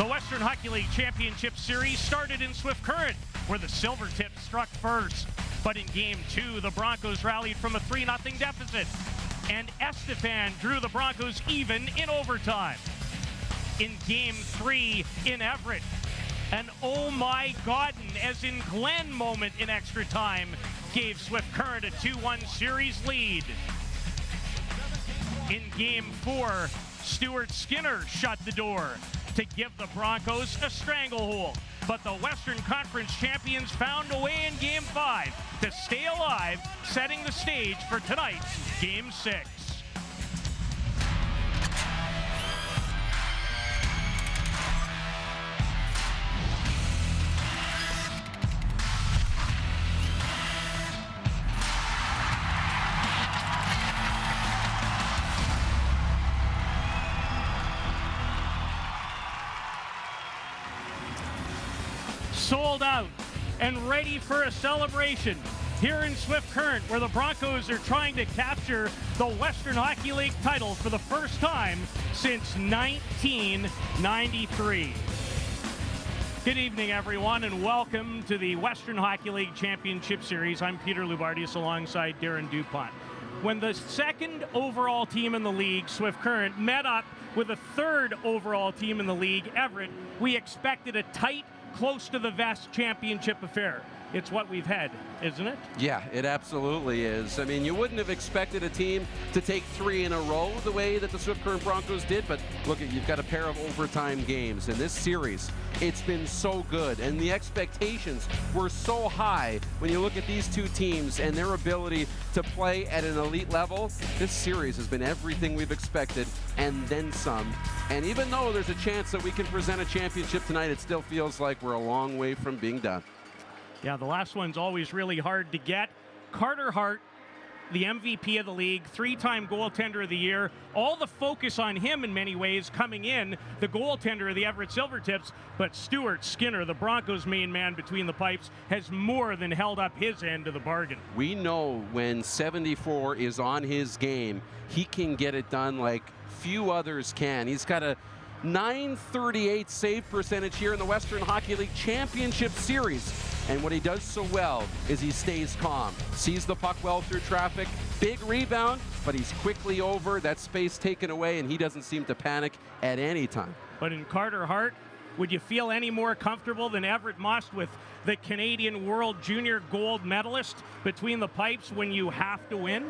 The Western Hockey League Championship Series started in Swift Current, where the Silvertips struck first. But in Game 2, the Broncos rallied from a 3-0 deficit, and Estefan drew the Broncos even in overtime. In Game 3 in Everett, an oh my godden, as in Glenn moment in extra time, gave Swift Current a 2-1 series lead. In Game 4, Stuart Skinner shut the door to give the Broncos a stranglehold. But the Western Conference champions found a way in Game 5 to stay alive, setting the stage for tonight's Game 6. Sold out and ready for a celebration here in Swift Current, where the Broncos are trying to capture the Western Hockey League title for the first time since 1993. Good evening, everyone, and welcome to the Western Hockey League Championship Series. I'm Peter Loubardias alongside Darren DuPont. When the second overall team in the league, Swift Current, met up with the third overall team in the league, Everett, we expected a tight, close to the vest championship affair. It's what we've had, isn't it? Yeah, it absolutely is. I mean, you wouldn't have expected a team to take 3 in a row the way that the Swift Current Broncos did, but look, you've got a pair of overtime games. In this series, it's been so good, and the expectations were so high when you look at these two teams and their ability to play at an elite level. This series has been everything we've expected, and then some. And even though there's a chance that we can present a championship tonight, it still feels like we're a long way from being done. Yeah, the last one's always really hard to get. Carter Hart, the MVP of the league, 3-time goaltender of the year. All the focus on him in many ways coming in, the goaltender of the Everett Silvertips. But Stuart Skinner, the Broncos' main man between the pipes, has more than held up his end of the bargain. We know when 74 is on his game, he can get it done like few others can. He's got a .938 save percentage here in the Western Hockey League Championship Series. And what he does so well is he stays calm, sees the puck well through traffic, big rebound, but he's quickly over, that space taken away, and he doesn't seem to panic at any time. But in Carter Hart, would you feel any more comfortable than Everett must with the Canadian World Junior Gold medalist between the pipes when you have to win?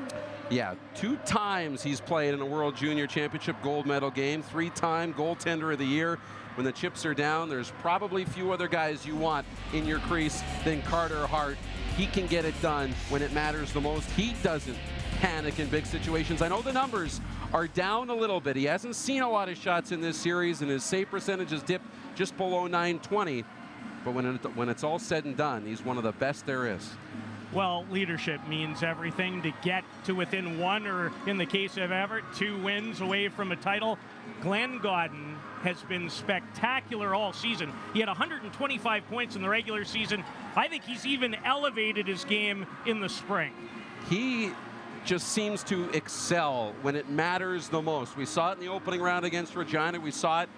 Yeah, 2 times he's played in a World Junior Championship gold medal game, 3-time goaltender of the year. When the chips are down, there's probably few other guys you want in your crease than Carter Hart. He can get it done when it matters the most. He doesn't panic in big situations. I know the numbers are down a little bit. He hasn't seen a lot of shots in this series, and his save percentage has dipped just below .920. But when it's all said and done, he's one of the best there is. Well, leadership means everything. To get to within 1, or in the case of Everett, 2 wins away from a title. Glenn Godden has been spectacular all season. He had 125 points in the regular season. I think he's even elevated his game in the spring. He just seems to excel when it matters the most. We saw it in the opening round against Regina. We saw it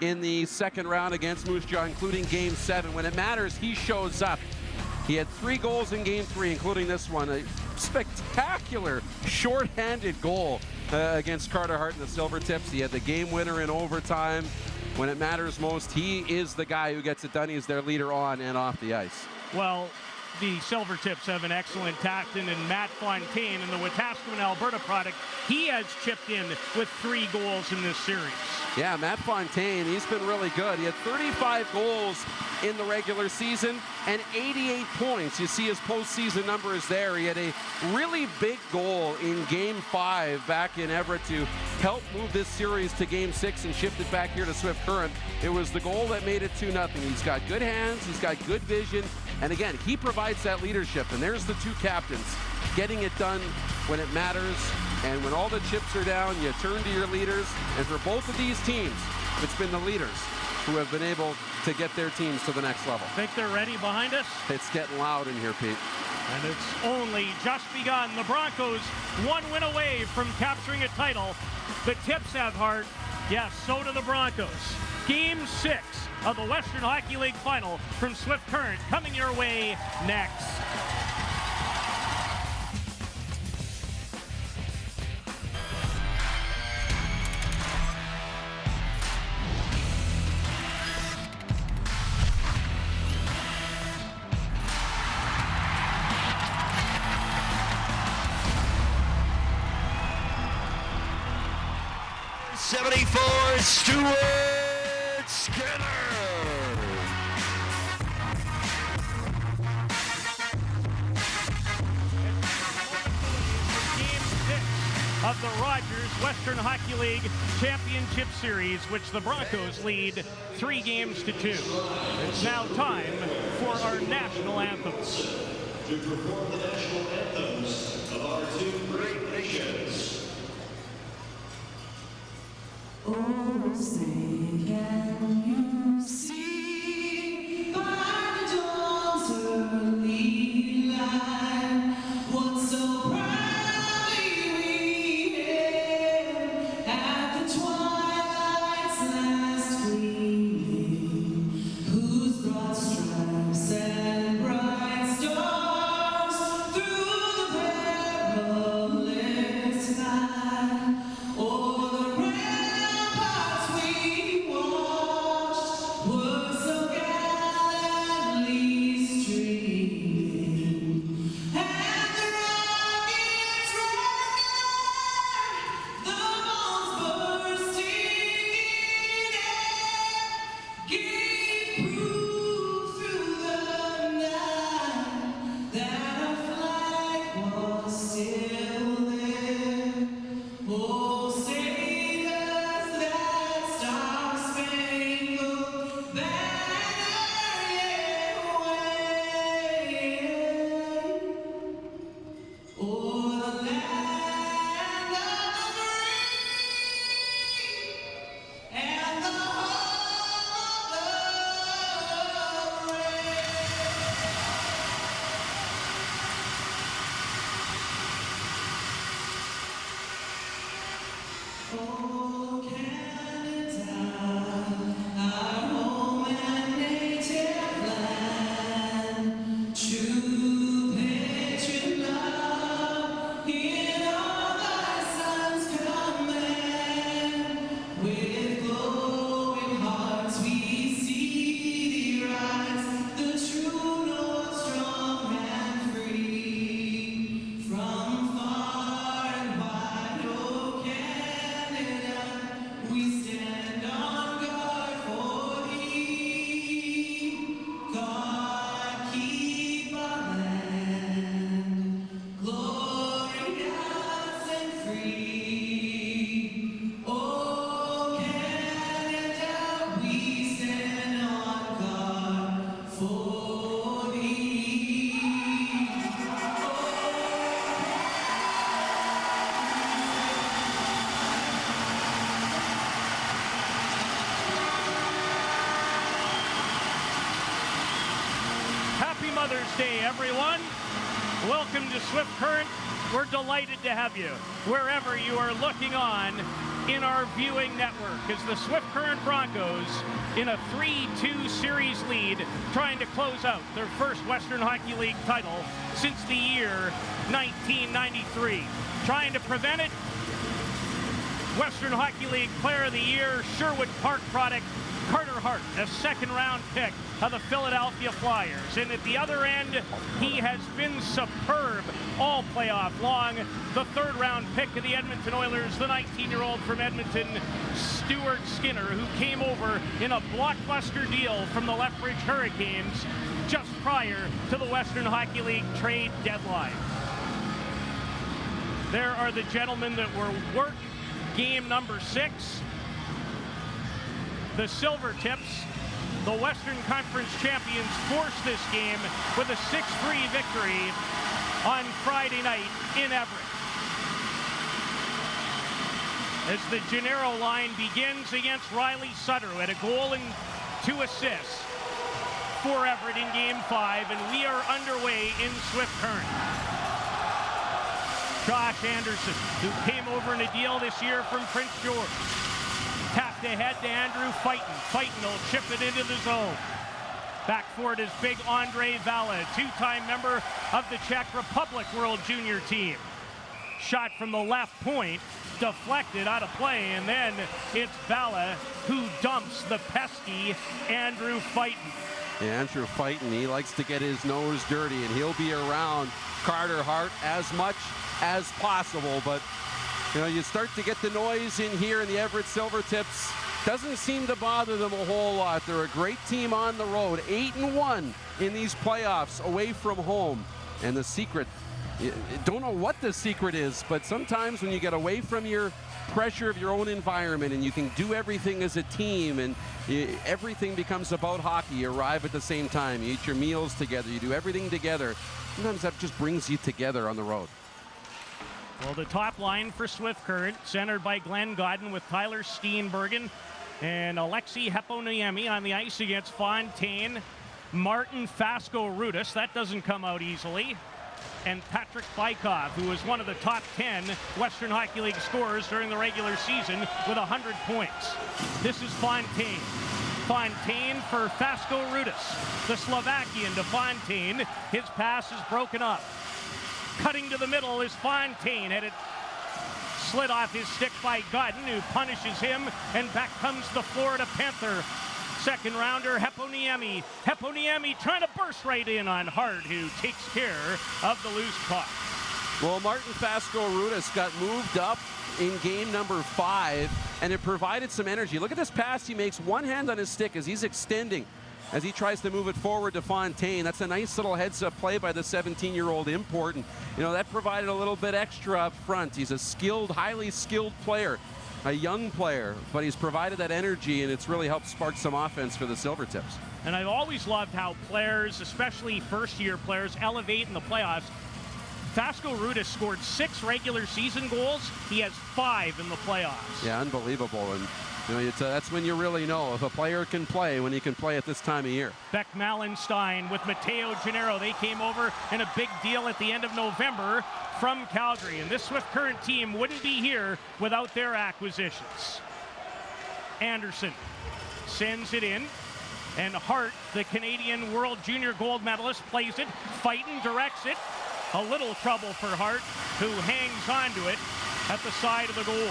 in the second round against Moose Jaw, including Game 7. When it matters, he shows up. He had 3 goals in Game 3, including this one. A spectacular short-handed goal against Carter Hart and the Silvertips. He had the game winner in overtime. When it matters most, he is the guy who gets it done. He's their leader on and off the ice. Well, the Silvertips have an excellent captain in Matt Fontaine in the Wetaskiwin, Alberta product. He has chipped in with 3 goals in this series. Yeah, Matt Fontaine, he's been really good. He had 35 goals in the regular season and 88 points. You see his postseason numbers there. He had a really big goal in Game 5 back in Everett to help move this series to Game 6 and shift it back here to Swift Current. It was the goal that made it 2-0. He's got good hands, he's got good vision, and again, he provides that leadership. And there's the 2 captains getting it done when it matters. And when all the chips are down, you turn to your leaders. And for both of these teams, it's been the leaders who have been able to get their teams to the next level. Think they're ready behind us? It's getting loud in here, Pete. And it's only just begun. The Broncos 1 win away from capturing a title. The Tips have heart. Yes, so do the Broncos. Game 6 of the Western Hockey League Final from Swift Current coming your way next. Stuart Skinner. Game 6 of the Rogers Western Hockey League Championship Series, which the Broncos lead 3-2. It's now time for our national anthems. To perform the national anthems of our two great nations. Oh, say can you see by the dawn's early light what so proudly we hailed at the twilight's last gleaming, whose broad stripes and bright stars through the perilous night o'er the Mother's Day, everyone. Welcome to Swift Current. We're delighted to have you wherever you are looking on in our viewing network as the Swift Current Broncos in a 3-2 series lead, trying to close out their first Western Hockey League title since the year 1993. Trying to prevent it, Western Hockey League Player of the Year, Sherwood Park product, Carter Hart, a second-round pick of the Philadelphia Flyers. And at the other end, he has been superb all playoff long. The third-round pick of the Edmonton Oilers, the 19-year-old from Edmonton, Stuart Skinner, who came over in a blockbuster deal from the Lethbridge Hurricanes just prior to the Western Hockey League trade deadline. There are the gentlemen that were work game number 6. The Silvertips, the Western Conference champions, forced this game with a 6-3 victory on Friday night in Everett. As the Gennaro line begins against Riley Sutter, who had a goal and 2 assists for Everett in Game 5, and we are underway in Swift Current. Josh Anderson, who came over in a deal this year from Prince George. Knocked ahead to Andrew Fighton. Fighton will chip it into the zone. Back for it is big Andre Vala, two-time member of the Czech Republic World Junior team. Shot from the left point, deflected out of play, and then it's Vala who dumps the pesky Andrew Fighton. Yeah, Andrew Fighton, he likes to get his nose dirty, and he'll be around Carter Hart as much as possible. But, you know, you start to get the noise in here in the Everett Silvertips. Doesn't seem to bother them a whole lot. They're a great team on the road. 8-1 in these playoffs away from home. And the secret, don't know what the secret is, but sometimes when you get away from your pressure of your own environment and you can do everything as a team and everything becomes about hockey, you arrive at the same time, you eat your meals together, you do everything together. Sometimes that just brings you together on the road. Well, the top line for Swift Current, centered by Glenn Godden with Tyler Steenbergen and Alexei Heponiemi on the ice against Fontaine. Martin Fasco-Rudis, that doesn't come out easily. And Patrick Bykov, who was one of the top 10 Western Hockey League scorers during the regular season with 100 points. This is Fontaine. Fontaine for Fasco-Rudis. The Slovakian to Fontaine. His pass is broken up. Cutting to the middle is Fontaine. Had it slid off his stick by Godden, who punishes him, and back comes the Florida Panther. Second rounder, Heponiemi. Heponiemi trying to burst right in on Hart, who takes care of the loose puck. Well, Martin Fasco-Rudis got moved up in game number 5, and it provided some energy. Look at this pass he makes, one hand on his stick as he's extending, as he tries to move it forward to Fontaine. That's a nice little heads-up play by the 17-year-old import, and you know that provided a little bit extra up front. He's a skilled, highly skilled player, a young player, but he's provided that energy, and it's really helped spark some offense for the Silvertips. And I've always loved how players, especially first-year players, elevate in the playoffs. Fasco-Rudis scored 6 regular season goals. He has 5 in the playoffs. Yeah, unbelievable. And you know, that's when you really know if a player can play, when he can play at this time of year. Beck Malenstein with Mateo Gennaro. They came over in a big deal at the end of November from Calgary. And this Swift Current team wouldn't be here without their acquisitions. Anderson sends it in. And Hart, the Canadian World Junior gold medalist, plays it. Fighton directs it. A little trouble for Hart, who hangs onto it at the side of the goal.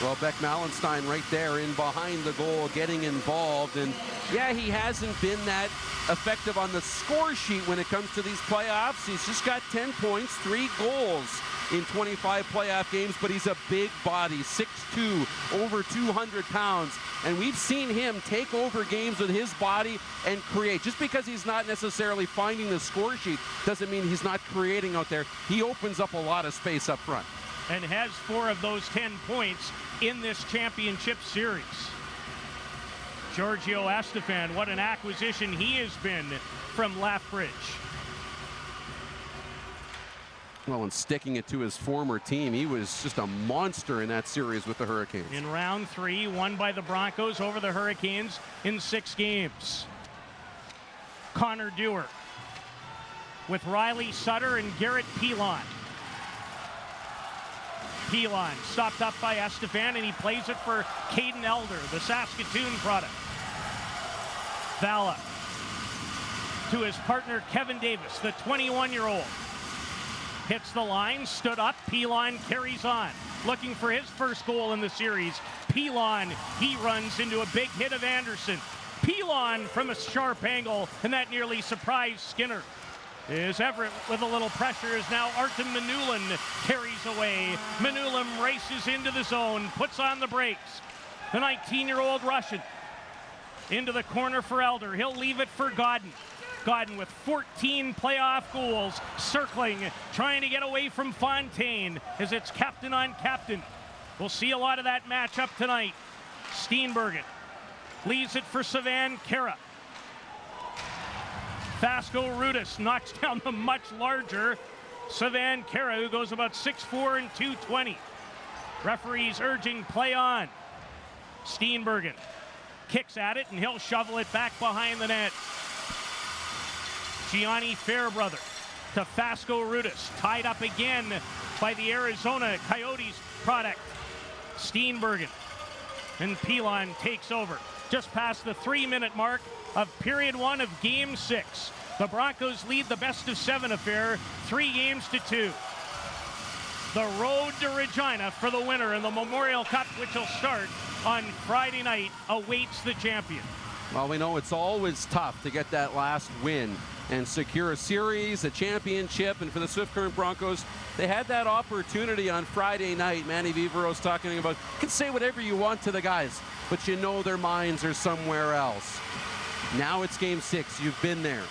Well, Beck Malenstein right there in behind the goal, getting involved. And yeah, he hasn't been that effective on the score sheet when it comes to these playoffs. He's just got 10 points, 3 goals in 25 playoff games, but he's a big body, 6'2", over 200 pounds. And we've seen him take over games with his body and create. Just because he's not necessarily finding the score sheet doesn't mean he's not creating out there. He opens up a lot of space up front. And has 4 of those 10 points in this championship series. Giorgio Estefan, what an acquisition he has been from Lethbridge. Well, and sticking it to his former team, he was just a monster in that series with the Hurricanes. In round 3, won by the Broncos over the Hurricanes in 6 games. Connor Dewar with Riley Sutter and Garrett Pilon. Pilon stopped up by Estefan, and he plays it for Caden Elder, the Saskatoon product. Vala to his partner Kevin Davis, the 21-year-old. Hits the line, stood up, Pilon carries on. Looking for his first goal in the series. Pilon, he runs into a big hit of Anderson. Pilon from a sharp angle, and that nearly surprised Skinner. Is Everett with a little pressure as now Artem Manulin carries away. Manulin races into the zone, puts on the brakes. The 19-year-old Russian into the corner for Elder. He'll leave it for Godden. Godden with 14 playoff goals, circling, trying to get away from Fontaine as it's captain on captain. We'll see a lot of that matchup tonight. Steenbergen leaves it for Savan Kara. Fasco-Rudis knocks down the much larger Savan Kara, who goes about 6'4" and 220. Referees urging play on. Steenbergen kicks at it, and he'll shovel it back behind the net. Gianni Fairbrother to Fasco-Rudis, tied up again by the Arizona Coyotes product. Steenbergen and Pilon takes over. Just past the 3-minute mark of period 1 of game 6. The Broncos lead the best-of-7 affair 3-2. The road to Regina for the winner in the Memorial Cup, which will start on Friday night, awaits the champion. Well, we know it's always tough to get that last win and secure a series, a championship, and for the Swift Current Broncos, they had that opportunity on Friday night. Manny Viveros talking about, you can say whatever you want to the guys, but you know their minds are somewhere else. Now it's game 6, you've been there,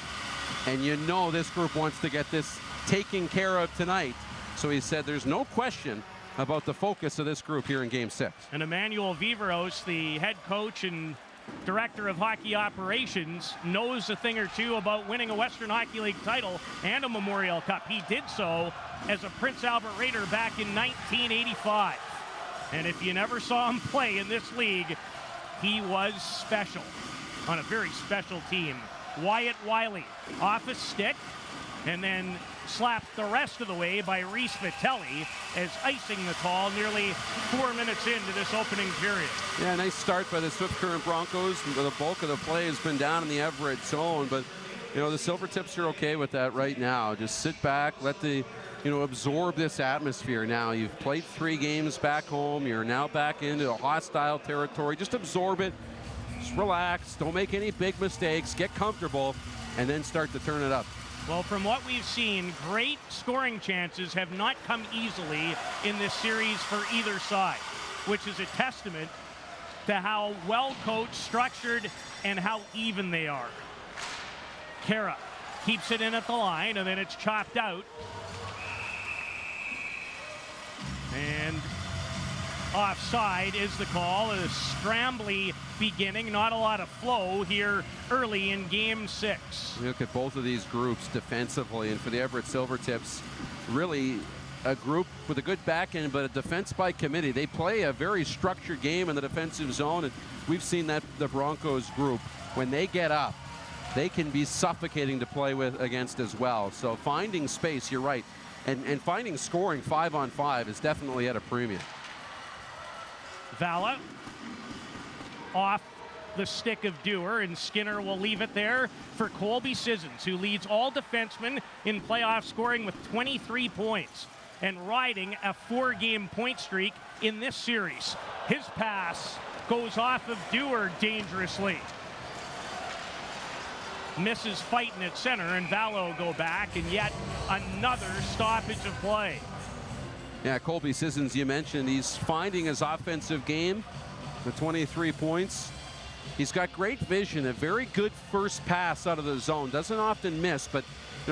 and you know this group wants to get this taken care of tonight. So he said there's no question about the focus of this group here in game 6. And Emmanuel Viveros, the head coach and director of hockey operations, knows a thing or two about winning a Western Hockey League title and a Memorial Cup. He did so as a Prince Albert Raider back in 1985. And if you never saw him play in this league, he was special on a very special team. Wyatt Wiley off a stick and then slapped the rest of the way by Reese Vitelli as icing the call nearly 4 minutes into this opening period. Yeah, nice start by the Swift Current Broncos. The bulk of the play has been down in the Everett zone, but you know the Silvertips are okay with that right now. Just sit back, let the absorb this atmosphere. Now you've played 3 games back home. You're now back into a hostile territory. Just absorb it. Just relax. Don't make any big mistakes. Get comfortable, and then start to turn it up. Well, from what we've seen, great scoring chances have not come easily in this series for either side, which is a testament to how well coached, structured, and how even they are. Kara keeps it in at the line, and then it's chopped out. And offside is the call. A scrambly beginning, not a lot of flow here early in game 6. You look at both of these groups defensively, and for the Everett Silvertips, really a group with a good back end, but a defense by committee. They play a very structured game in the defensive zone, and we've seen that the Broncos group, when they get up, they can be suffocating to play with against as well. So finding space, you're right, and finding scoring 5-on-5 is definitely at a premium. Vala off the stick of Dewar, and Skinner will leave it there for Colby Sissons, who leads all defensemen in playoff scoring with 23 points and riding a 4-game point streak in this series. His pass goes off of Dewar dangerously. Misses fighting at center, and Vala will go back, and yet another stoppage of play. Yeah, Colby Sissons, you mentioned, he's finding his offensive game, the 23 points. He's got great vision, a very good first pass out of the zone. Doesn't often miss, but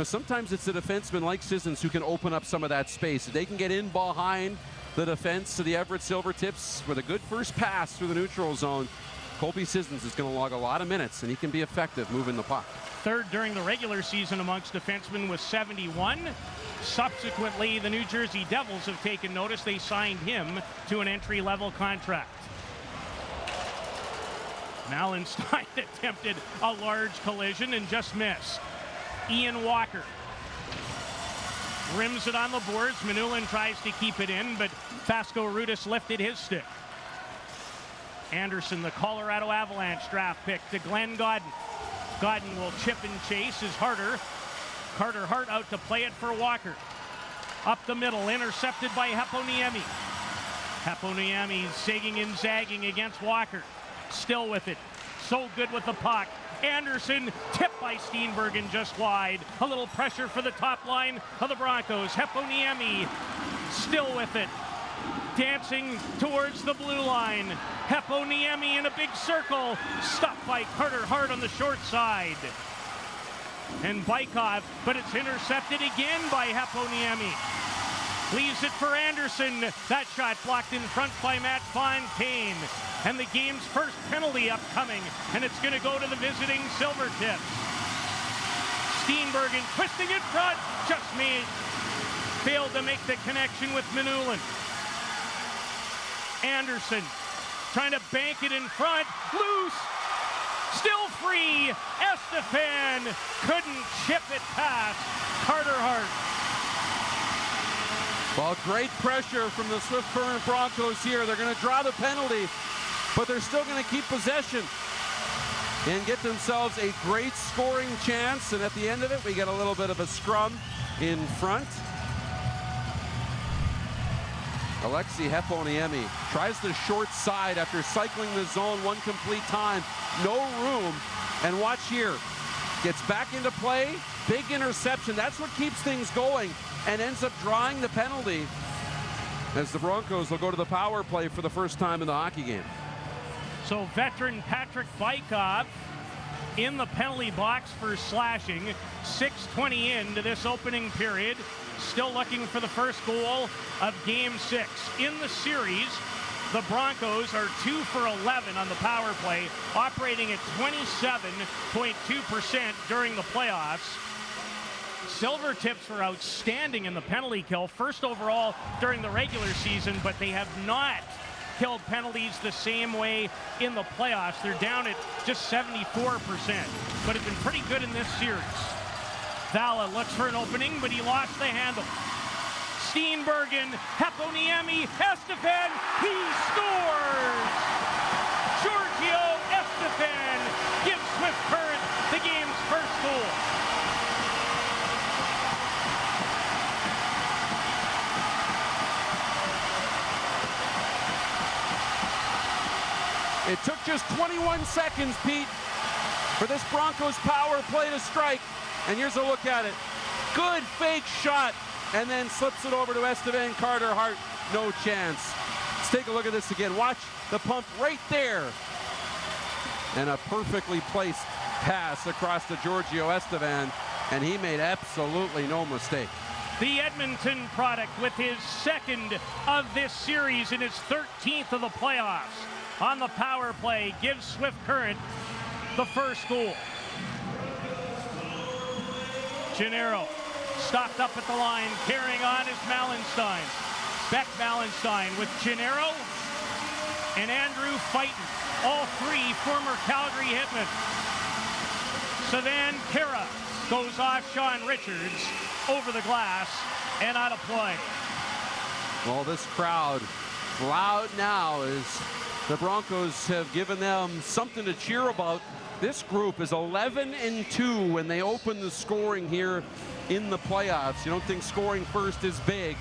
sometimes it's the defenseman like Sissons who can open up some of that space. If they can get in behind the defense to the Everett Silvertips with a good first pass through the neutral zone, Colby Sissons is going to log a lot of minutes, and he can be effective moving the puck. Third during the regular season amongst defensemen with 71. Subsequently, the New Jersey Devils have taken notice. They signed him to an entry-level contract. Malenstein attempted a large collision and just missed. Ian Walker rims it on the boards. Manulin tries to keep it in, but Fasco Rudis lifted his stick. Anderson, the Colorado Avalanche draft pick, to Glenn Godden. Godden will chip and chase is Harder. Carter Hart out to play it for Walker. Up the middle, intercepted by Heponiemi. Heponiemi zigging and zagging against Walker. Still with it. So good with the puck. Anderson tipped by Steenbergen just wide. A little pressure for the top line of the Broncos. Heponiemi still with it. Dancing towards the blue line. Heponiemi in a big circle. Stopped by Carter Hart on the short side. And Bykov, but it's intercepted again by Heponiemi. Leaves it for Anderson. That shot blocked in front by Matt Fontaine. And the game's first penalty upcoming. And it's going to go to the visiting Silvertips. Steenbergen twisting in front. Just failed to make the connection with Manulin. Anderson trying to bank it in front. Loose. Still free. Estefan couldn't chip it past Carter Hart. Well, great pressure from the Swift Current Broncos here. They're going to draw the penalty. but they're still going to keep possession and get themselves a great scoring chance. And at the end of it, we get a little bit of a scrum in front. Alexi Heponiemi tries the short side after cycling the zone one complete time. No room. And watch here. Gets back into play. Big interception. That's what keeps things going and ends up drawing the penalty as the Broncos will go to the power play for the first time in the hockey game. So veteran Patrick Bykov in the penalty box for slashing. 6:20 into this opening period. Still looking for the first goal of Game 6. In the series, the Broncos are 2 for 11 on the power play, operating at 27.2% during the playoffs. Silvertips were outstanding in the penalty kill, first overall during the regular season, but they have not killed penalties the same way in the playoffs. They're down at just 74%, but have been pretty good in this series. Vala looks for an opening, but he lost the handle. Steenbergen, Heponiemi, Estefan, he scores! Giorgio Estefan gives Swift Current the game's first goal. It took just 21 seconds, Pete, for this Broncos power play to strike. And here's a look at it. Good fake shot, and then slips it over to Estevan Carter-Hart. No chance. Let's take a look at this again. Watch the pump right there. And a perfectly placed pass across to Giorgio Estevan, and he made absolutely no mistake. The Edmonton product with his second of this series and his 13th of the playoffs on the power play gives Swift Current the first goal. Gennaro stopped up at the line, carrying on is Malenstein. Beck Malenstein with Gennaro and Andrew Fighton, all three former Calgary hitmen. Savan Kara goes off Sean Richards over the glass and out of play. Well, this crowd loud now as the Broncos have given them something to cheer about. This group is 11-2 when they open the scoring here in the playoffs. You don't think scoring first is big.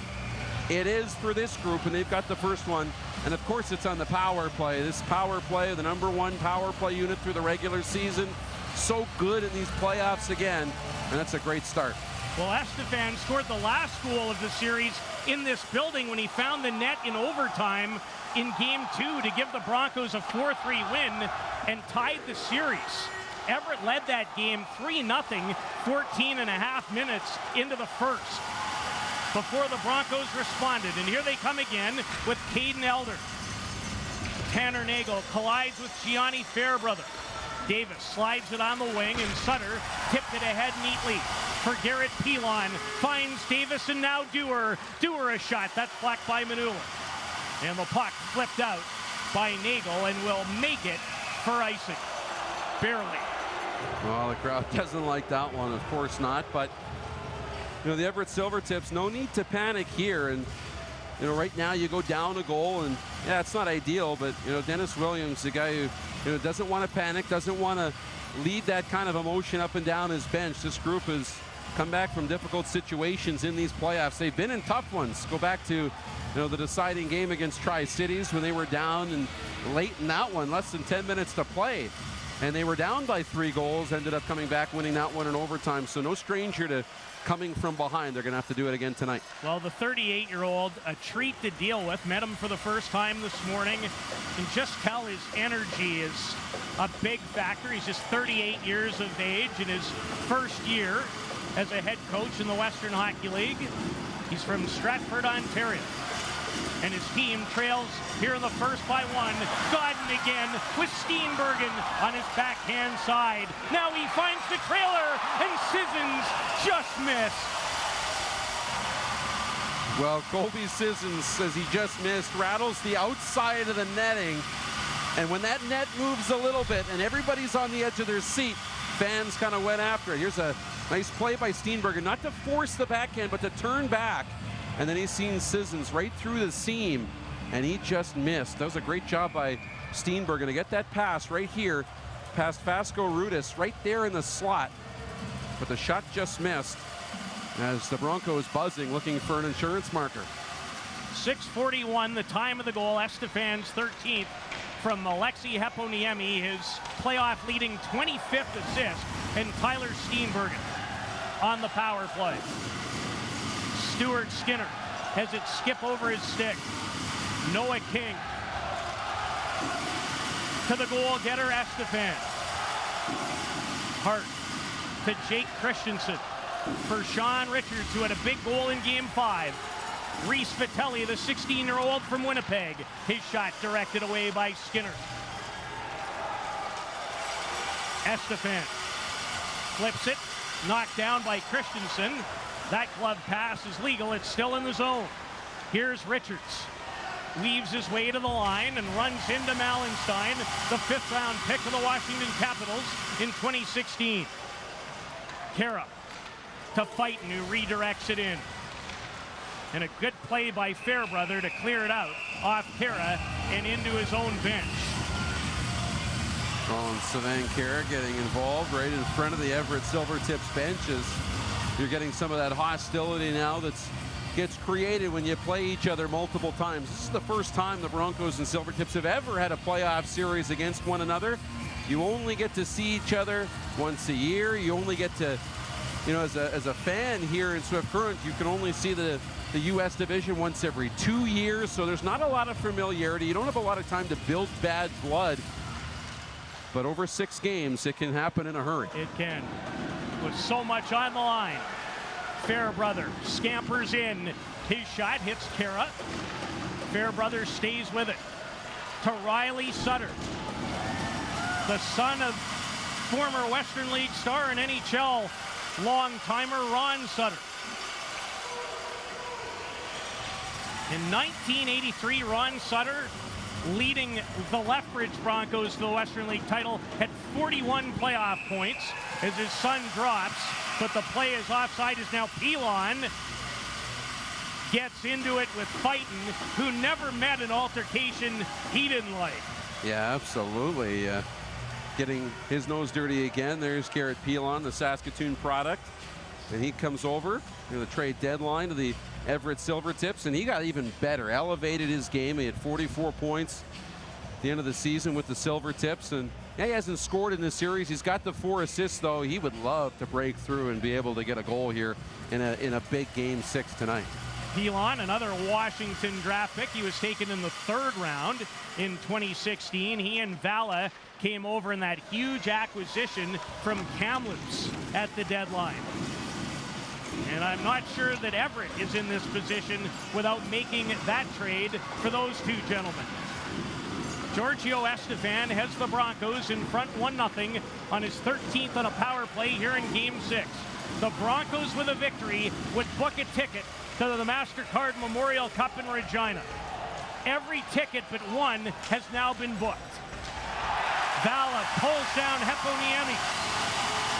It is for this group, and they've got the first one. And of course, it's on the power play. This power play, the #1 power play unit through the regular season. So good in these playoffs again, and that's a great start. Well, Estefan scored the last goal of the series in this building when he found the net in overtime in Game 2 to give the Broncos a 4-3 win and tied the series. Everett led that game 3-0, 14.5 minutes into the first before the Broncos responded. And here they come again with Caden Elder. Tanner Nagel collides with Gianni Fairbrother. Davis slides it on the wing, and Sutter tipped it ahead neatly for Garrett Pilon. Finds Davis, and now Dewar. Dewar a shot. That's blocked by Manula. And the puck flipped out by Nagel and will make it for icing. Barely. Well, the crowd doesn't like that one, of course not. But, you know, the Everett Silvertips, no need to panic here. And, you know, right now you go down a goal, and, yeah, it's not ideal. But, you know, Dennis Williams, the guy who, you know, doesn't want to panic, doesn't want to lead that kind of emotion up and down his bench. This group has come back from difficult situations in these playoffs. They've been in tough ones. Go back to, you know, the deciding game against Tri-Cities when they were down and late in that one, less than 10 minutes to play. And they were down by 3 goals, ended up coming back, winning that one in overtime. So no stranger to coming from behind. They're going to have to do it again tonight. Well, the 38-year-old, a treat to deal with. Met him for the first time this morning. And just tell his energy is a big factor. He's just 38 years of age in his first year as a head coach in the Western Hockey League. He's from Stratford, Ontario. And his team trails here in the first by 1. Godden again with Steenbergen on his backhand side. Now he finds the trailer, and Sissons just missed. Well, Colby Sissons, as he just missed, rattles the outside of the netting. And when that net moves a little bit and everybody's on the edge of their seat, fans kind of went after it. Here's a nice play by Steenbergen, not to force the backhand, but to turn back. And then he's seen Sissons right through the seam, and he just missed. That was a great job by Steenbergen to get that pass right here past Fasco Rudis right there in the slot. But the shot just missed as the Broncos buzzing, looking for an insurance marker. 6:41, the time of the goal. Estefan's 13th from Alexi Heponiemi, his playoff leading 25th assist, and Tyler Steenbergen on the power play. Stuart Skinner has it skip over his stick. Noah King to the goal getter, Estefan. Hart to Jake Christensen for Sean Richards, who had a big goal in Game 5. Reese Vitelli, the 16-year-old from Winnipeg. His shot directed away by Skinner. Estefan flips it, knocked down by Christensen. That glove pass is legal. It's still in the zone. Here's Richards. Weaves his way to the line and runs into Malenstein, the 5th-round pick of the Washington Capitals in 2016. Kara to Fighton, who redirects it in. And a good play by Fairbrother to clear it out off Kara and into his own bench. Oh, and Savan Kara getting involved right in front of the Everett Silvertips benches. You're getting some of that hostility now that gets created when you play each other multiple times. This is the first time the Broncos and Silvertips have ever had a playoff series against one another. You only get to see each other once a year. You only get to, you know, as a fan here in Swift Current, you can only see the U.S. division once every 2 years, so there's not a lot of familiarity. You don't have a lot of time to build bad blood, but over 6 games, it can happen in a hurry. It can, with so much on the line. Fairbrother scampers in. His shot hits Kara. Fairbrother stays with it to Riley Sutter, the son of former Western League star and NHL long-timer Ron Sutter. In 1983, Ron Sutter, leading the Lethbridge Broncos to the Western League title, had 41 playoff points as his son drops, but the play is offside. Is now Pilon gets into it with Fighton, who never met an altercation he didn't like. Yeah, absolutely. Getting his nose dirty again. There's Garrett Pilon, the Saskatoon product, and he comes over in the trade deadline to the Everett Silvertips, and he got even better, elevated his game. He had 44 points at the end of the season with the Silvertips, and yeah, he hasn't scored in this series. He's got the 4 assists, though. He would love to break through and be able to get a goal here in a big Game 6 tonight. Pilon, another Washington draft pick. He was taken in the 3rd round in 2016. He and Vala came over in that huge acquisition from Kamloops at the deadline. And I'm not sure that Everett is in this position without making that trade for those 2 gentlemen. Giorgio Estefan has the Broncos in front 1-0 on his 13th on a power play here in Game 6. The Broncos with a victory would book a ticket to the MasterCard Memorial Cup in Regina. Every ticket but one has now been booked. Vala pulls down Heponiemi,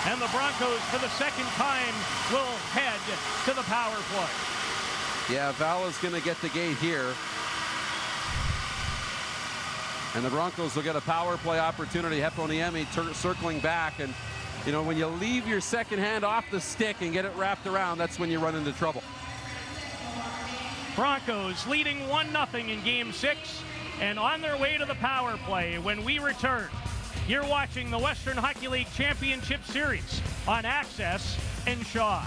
and the Broncos for the 2nd time will head to the power play. Yeah, Vala's going to get the gate here. And the Broncos will get a power play opportunity. Heponiemi circling back, and you know, when you leave your second hand off the stick and get it wrapped around, that's when you run into trouble. Broncos leading 1-0 in Game 6 and on their way to the power play. When we return, you're watching the Western Hockey League Championship Series on Access and Shaw.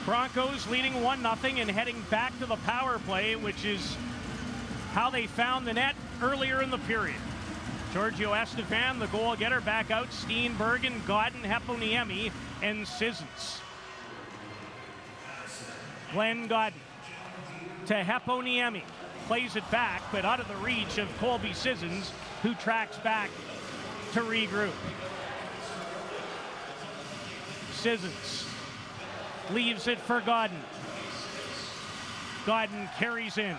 Broncos leading 1-0 and heading back to the power play, which is how they found the net earlier in the period. Giorgio Estefan, the goal getter, back out. Steenbergen, Godden, Heponiemi, and Sissons. Glenn Godden to Heponiemi. Plays it back, but out of the reach of Colby Sissons, who tracks back to regroup. Sissons leaves it for Godden. Godden carries in.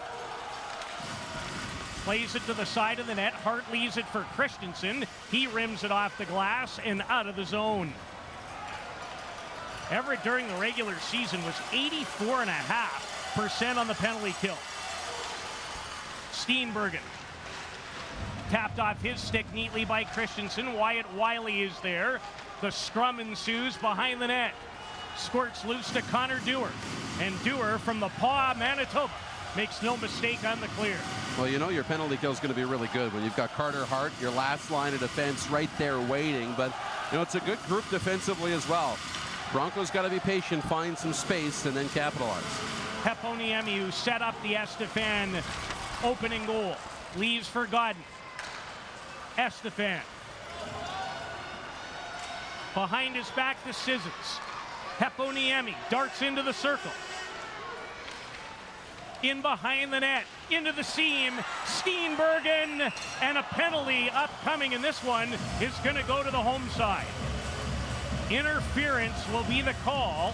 Plays it to the side of the net. Hart leaves it for Christensen. He rims it off the glass and out of the zone. Everett during the regular season was 84.5% on the penalty kill. Steenbergen tapped off his stick neatly by Christensen. Wyatt Wiley is there. The scrum ensues behind the net. Squirts loose to Connor Dewar. And Dewar from the paw, Manitoba, makes no mistake on the clear. Well, you know your penalty kill is going to be really good when you've got Carter Hart, your last line of defense, right there waiting. But, you know, it's a good group defensively as well. Broncos got to be patient, find some space, and then capitalize. Heponiemi, who set up the Estefan opening goal, leaves for Godden. Estefan. Behind his back to Sissons. Heponiemi darts into the circle. In behind the net, into the seam, Steenbergen, and a penalty upcoming, and this one is going to go to the home side. Interference will be the call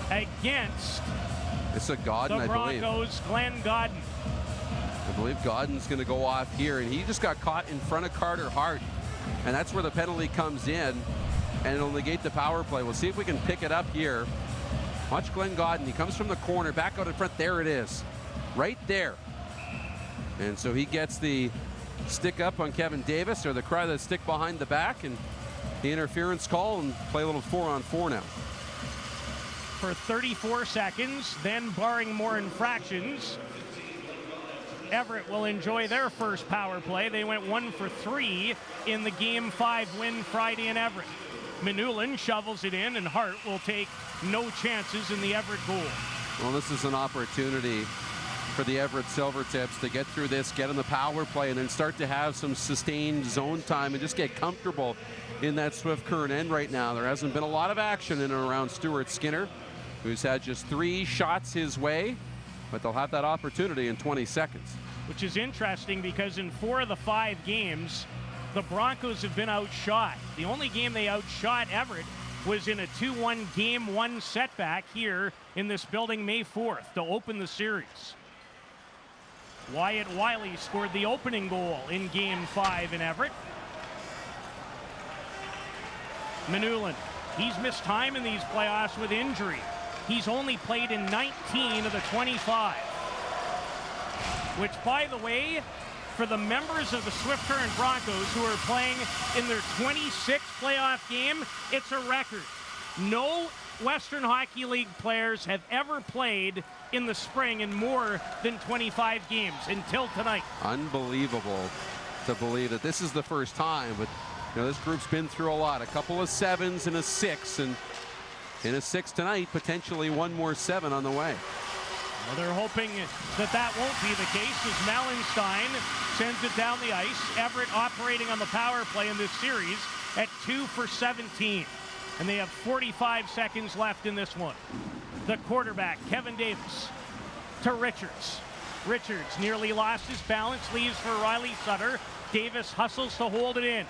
against it's a Godden, the Broncos, Glenn Godden. I believe Godden's going to go off here, and he just got caught in front of Carter Hart, and that's where the penalty comes in, and it'll negate the power play. We'll see if we can pick it up here. Watch Glenn Godden. He comes from the corner, back out in front. There it is, right there. And so he gets the stick up on Kevin Davis, or the cry the stick behind the back, and the interference call, and play a little 4-on-4 now. For 34 seconds, then barring more infractions, Everett will enjoy their first power play. They went 1 for 3 in the Game 5 win Friday in Everett. Manulin shovels it in, and Hart will take no chances in the Everett goal. Well, this is an opportunity for the Everett Silvertips to get through this, get in the power play, and then start to have some sustained zone time and just get comfortable in that Swift Current end right now. There hasn't been a lot of action in and around Stuart Skinner, who's had just 3 shots his way, but they'll have that opportunity in 20 seconds. Which is interesting because in 4 of the 5 games, the Broncos have been outshot. The only game they outshot Everett was in a 2-1 Game 1 setback here in this building May 4th to open the series. Wyatt Wiley scored the opening goal in Game 5 in Everett. Manulin, he's missed time in these playoffs with injury. He's only played in 19 of the 25. Which, by the way, for the members of the Swift Current Broncos who are playing in their 26th playoff game, it's a record. No Western Hockey League players have ever played in the spring in more than 25 games until tonight. Unbelievable to believe that this is the first time, but you know, this group's been through a lot. A couple of 7s and a 6, and in a 6 tonight, potentially one more 7 on the way. Well, they're hoping that that won't be the case as Mallenstein sends it down the ice. Everett operating on the power play in this series at 2 for 17. And they have 45 seconds left in this one. The quarterback, Kevin Davis, to Richards. Richards nearly lost his balance, leaves for Riley Sutter. Davis hustles to hold it in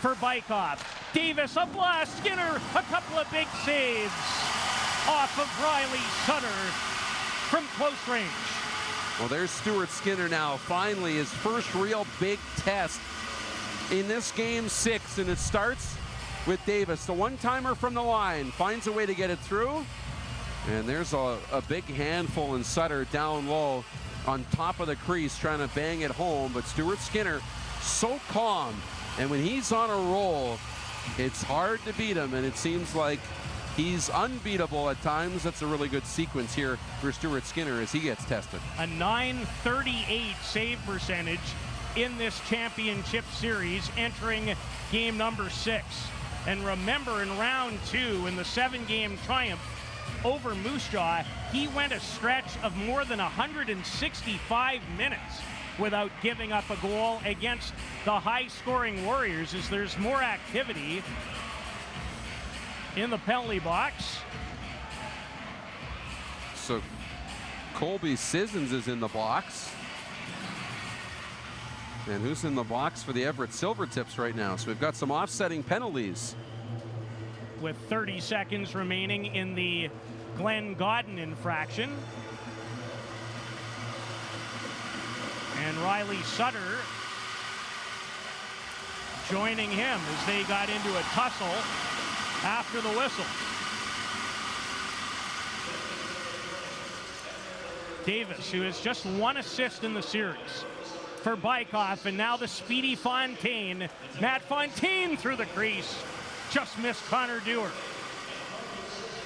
for Bykov. Davis, a blast. Skinner, a couple of big saves off of Riley Sutter from close range. Well, there's Stuart Skinner now. Finally, his first real big test in this Game 6, and it starts with Davis. The one-timer from the line finds a way to get it through, and there's a big handful in Sutter down low on top of the crease trying to bang it home, but Stuart Skinner so calm, and when he's on a roll, it's hard to beat him, and it seems like he's unbeatable at times. That's a really good sequence here for Stuart Skinner as he gets tested. A .938 save percentage in this championship series entering game number 6. And remember, in round 2, in the 7-game triumph over Moose Jaw, he went a stretch of more than 165 minutes without giving up a goal against the high-scoring Warriors, as there's more activity in the penalty box. So Colby Sissons is in the box. And who's in the box for the Everett Silvertips right now? So we've got some offsetting penalties. With 30 seconds remaining in the Glenn Godden infraction. And Riley Sutter joining him as they got into a tussle after the whistle. Davis, who has just 1 assist in the series for Bykoff, and now the speedy Fontaine. Matt Fontaine through the crease. Just missed Connor Dewar.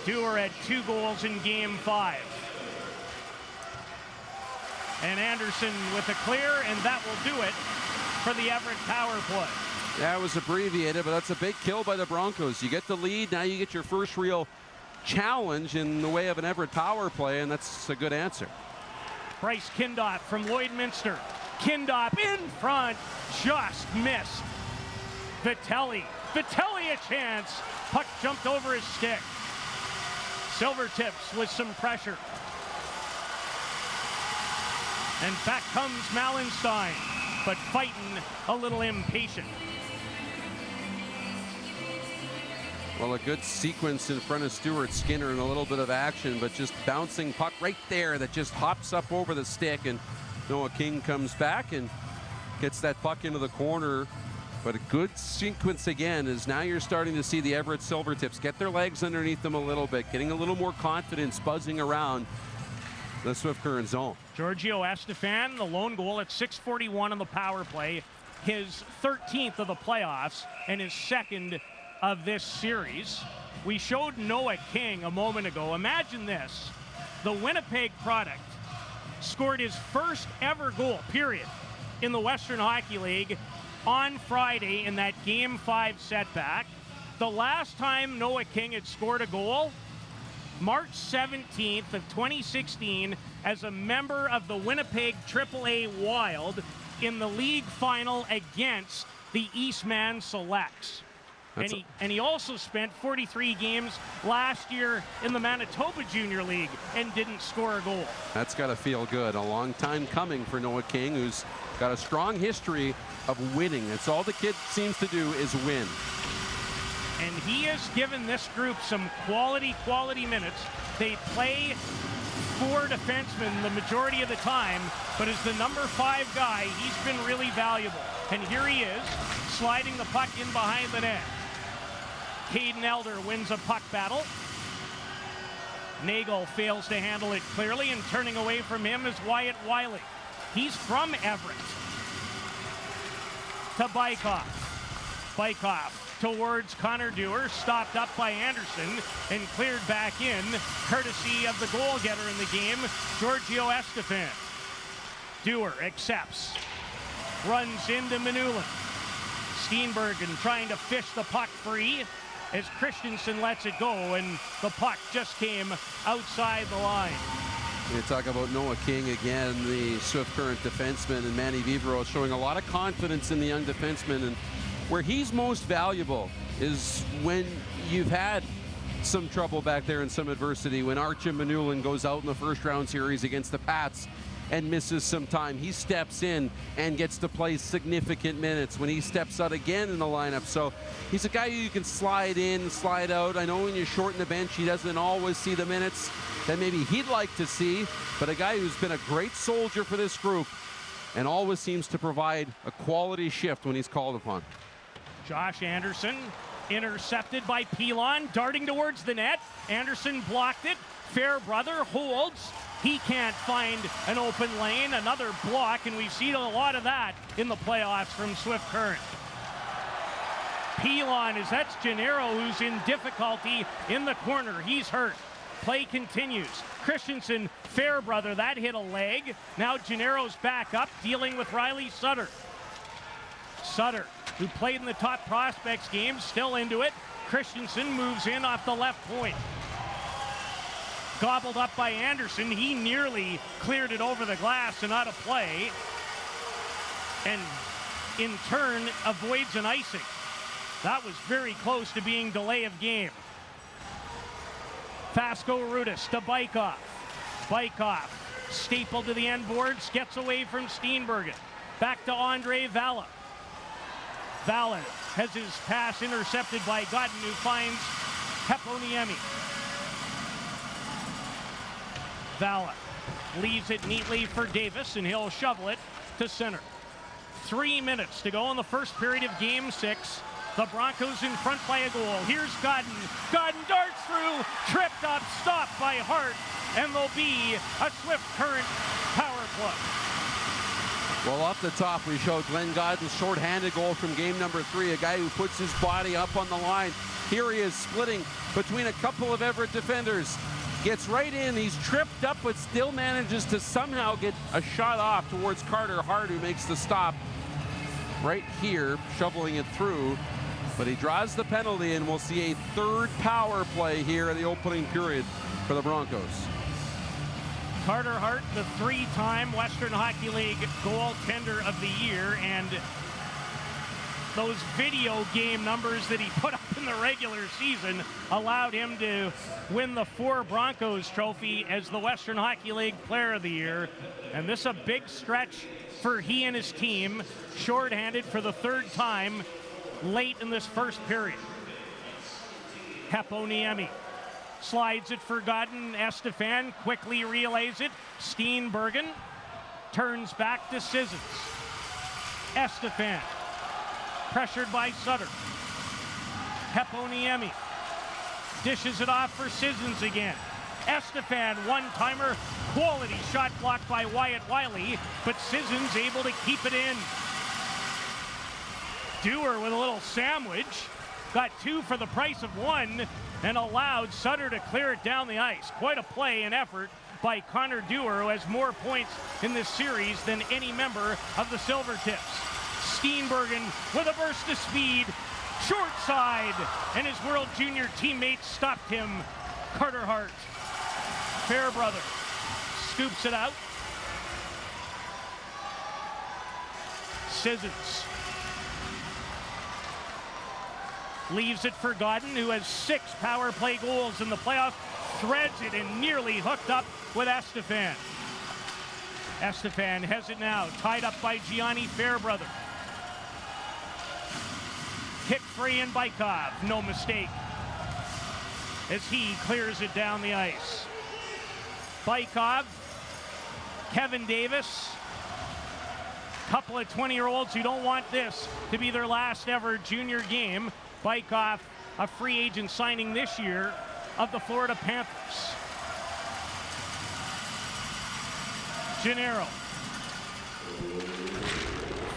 Dewar had 2 goals in Game 5. And Anderson with a clear, and that will do it for the Everett power play. That was abbreviated, but that's a big kill by the Broncos. You get the lead, now you get your first real challenge in the way of an Everett power play, and that's a good answer. Bryce Kindop from Lloydminster. Kindop in front, just missed. Vitelli a chance. Puck jumped over his stick. Silvertips with some pressure. And back comes Mallenstein, but fighting a little impatient. Well, a good sequence in front of Stuart Skinner and a little bit of action, but just bouncing puck right there that just hops up over the stick, and Noah King comes back and gets that puck into the corner. But a good sequence again, is now you're starting to see the Everett Silvertips get their legs underneath them a little bit, getting a little more confidence, buzzing around the Swift Current zone. Giorgio Estefan, the lone goal at 6:41 on the power play, his 13th of the playoffs and his 2nd of this series. We showed Noah King a moment ago. Imagine this. The Winnipeg product scored his first ever goal, period, in the Western Hockey League on Friday in that Game 5 setback. The last time Noah King had scored a goal, March 17th of 2016, as a member of the Winnipeg AAA Wild in the league final against the Eastman Selects. And he also spent 43 games last year in the Manitoba Junior League and didn't score a goal. That's got to feel good. A long time coming for Noah King, who's got a strong history of winning. That's all the kid seems to do, is win. And he has given this group some quality minutes. They play 4 defensemen the majority of the time, but as the number 5 guy, he's been really valuable. And here he is, sliding the puck in behind the net. Caden Elder wins a puck battle. Nagel fails to handle it clearly, and turning away from him is Wyatt Wiley. He's from Everett. To Bykoff. Bykoff towards Connor Dewar, stopped up by Anderson and cleared back in, courtesy of the goal getter in the game, Giorgio Estefan. Dewar accepts, runs into Manulin. Steenbergen trying to fish the puck free as Christensen lets it go, and the puck just came outside the line. You talk about Noah King again, the Swift Current defenseman, and Manny Vivero showing a lot of confidence in the young defenseman. And where he's most valuable is when you've had some trouble back there and some adversity. When Archie Manulin goes out in the first round series against the Pats and misses some time, he steps in and gets to play significant minutes when he steps out again in the lineup. So he's a guy who you can slide in, slide out. I know when you shorten the bench, he doesn't always see the minutes that maybe he'd like to see, but a guy who's been a great soldier for this group and always seems to provide a quality shift when he's called upon. Josh Anderson intercepted by Pilon, darting towards the net. Anderson blocked it. Fairbrother holds. He can't find an open lane. Another block, and we've seen a lot of that in the playoffs from Swift Current. Pilon, that's Gennaro, who's in difficulty in the corner. He's hurt. Play continues. Christensen, Fairbrother, that hit a leg. Now Gennaro's back up, dealing with Riley Sutter. Sutter, who played in the top prospects game, still into it. Christensen moves in off the left point. Gobbled up by Anderson. He nearly cleared it over the glass and out of play, and in turn avoids an icing. That was very close to being delay of game. Fasco Rudis to Bykoff. Bykoff stapled to the end boards, gets away from Steenbergen. Back to Andre Valla. Valla has his pass intercepted by Godden, who finds Heponiemi. Valla leaves it neatly for Davis, and he'll shovel it to center. 3 minutes to go in the first period of Game 6. The Broncos in front by a goal. Here's Godden. Godden darts through, tripped up, stopped by Hart, and there'll be a Swift Current power play. Well, off the top, we showed Glenn Godden's shorthanded goal from game number 3, a guy who puts his body up on the line. Here he is splitting between a couple of Everett defenders. Gets right in, he's tripped up, but still manages to somehow get a shot off towards Carter Hart, who makes the stop right here, shoveling it through. But he draws the penalty, and we'll see a third power play here in the opening period for the Broncos. Carter Hart, the 3-time Western Hockey League goaltender of the year, and those video game numbers that he put up in the regular season allowed him to win the 4 Broncos trophy as the Western Hockey League Player of the Year. And this is a big stretch for he and his team, shorthanded for the 3rd time late in this first period. Heponiemi slides it for Godden. Estefan quickly relays it. Steenbergen turns back to Sissons. Estefan pressured by Sutter. Heponiemi dishes it off for Sissons again. Estefan, one-timer, quality shot blocked by Wyatt Wiley, but Sissons able to keep it in. Dewar with a little sandwich, got 2 for the price of 1, and allowed Sutter to clear it down the ice. Quite a play and effort by Connor Dewar, who has more points in this series than any member of the Silvertips. Steenbergen with a burst of speed, short side, and his World Junior teammates stopped him. Carter Hart, Fairbrother, scoops it out. Sissons leaves it for Godden, who has 6 power play goals in the playoffs, threads it and nearly hooked up with Estefan. Estefan has it now, tied up by Gianni Fairbrother. Kick free in Bykov, no mistake, as he clears it down the ice. Bykov, Kevin Davis, couple of 20-year-olds who don't want this to be their last ever junior game. Bykov, a free agent signing this year of the Florida Panthers. Gennaro.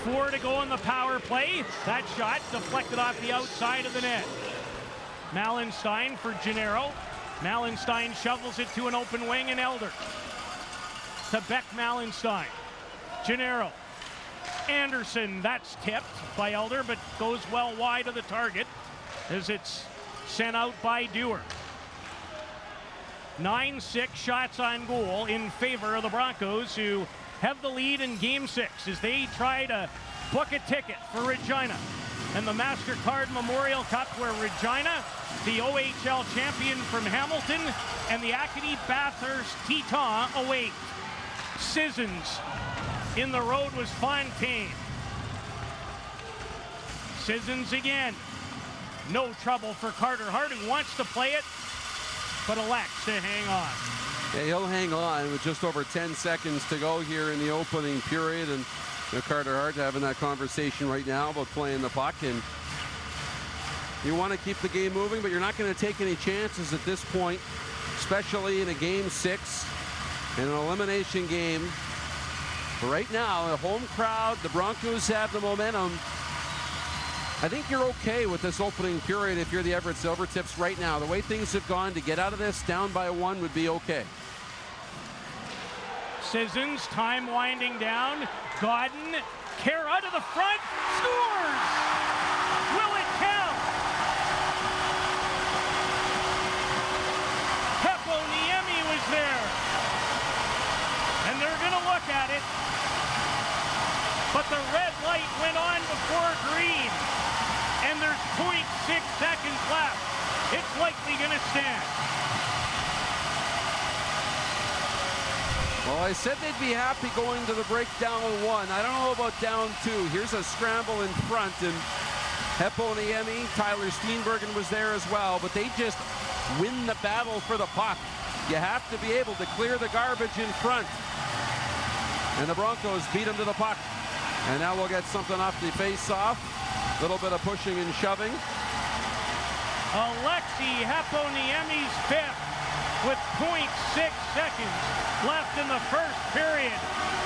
4 to go in the power play. That shot deflected off the outside of the net. Malenstein for Gennaro. Malenstein shovels it to an open wing, and Elder. To Beck Malenstein. Gennaro. Anderson, that's tipped by Elder, but goes well wide of the target as it's sent out by Dewar. 9-6 shots on goal in favor of the Broncos, who have the lead in Game 6 as they try to book a ticket for Regina and the MasterCard Memorial Cup, where Regina, the OHL champion from Hamilton, and the Acadie Bathurst Tetons await. Sissons in the road was Fontaine. Sissons again. No trouble for Carter Hart, who wants to play it, but elects to hang on. Yeah, he'll hang on with just over 10 seconds to go here in the opening period. And Carter Hart having that conversation right now about playing the puck. And you want to keep the game moving, but you're not going to take any chances at this point, especially in a Game 6, in an elimination game. But right now, a home crowd, the Broncos have the momentum. I think you're okay with this opening period if you're the Everett Silvertips right now. The way things have gone, to get out of this down by 1 would be okay. Sissons, time winding down. Godden, care out of the front, scores! Will it count? Heponiemi was there. And they're going to look at it. But the red light went on before green. And there's 0.6 seconds left. It's likely going to stand. Well, I said they'd be happy going to the break down 1. I don't know about down 2. Here's a scramble in front, and Heponiemi, Tyler Steenbergen was there as well, but they just win the battle for the puck. You have to be able to clear the garbage in front. And the Broncos beat them to the puck. And now we'll get something off the face-off. A little bit of pushing and shoving. Alexei Heponiemi's fifth with 0.6 seconds left in the first period.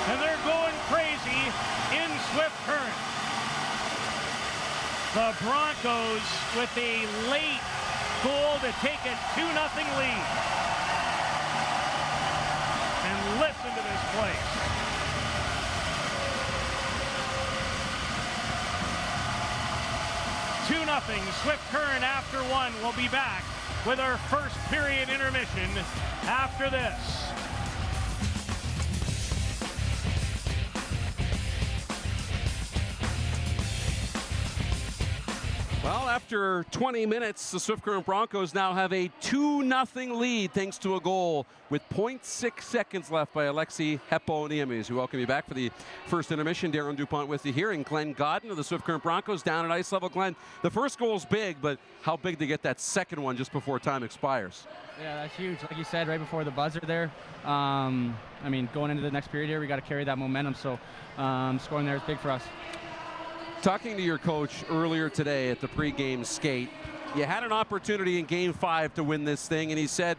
And they're going crazy in Swift Current. The Broncos with a late goal to take a 2-0 lead. And listen to this place. Swift Current after one. We'll be back with our first period intermission after this. Well, after 20 minutes, the Swift Current Broncos now have a 2-0 lead thanks to a goal with 0.6 seconds left by Alexei Heponiemi. We welcome you back for the first intermission. Darren DuPont with you here, and Glenn Godden of the Swift Current Broncos down at ice level. Glenn, the first goal's big, but how big to get that second one just before time expires? Yeah, that's huge. Like you said, right before the buzzer there. I mean, going into the next period here, we got to carry that momentum, so scoring there is big for us. Talking to your coach earlier today at the pregame skate, you had an opportunity in Game 5 to win this thing, and he said,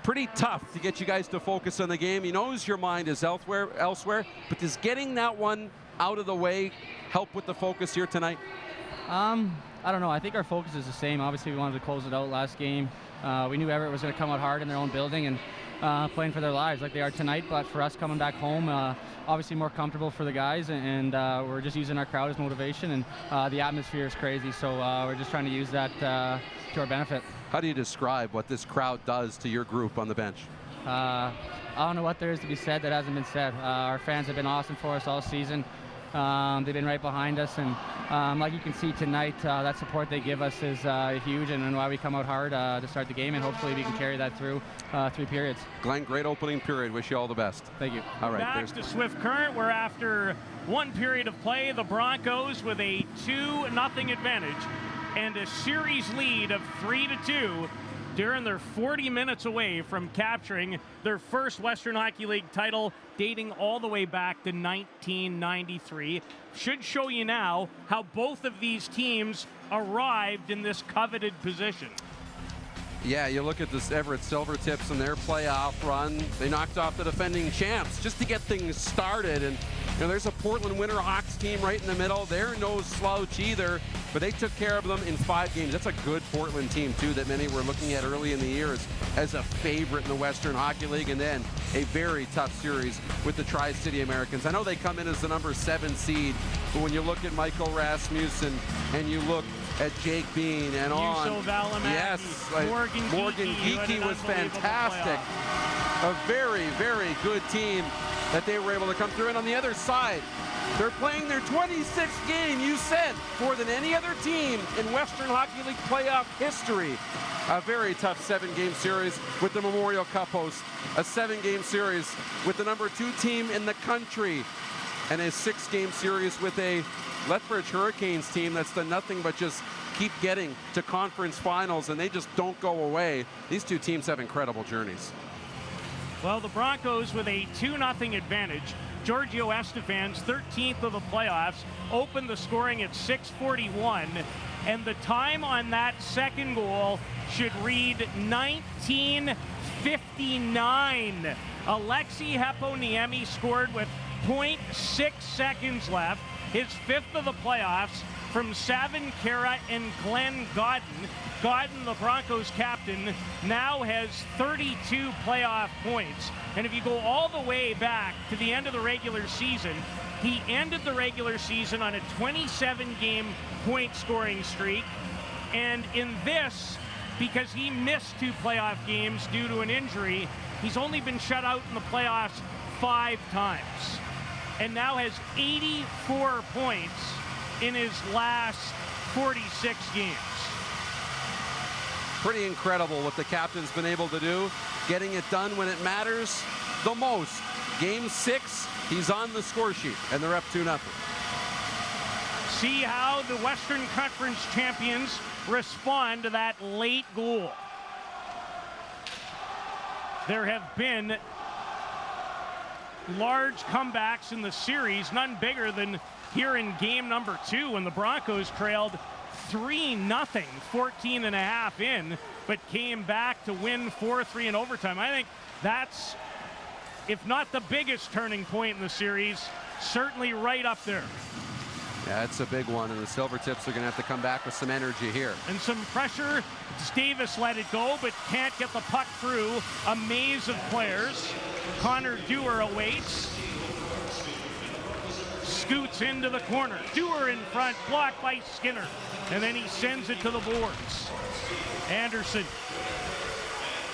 pretty tough to get you guys to focus on the game. He knows your mind is elsewhere, but does getting that one out of the way help with the focus here tonight? I don't know. I think our focus is the same. Obviously, we wanted to close it out last game. We knew Everett was going to come out hard in their own building and playing for their lives like they are tonight, but for us coming back home, obviously more comfortable for the guys, and we're just using our crowd as motivation, and the atmosphere is crazy, so we're just trying to use that to our benefit. How do you describe what this crowd does to your group on the bench? I don't know what there is to be said that hasn't been said. Our fans have been awesome for us all season. They've been right behind us, and like you can see tonight, that support they give us is huge, and why we come out hard to start the game, and hopefully we can carry that through 3 periods. Glenn, great opening period. Wish you all the best. Thank you. All right. Back to Swift Current, where after one period of play, the Broncos with a 2-0 advantage and a series lead of 3-2. Darren, they're 40 minutes away from capturing their first Western Hockey League title, dating all the way back to 1993. Should show you now how both of these teams arrived in this coveted position. Yeah, you look at this Everett Silvertips and their playoff run. They knocked off the defending champs just to get things started. And you know, there's a Portland Winterhawks team right in the middle. They're no slouch either, but they took care of them in 5 games. That's a good Portland team, too, that many were looking at early in the year as a favorite in the Western Hockey League. And then a very tough series with the Tri-City Americans. I know they come in as the number 7 seed, but when you look at Michael Rasmussen and you look at Jake Bean and on. Yes, Morgan Geekie was fantastic. A very, very good team that they were able to come through. And on the other side, they're playing their 26th game, you said, more than any other team in Western Hockey League playoff history. A very tough 7-game series with the Memorial Cup host, a 7-game series with the number 2 team in the country, and a 6-game series with a Lethbridge Hurricanes team that's done nothing but just keep getting to conference finals, and they just don't go away. These 2 teams have incredible journeys. Well, the Broncos with a 2-0 advantage. Giorgio Estefan's 13th of the playoffs opened the scoring at 6:41, and the time on that second goal should read 19:59. Alexei Heponiemi scored with 0.6 seconds left, his 5th of the playoffs, from Savin Kara and Glenn Godden. Godden, the Broncos captain, now has 32 playoff points. And if you go all the way back to the end of the regular season, he ended the regular season on a 27-game point scoring streak. And in this, because he missed 2 playoff games due to an injury, he's only been shut out in the playoffs 5 times. And now has 84 points in his last 46 games. Pretty incredible what the captain's been able to do, getting it done when it matters the most. Game 6, he's on the score sheet, and they're up 2-0. See how the Western Conference champions respond to that late goal. There have been large comebacks in the series, none bigger than here in game number 2 when the Broncos trailed 3-0, 14 and a half in, but came back to win 4-3 in overtime. I think that's, if not the biggest turning point in the series, certainly right up there. Yeah, it's a big one, and the Silvertips are going to have to come back with some energy here. And some pressure. Davis let it go, but can't get the puck through a maze of players. Connor Dewar awaits. Scoots into the corner. Dewar in front, blocked by Skinner. And then he sends it to the boards. Anderson.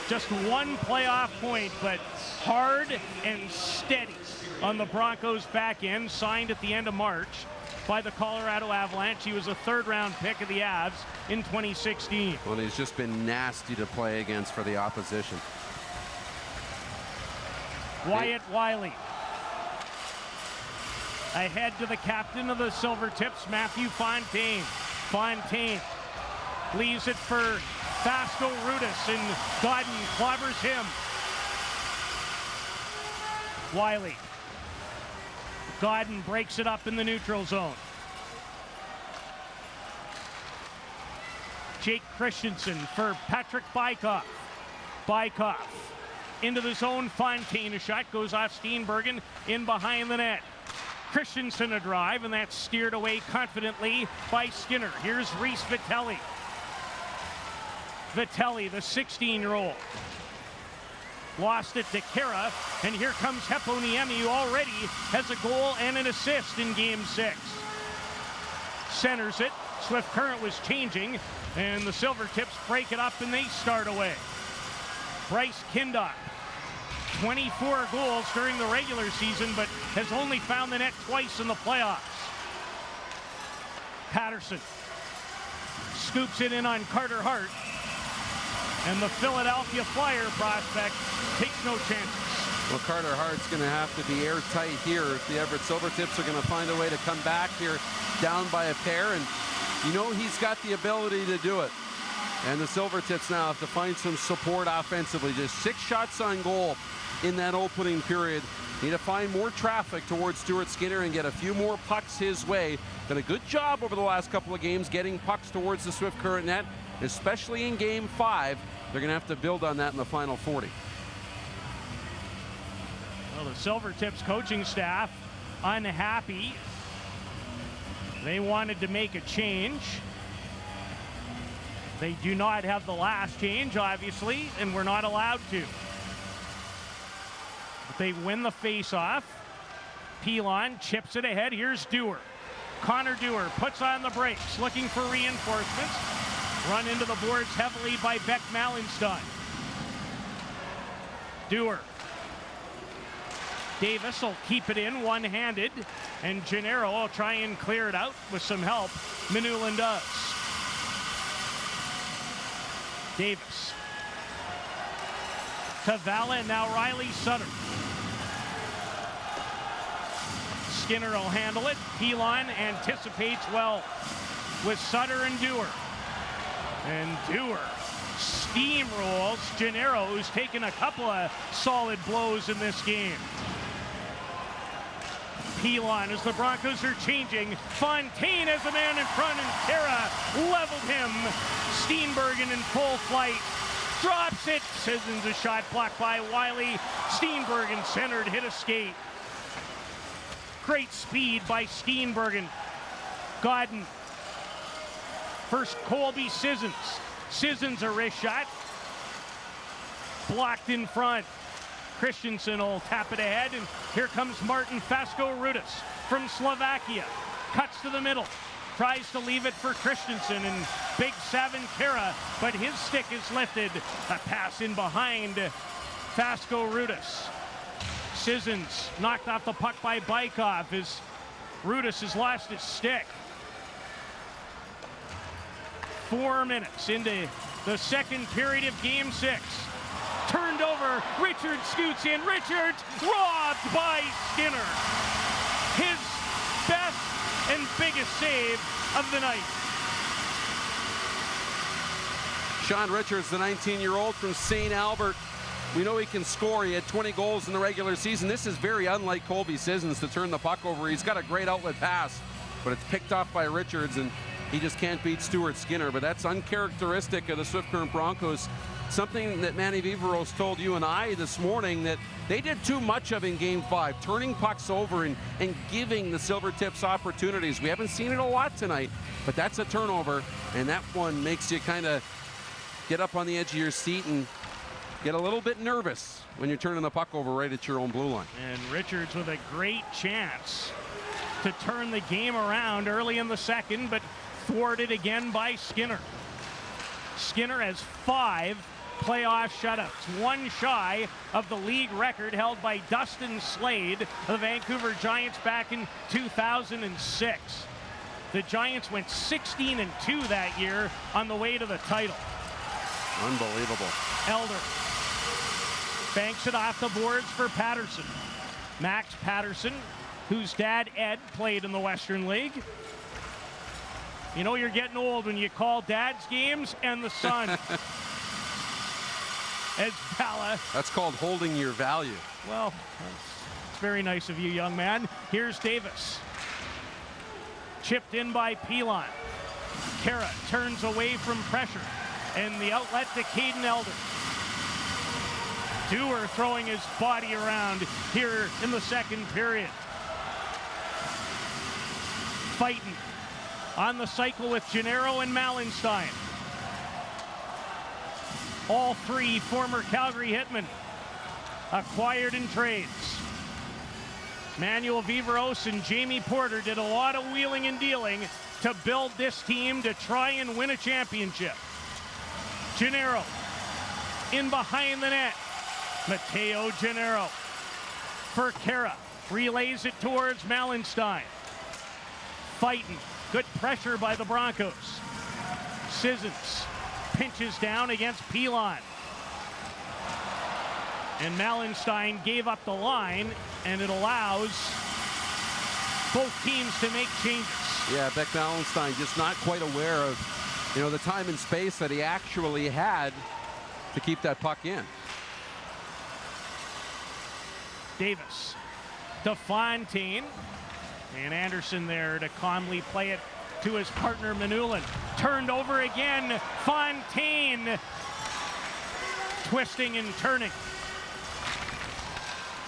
Just one playoff point, but hard and steady on the Broncos back end. Signed at the end of March by the Colorado Avalanche. He was a third-round pick of the Avs in 2016. Well, he's just been nasty to play against for the opposition. Wyatt Wiley. Ahead to the captain of the Silvertips, Matthew Fontaine. Fontaine leaves it for Fasco Rudis, and Godden clobbers him. Wiley. Godden breaks it up in the neutral zone. Jake Christensen for Patrick Bykoff. Bykoff into the zone. Fontaine, a shot goes off Steenbergen in behind the net. Christensen a drive, and that's steered away confidently by Skinner. Here's Reese Vitelli. Vitelli, the 16-year-old. Lost it to Kara, and here comes Heponiemi, who already has a goal and an assist in Game 6. Centers it. Swift Current was changing, and the Silvertips break it up, and they start away. Bryce Kindock, 24 goals during the regular season, but has only found the net twice in the playoffs. Patterson scoops it in on Carter Hart, and the Philadelphia Flyer prospect takes no chances. Well, Carter Hart's going to have to be airtight here if the Everett Silvertips are going to find a way to come back here down by a pair, and you know he's got the ability to do it. And the Silvertips now have to find some support offensively. Just 6 shots on goal in that opening period. Need to find more traffic towards Stuart Skinner and get a few more pucks his way. Done a good job over the last couple of games getting pucks towards the Swift Current net, especially in Game 5. They're going to have to build on that in the final 40. Well, the Silvertips coaching staff unhappy. They wanted to make a change. They do not have the last change, obviously, and we're not allowed to. But they win the face-off. Pilon chips it ahead. Here's Dewar. Connor Dewar puts on the brakes, looking for reinforcements. Run into the boards heavily by Beck Mallinstein. Dewar. Davis will keep it in one-handed, and Gennaro will try and clear it out with some help. Manulin does. Davis. Tavala, and now Riley Sutter. Skinner will handle it. Pilon anticipates well with Sutter and Dewar. And Dewar steamrolls Gennaro, who's taken a couple of solid blows in this game. Pilon, as the Broncos are changing. Fontaine has a man in front, and Kara leveled him. Steenbergen in full flight. Drops it. Sissons a shot blocked by Wiley. Steenbergen centered, hit a skate. Great speed by Steenbergen. Godden. First Colby Sissons. Sissons a wrist shot. Blocked in front. Christensen will tap it ahead, and here comes Martin Fasco Rudis from Slovakia. Cuts to the middle. Tries to leave it for Christensen and Big Savin Kara, but his stick is lifted. A pass in behind Fasco Rudis. Sissons knocked off the puck by Bykoff as Rudis has lost his stick. 4 minutes into the second period of Game 6. Turned over, Richards scoots in. Richards robbed by Skinner. His best and biggest save of the night. Sean Richards, the 19-year-old from St. Albert. We know he can score. He had 20 goals in the regular season. This is very unlike Colby Sissons to turn the puck over. He's got a great outlet pass, but it's picked off by Richards, and he just can't beat Stuart Skinner. But that's uncharacteristic of the Swift Current Broncos. Something that Manny Viveros told you and I this morning that they did too much of in Game 5, turning pucks over and giving the Silvertips opportunities. We haven't seen it a lot tonight, but that's a turnover, and that one makes you kind of get up on the edge of your seat and get a little bit nervous when you're turning the puck over right at your own blue line. And Richards with a great chance to turn the game around early in the second, but thwarted again by Skinner. Skinner has 5 playoff shutouts, 1 shy of the league record held by Dustin Slade of the Vancouver Giants back in 2006. The Giants went 16-2 that year on the way to the title. Unbelievable. Elder banks it off the boards for Patterson. Max Patterson, whose dad Ed played in the Western League. You know you're getting old when you call dad's games and the son. As Bala. That's called holding your value. Well, it's very nice of you, young man. Here's Davis. Chipped in by Pilon. Kara turns away from pressure. And the outlet to Caden Elder. Dewar throwing his body around here in the second period. Fighting on the cycle with Gennaro and Mallenstein. All 3 former Calgary Hitmen acquired in trades. Manuel Viveros and Jamie Porter did a lot of wheeling and dealing to build this team to try and win a championship. Gennaro in behind the net. Mateo Gennaro for Kara. Relays it towards Mallenstein. Fighting. Good pressure by the Broncos. Sissons pinches down against Pilon. And Mallenstein gave up the line, and it allows both teams to make changes. Yeah, Beck Mallenstein just not quite aware of, the time and space that he actually had to keep that puck in. Davis to Fontaine. And Anderson there to calmly play it to his partner Manulin. Turned over again. Fontaine twisting and turning.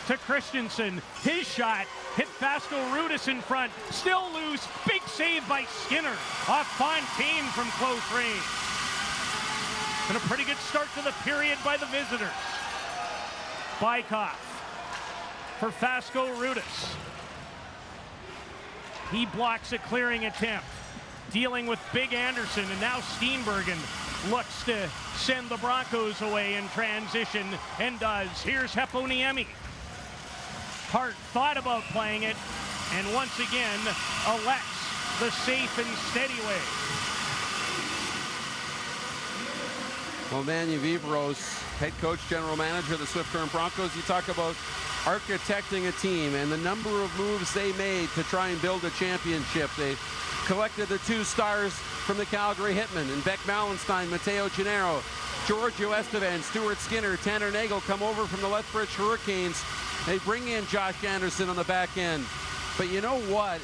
To Christensen. His shot hit Vasco Rudis in front. Still loose. Big save by Skinner off Fontaine from close range. And a pretty good start to the period by the visitors. Bykoff for Vasco Rudis. He blocks a clearing attempt, dealing with Big Anderson, and now Steenbergen looks to send the Broncos away in transition, and does. Here's Heponiemi. Hart thought about playing it, and once again elects the safe and steady way. Well, Manny Viveros, head coach, general manager of the Swift Current Broncos, you talk about architecting a team and the number of moves they made to try and build a championship. They collected the 2 stars from the Calgary Hitmen, and Beck Mallenstein, Mateo Gennaro, Giorgio Estevan, Stuart Skinner, Tanner Nagel come over from the Lethbridge Hurricanes. They bring in Josh Anderson on the back end. But you know what?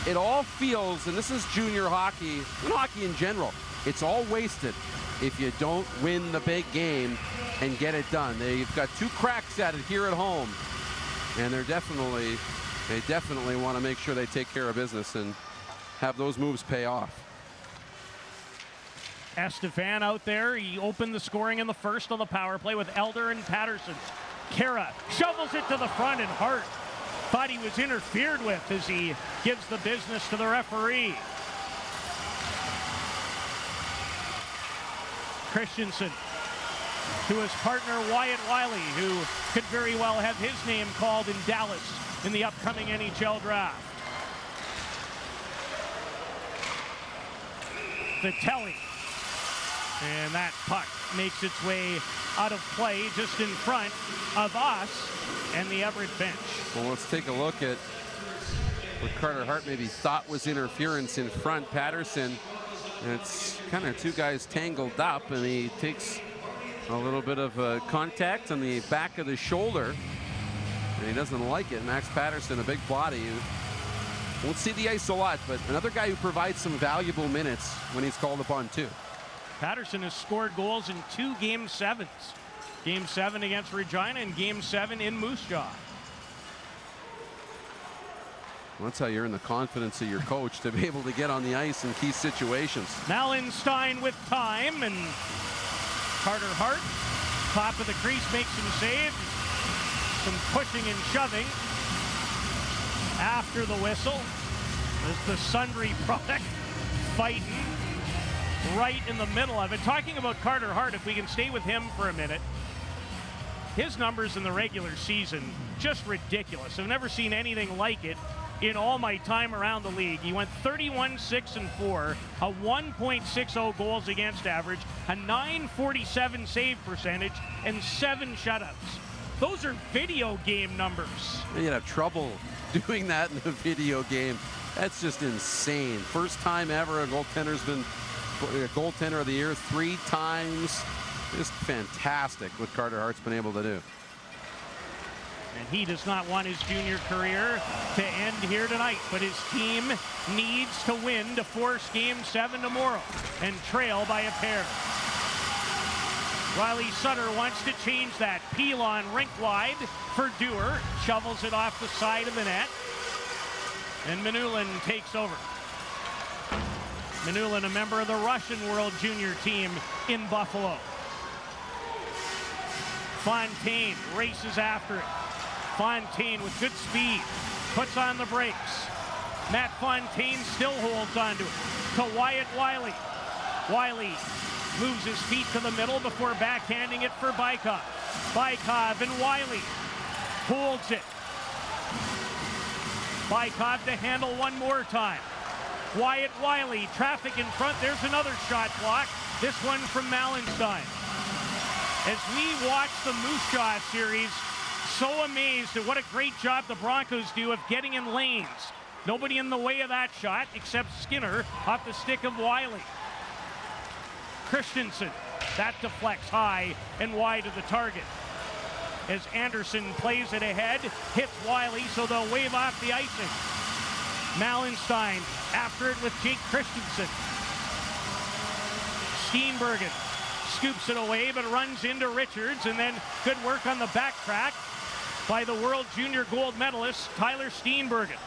It all feels, and this is junior hockey, and hockey in general, it's all wasted if you don't win the big game and get it done. They've got 2 cracks at it here at home, and they definitely want to make sure they take care of business and have those moves pay off. Estefan out there. He opened the scoring in the first on the power play with Elder and Patterson. Kara shovels it to the front, and Hart thought he was interfered with as he gives the business to the referee. Christensen to his partner Wyatt Wiley, who could very well have his name called in Dallas in the upcoming NHL draft. Vitelli. And that puck makes its way out of play just in front of us and the Everett bench. Well, let's take a look at what Carter Hart maybe thought was interference in front. Patterson, and it's kind of 2 guys tangled up, and he takes a little bit of contact on the back of the shoulder, and he doesn't like it. Max Patterson, a big body, Won't see the ice a lot, but another guy who provides some valuable minutes when he's called upon too. Patterson has scored goals in 2 Game 7s. Game 7 against Regina and Game 7 in Moose Jaw. Well, that's how you're in the confidence of your coach, to be able to get on the ice in key situations. Malenstein with time, and Carter Hart, top of the crease, makes some saves. Some pushing and shoving after the whistle. As the Sundry product fighting right in the middle of it. Talking about Carter Hart, if we can stay with him for a minute. His numbers in the regular season, just ridiculous. I've never seen anything like it in all my time around the league. He went 31-6-4, a 1.60 goals against average, a .947 save percentage, and 7 shutouts. Those are video game numbers. You'd have trouble doing that in a video game. That's just insane. First time ever a goaltender's been a goaltender of the year 3 times. Just fantastic what Carter Hart's been able to do. And he does not want his junior career to end here tonight, but his team needs to win to force Game 7 tomorrow and trail by a pair. Riley Sutter wants to change that. Pilon rink wide for Dewar. Shovels it off the side of the net. And Manulin takes over. Manulin, a member of the Russian World Junior team in Buffalo. Fontaine races after it. Fontaine with good speed, puts on the brakes. Matt Fontaine still holds onto it. To Wyatt Wiley. Wiley moves his feet to the middle before backhanding it for Bykov. Bykov and Wiley holds it. Bykov to handle one more time. Wyatt Wiley, traffic in front. There's another shot block. This one from Malenstein. As we watch the Moose Jaw series, so amazed at what a great job the Broncos do of getting in lanes. Nobody in the way of that shot except Skinner off the stick of Wiley. Christensen, that deflects high and wide of the target. As Anderson plays it ahead, hits Wiley, so they'll wave off the icing. Malenstein after it with Jake Christensen. Steenbergen scoops it away, but runs into Richards, and then good work on the backtrack by the World Junior gold medalist, Tyler Steenbergen,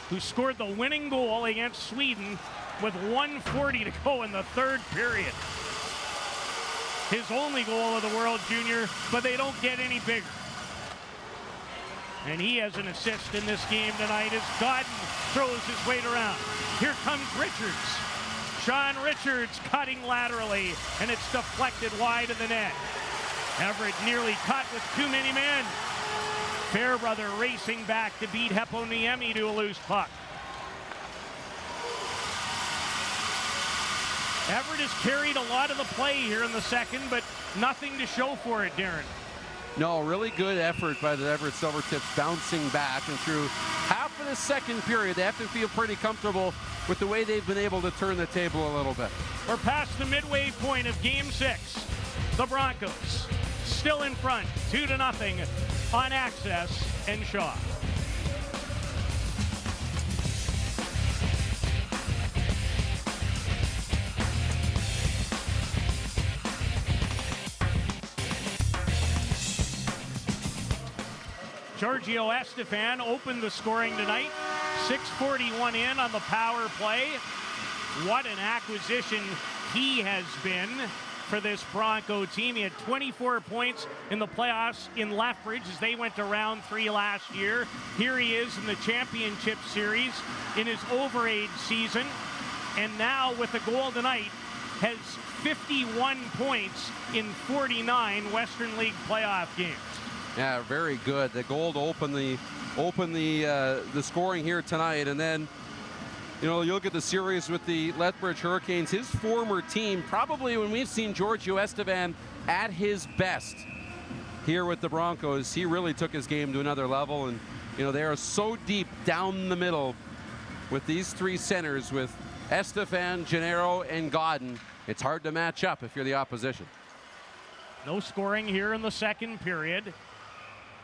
who scored the winning goal against Sweden with 1:40 to go in the 3rd period. His only goal of the World Junior, but they don't get any bigger. And he has an assist in this game tonight as Godden throws his weight around. Here comes Richards. Sean Richards cutting laterally, and it's deflected wide of the net. Everett nearly caught with too many men. Fairbrother racing back to beat Heponiemi to a loose puck. Everett has carried a lot of the play here in the second, but nothing to show for it, Darren. No, really good effort by the Everett Silvertips, bouncing back, and through half of the second period, they have to feel pretty comfortable with the way they've been able to turn the table a little bit. We're past the midway point of Game 6. The Broncos still in front, 2-0 on Access and Shaw. Giorgio Estefan opened the scoring tonight. 6:41 in on the power play. What an acquisition he has been for this Bronco team. He had 24 points in the playoffs in Lethbridge as they went to round 3 last year. Here he is in the championship series in his overage season. And now with the goal tonight, has 51 points in 49 Western League playoff games. Yeah, very good. The goal to open the scoring here tonight, and then you look at the series with the Lethbridge Hurricanes, his former team. Probably when we've seen Giorgio Estefan at his best here with the Broncos, he really took his game to another level. And they are so deep down the middle with these 3 centers with Estefan, Gennaro, and Godden. It's hard to match up if you're the opposition. No scoring here in the second period.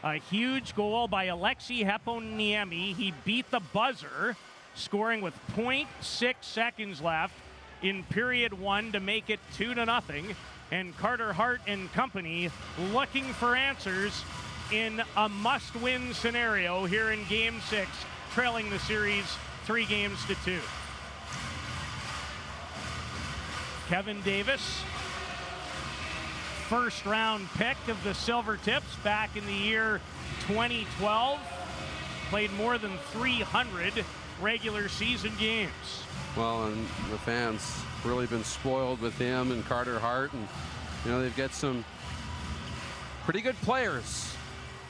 A huge goal by Alexi Heponiemi. He beat the buzzer scoring with 0.6 seconds left in period 1 to make it 2-0. And Carter Hart and company looking for answers in a must-win scenario here in Game 6, trailing the series 3-2. Kevin Davis, first-round pick of the Silvertips back in the year 2012, played more than 300 regular season games. Well, and the fans really been spoiled with him and Carter Hart, and you know they've got some pretty good players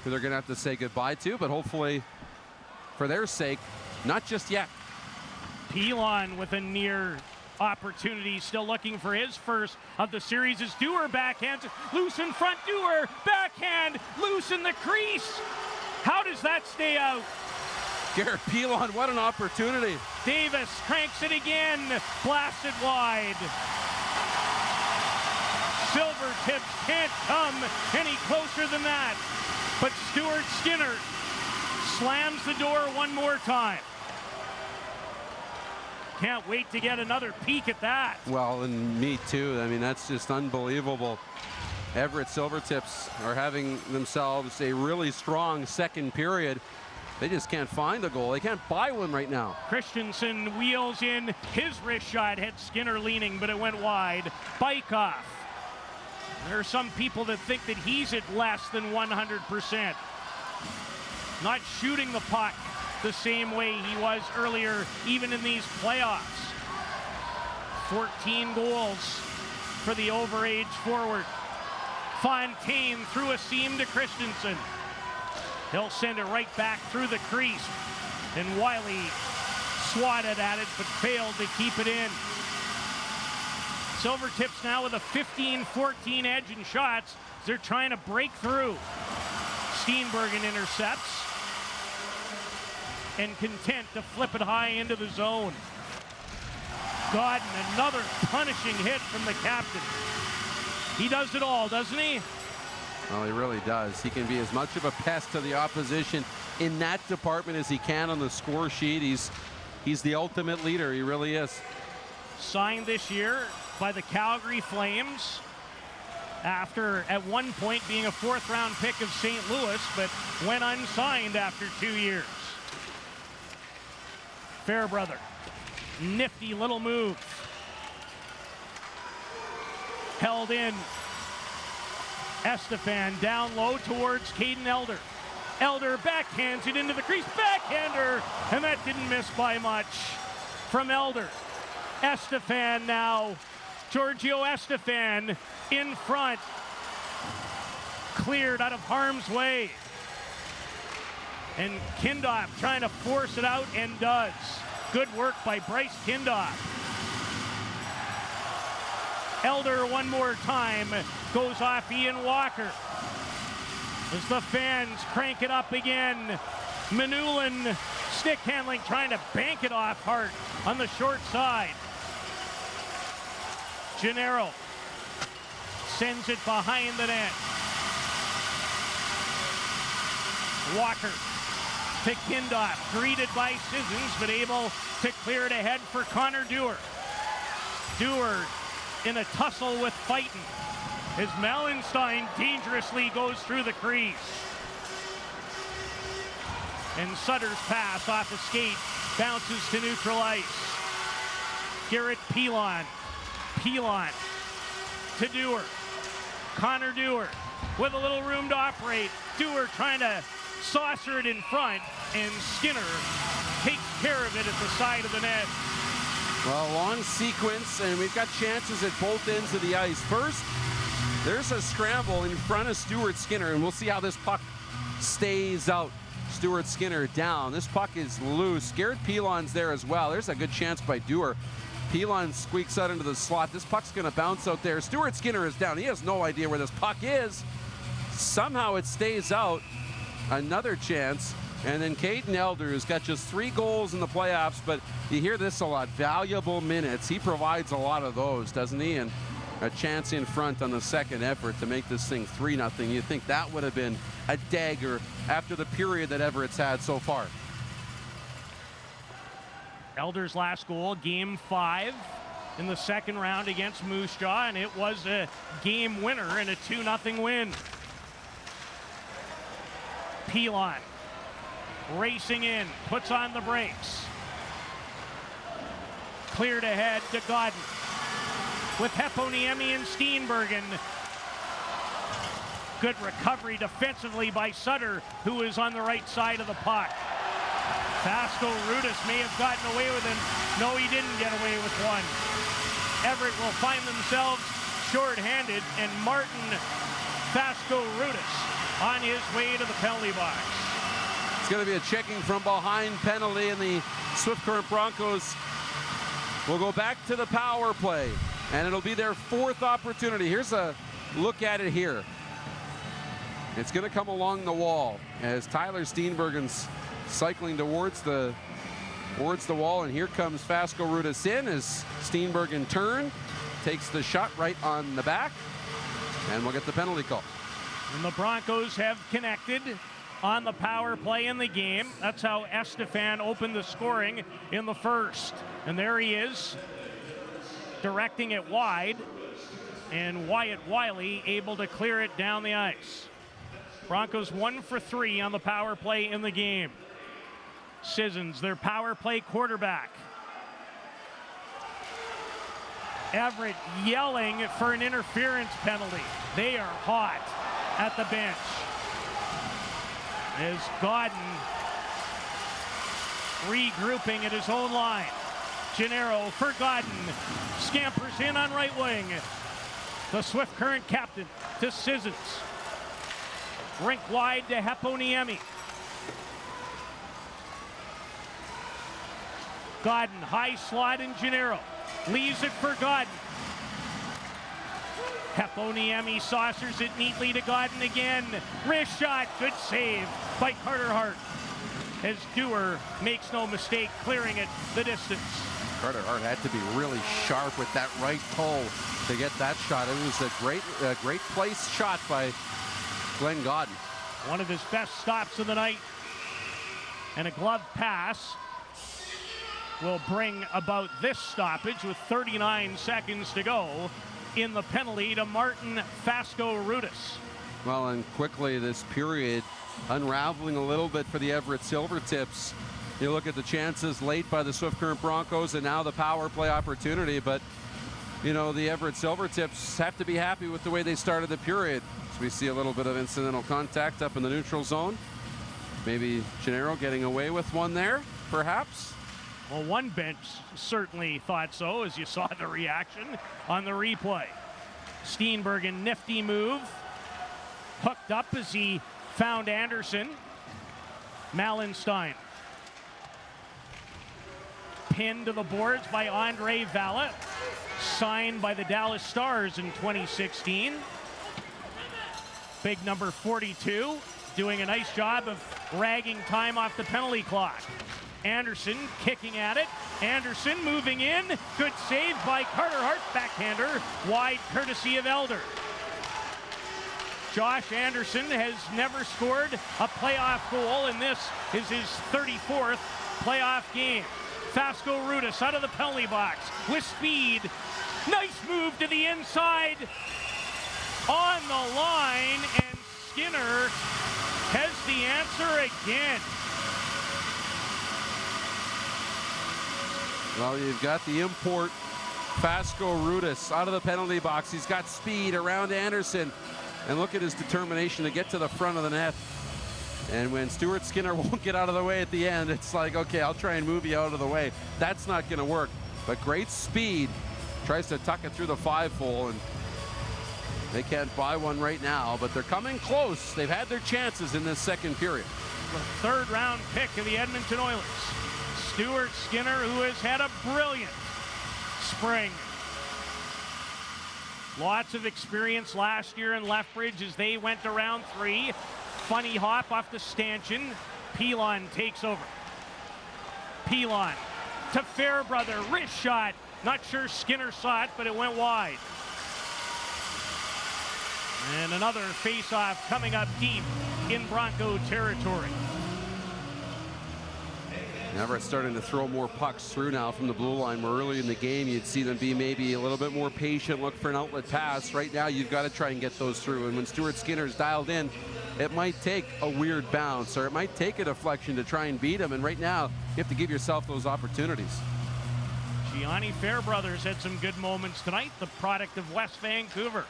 who they're going to have to say goodbye to, but hopefully for their sake, not just yet. Pilon with a near opportunity, still looking for his first of the series as Dewar backhands loose in front. Dewar backhand loose in the crease. How does that stay out? Garrett Pilon, what an opportunity. Davis cranks it again, blasted wide. Silvertips can't come any closer than that. But Stuart Skinner slams the door one more time. Can't wait to get another peek at that. Well, and me too. I mean, that's just unbelievable. Everett Silvertips are having themselves a really strong second period. They just can't find the goal. They can't buy one right now. Christensen wheels in his wrist shot, had Skinner leaning, but it went wide. Bike off. There are some people that think that he's at less than 100%. Not shooting the puck the same way he was earlier, even in these playoffs. 14 goals for the overage forward. Fontaine through a seam to Christensen. He'll send it right back through the crease. And Wiley swatted at it, but failed to keep it in. Silvertips now with a 15-14 edge in shots. They're trying to break through. Steenbergen intercepts. And content to flip it high into the zone. Godden, another punishing hit from the captain. He does it all, doesn't he? Well, he really does. He can be as much of a pest to the opposition in that department as he can on the score sheet. He's the ultimate leader. He really is. Signed this year by the Calgary Flames after at one point being a 4th-round pick of St. Louis, but went unsigned after 2 years. Fairbrother, nifty little move. Held in. Estefan down low towards Caden Elder. Elder backhands it into the crease. Backhander! And that didn't miss by much from Elder. Estefan now. Giorgio Estefan in front. Cleared out of harm's way. And Kindoff trying to force it out and does. Good work by Bryce Kindoff. Elder one more time goes off Ian Walker. As the fans crank it up again. Manulin stick handling, trying to bank it off Hart on the short side. Gennaro sends it behind the net. Walker to Kindoff, greeted by Sissons, but able to clear it ahead for Connor Dewar. Dewar in a tussle with Fighton as Mallenstein dangerously goes through the crease. And Sutter's pass off a skate bounces to neutral ice. Garrett Pilon. Pilon to Dewar. Connor Dewar with a little room to operate. Dewar trying to saucer it in front, and Skinner takes care of it at the side of the net. Well, long sequence, and we've got chances at both ends of the ice. First, there's a scramble in front of Stuart Skinner, and we'll see how this puck stays out. Stuart Skinner down. This puck is loose. Garrett Pilon's there as well. There's a good chance by Dewar. Pilon squeaks out into the slot. This puck's going to bounce out there. Stuart Skinner is down. He has no idea where this puck is. Somehow it stays out. Another chance. And then Caden Elder, who's got just 3 goals in the playoffs, but you hear this a lot. Valuable minutes. He provides a lot of those, doesn't he? And a chance in front on the second effort to make this thing 3-0. You'd think that would have been a dagger after the period that Everett's had so far. Elder's last goal, Game 5 in the second round against Moose Jaw, and it was a game winner in a 2-0 win. Pilon racing in, puts on the brakes. Cleared ahead to Godden with Heponiemi and Steenbergen. Good recovery defensively by Sutter, who is on the right side of the puck. Fasco Rudis may have gotten away with it. No, he didn't get away with one. Everett will find themselves short-handed, and Martin Fasco Rudis on his way to the penalty box. It's going to be a checking from behind penalty, and the Swift Current Broncos will go back to the power play, and it'll be their 4th opportunity. Here's a look at it here. It's going to come along the wall as Tyler Steenbergen's cycling towards the wall, and here comes Fasco Rudis in as Steenbergen takes the shot right on the back, and we'll get the penalty call. And the Broncos have connected on the power play in the game. That's how Estefan opened the scoring in the first. And there he is, directing it wide, and Wyatt Wiley able to clear it down the ice. Broncos 1 for 3 on the power play in the game. Sissons, their power play quarterback. Everett yelling for an interference penalty. They are hot at the bench. As Godden regrouping at his own line. Gennaro for Godden. Scampers in on right wing. The Swift Current captain to Sissons. Rink wide to Heponiemi. Godden, high slot in Gennaro. Leaves it for Godden. Heponiemi saucers it neatly to Godden again. Wrist shot, good save by Carter Hart. As Dewar makes no mistake, clearing it the distance. Carter Hart had to be really sharp with that right toe to get that shot. It was a great place shot by Glenn Godden. One of his best stops of the night. And a glove pass will bring about this stoppage with 39 seconds to go in the penalty to Martin Fasco Rudis. Well, and quickly this period unraveling a little bit for the Everett Silvertips. You look at the chances late by the Swift Current Broncos and now the power play opportunity, but you know, the Everett Silvertips have to be happy with the way they started the period. So we see a little bit of incidental contact up in the neutral zone. Maybe Gennaro getting away with one there, perhaps. Well, one bench certainly thought so, as you saw the reaction on the replay. Steenbergen, nifty move. Hooked up as he found Anderson. Malenstein. Pinned to the boards by Andre Valla. Signed by the Dallas Stars in 2016. Big number 42, doing a nice job of ragging time off the penalty clock. Anderson kicking at it. Anderson moving in. Good save by Carter Hart, backhander, wide courtesy of Elder. Josh Anderson has never scored a playoff goal, and this is his 34th playoff game. Fasco Rudis out of the penalty box with speed. Nice move to the inside. On the line, and Skinner has the answer again. Well, you've got the import, Fasco Rudis, out of the penalty box. He's got speed around Anderson. And look at his determination to get to the front of the net. And when Stuart Skinner won't get out of the way at the end, it's like, okay, I'll try and move you out of the way. That's not going to work. But great speed. Tries to tuck it through the 5-hole, and they can't buy one right now, but they're coming close. They've had their chances in this second period. The third-round pick of the Edmonton Oilers. Stuart Skinner, who has had a brilliant spring. Lots of experience last year in Lethbridge as they went to round 3. Funny hop off the stanchion. Pilon takes over. Pilon to Fairbrother, wrist shot. Not sure Skinner saw it, but it went wide. And another face-off coming up deep in Bronco territory. Everett starting to throw more pucks through now from the blue line, where early in the game you'd see them be maybe a little bit more patient, look for an outlet pass. Right now you've got to try and get those through, and when Stuart Skinner's dialed in, it might take a weird bounce or it might take a deflection to try and beat him, and right now you have to give yourself those opportunities. Gianni Fairbrother's had some good moments tonight, the product of West Vancouver.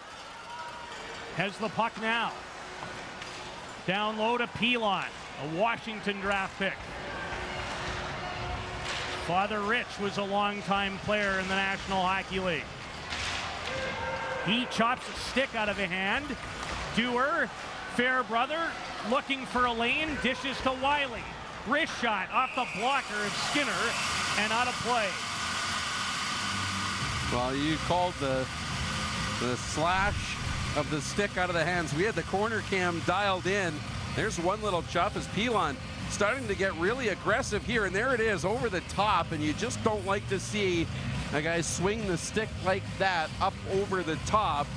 Has the puck now. Down low to Pilon, a Washington draft pick. Father Rich was a longtime player in the National Hockey League. He chops a stick out of a hand. Dewar, Fairbrother looking for a lane, dishes to Wiley. Wrist shot off the blocker of Skinner and out of play. Well, you called the slash of the stick out of the hands. We had the corner cam dialed in. There's one little chop as Pilon starting to get really aggressive here, and there it is over the top, and you just don't like to see a guy swing the stick like that up over the top.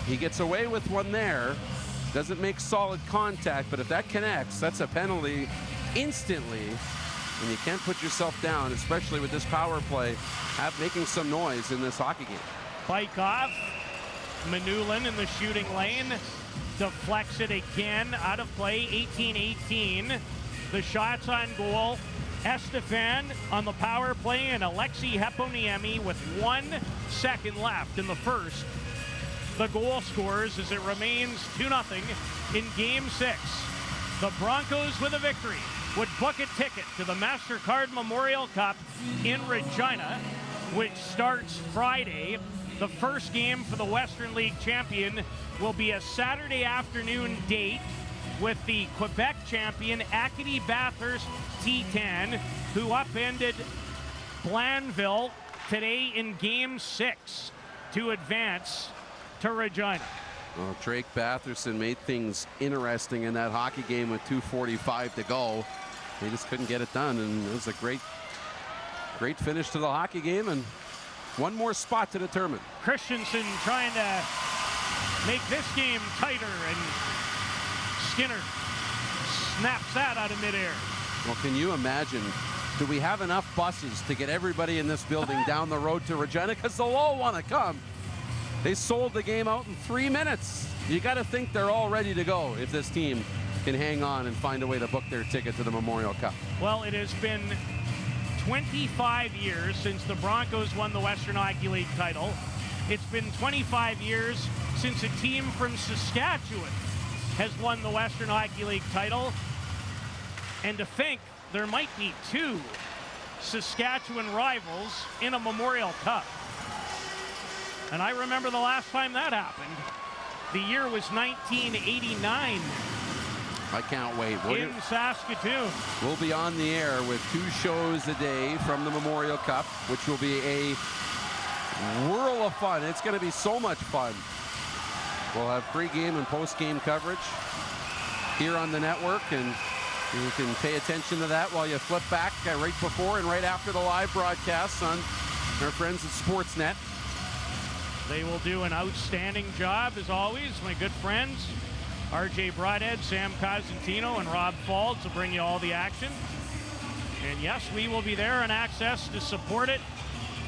He gets away with one there, doesn't make solid contact, but if that connects, that's a penalty instantly, and you can't put yourself down, especially with this power play making some noise in this hockey game. Bike off. Manulin in the shooting lane. Deflects it again, out of play, 18-18. The shots on goal. Estefan on the power play, and Alexei Heponiemi with 1 second left in the first. The goal scores as it remains 2-0 in Game 6. The Broncos with a victory would book a ticket to the MasterCard Memorial Cup in Regina, which starts Friday. The first game for the Western League champion will be a Saturday afternoon date with the Quebec champion Acadie Bathurst T10, who upended Blanville today in Game 6 to advance to Regina. Well, Drake Batherson made things interesting in that hockey game with 2:45 to go. They just couldn't get it done, and it was a great finish to the hockey game, and one more spot to determine. Christensen trying to make this game tighter, and Skinner snaps that out of midair. Well, can you imagine, do we have enough buses to get everybody in this building down the road to Regina? Because they'll all want to come. They sold the game out in 3 minutes. You got to think they're all ready to go if this team can hang on and find a way to book their ticket to the Memorial Cup. Well, it has been 25 years since the Broncos won the Western Hockey League title. It's been 25 years since a team from Saskatchewan has won the Western Hockey League title. And to think there might be 2 Saskatchewan rivals in a Memorial Cup. And I remember the last time that happened. The year was 1989. I can't wait. In Saskatoon. We'll be on the air with 2 shows a day from the Memorial Cup, which will be a whirl of fun. It's going to be so much fun. We'll have pre-game and post-game coverage here on the network, and you can pay attention to that while you flip back right before and right after the live broadcasts on our friends at Sportsnet. They will do an outstanding job, as always. My good friends, RJ Broadhead, Sam Cosentino, and Rob Falls will bring you all the action. And yes, we will be there on Access to support it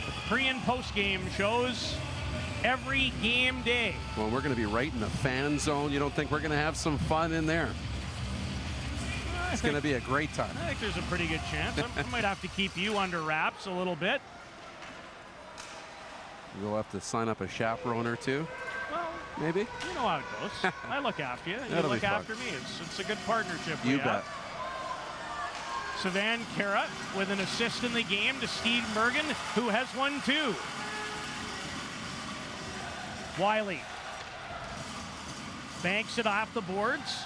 with pre- and post-game shows every game day. Well, we're going to be right in the fan zone. You don't think we're going to have some fun in there? It's going to be a great time. I think there's a pretty good chance. I might have to keep you under wraps a little bit. You'll have to sign up a chaperone or 2. Well, maybe. You know how it goes. I look after you. You look after me. It's a good partnership. You bet. Savan Kara with an assist in the game to Steve Bergen, who has one too. Wiley banks it off the boards.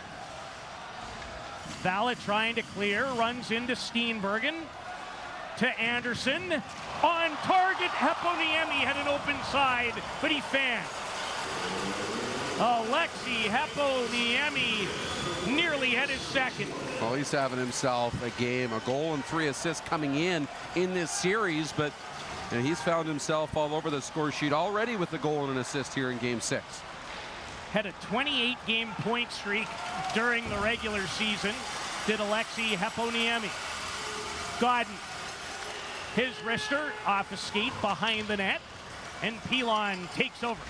Vallet trying to clear, runs into Steenbergen. To Anderson. On target, Heponiemi had an open side, but he fanned. Alexei Heponiemi nearly had his second. Well, he's having himself a game, a goal and 3 assists coming in this series, but he's found himself all over the score sheet already with the goal and an assist here in Game 6. Had a 28-game point streak during the regular season, did Alexei Heponiemi. Godden. His wrister off a skate behind the net, and Pilon takes over.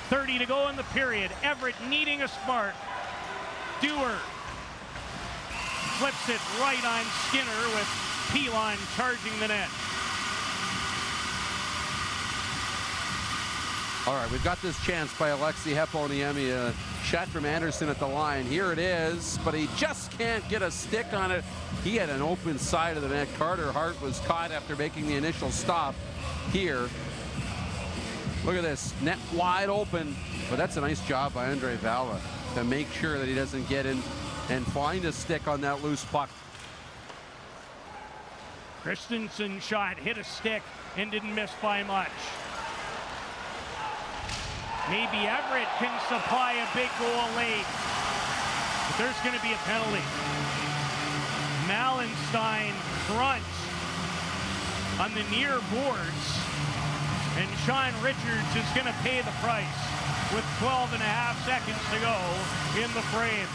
30 to go in the period. Everett needing a spark. Dewar flips it right on Skinner with Pilon charging the net. All right, we've got this chance by Alexi Heponiemi. A shot from Anderson at the line. Here it is, but he just can't get a stick on it. He had an open side of the net. Carter Hart was caught after making the initial stop here. Look at this, net wide open, but that's a nice job by Andre Valla to make sure that he doesn't get in and find a stick on that loose puck. Christensen's shot hit a stick and didn't miss by much. Maybe Everett can supply a big goal late, but there's going to be a penalty. Mallenstein crunch on the near boards, and Sean Richards is going to pay the price with 12 and a half seconds to go in the frame.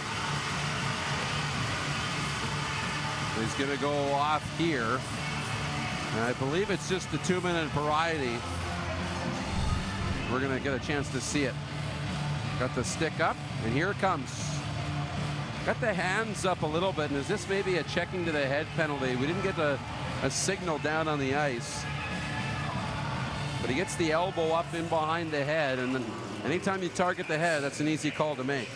He's going to go off here. And I believe it's just the 2-minute variety. We're going to get a chance to see it. Got the stick up, and here it comes. Got the hands up a little bit, and is this maybe a checking to the head penalty? We didn't get a signal down on the ice. But he gets the elbow up in behind the head, and then anytime you target the head, that's an easy call to make.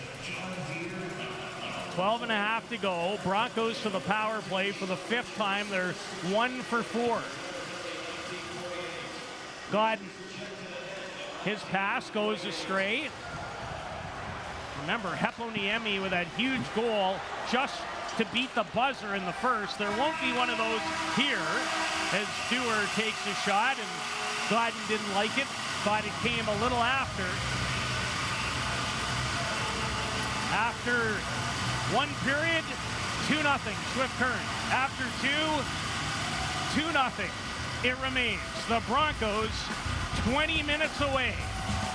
12 and a half to go. Broncos to the power play for the 5th time. They're 1 for 4. Godden. His pass goes astray. Remember, Heponiemi with that huge goal just to beat the buzzer in the first. There won't be one of those here as Dewar takes a shot, and Godden didn't like it. Thought it came a little after. After one period, 2-0, Swift Current. After 2-0. It remains. The Broncos 20 minutes away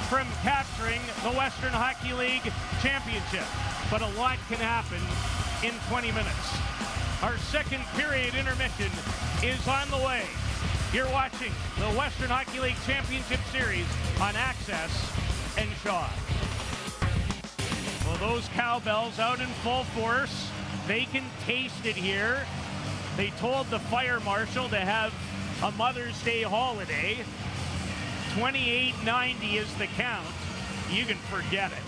from capturing the Western Hockey League Championship. But a lot can happen in 20 minutes. Our second period intermission is on the way. You're watching the Western Hockey League Championship Series on Access and Shaw. Well, those cowbells out in full force. They can taste it here. They told the fire marshal to have a Mother's Day holiday. 28.90 is the count. You can forget it.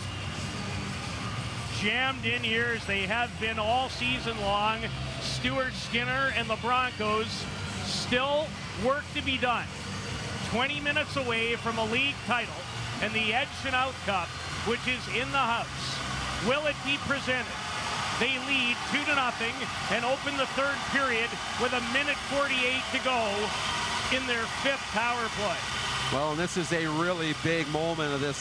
Jammed in here as they have been all season long. Stuart Skinner and the Broncos still work to be done. 20 minutes away from a league title and the Ed Chenault Cup, which is in the house. Will it be presented? They lead 2-0 and open the third period with 1:48 to go in their 5th power play. Well, and this is a really big moment of this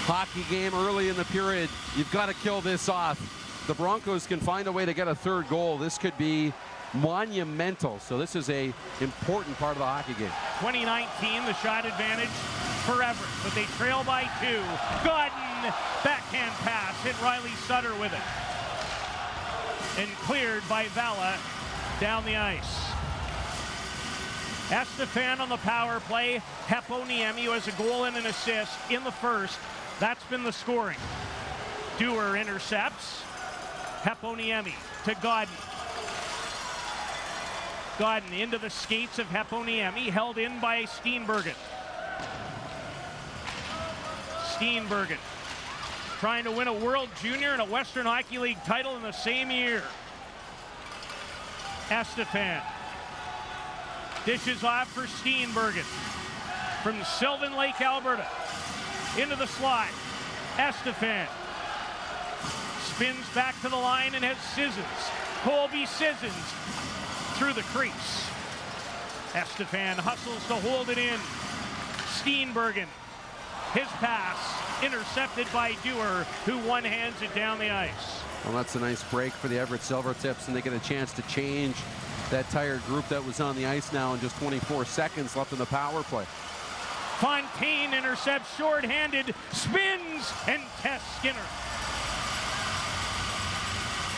hockey game early in the period. You've got to kill this off. The Broncos can find a way to get a third goal. This could be monumental. So this is a important part of the hockey game. 2019, the shot advantage for Everett, but they trail by 2. Godden, backhand pass, hit Riley Sutter with it. And cleared by Valla down the ice. Estefan on the power play. Heponiemi, who has a goal and an assist in the first. That's been the scoring. Dewar intercepts. Heponiemi to Godden. Godden into the skates of Heponiemi, held in by Steenbergen. Steenbergen trying to win a World Junior and a Western Hockey League title in the same year. Estefan dishes off for Steenbergen from Sylvan Lake, Alberta. Into the slot. Estefan spins back to the line and has Sissons. Colby Sissons through the crease. Estefan hustles to hold it in. Steenbergen, his pass intercepted by Dewar, who one-hands it down the ice. Well, that's a nice break for the Everett Silvertips, and they get a chance to change that tired group that was on the ice now in just 24 seconds left in the power play. Fontaine intercepts short-handed, spins, and tests Skinner.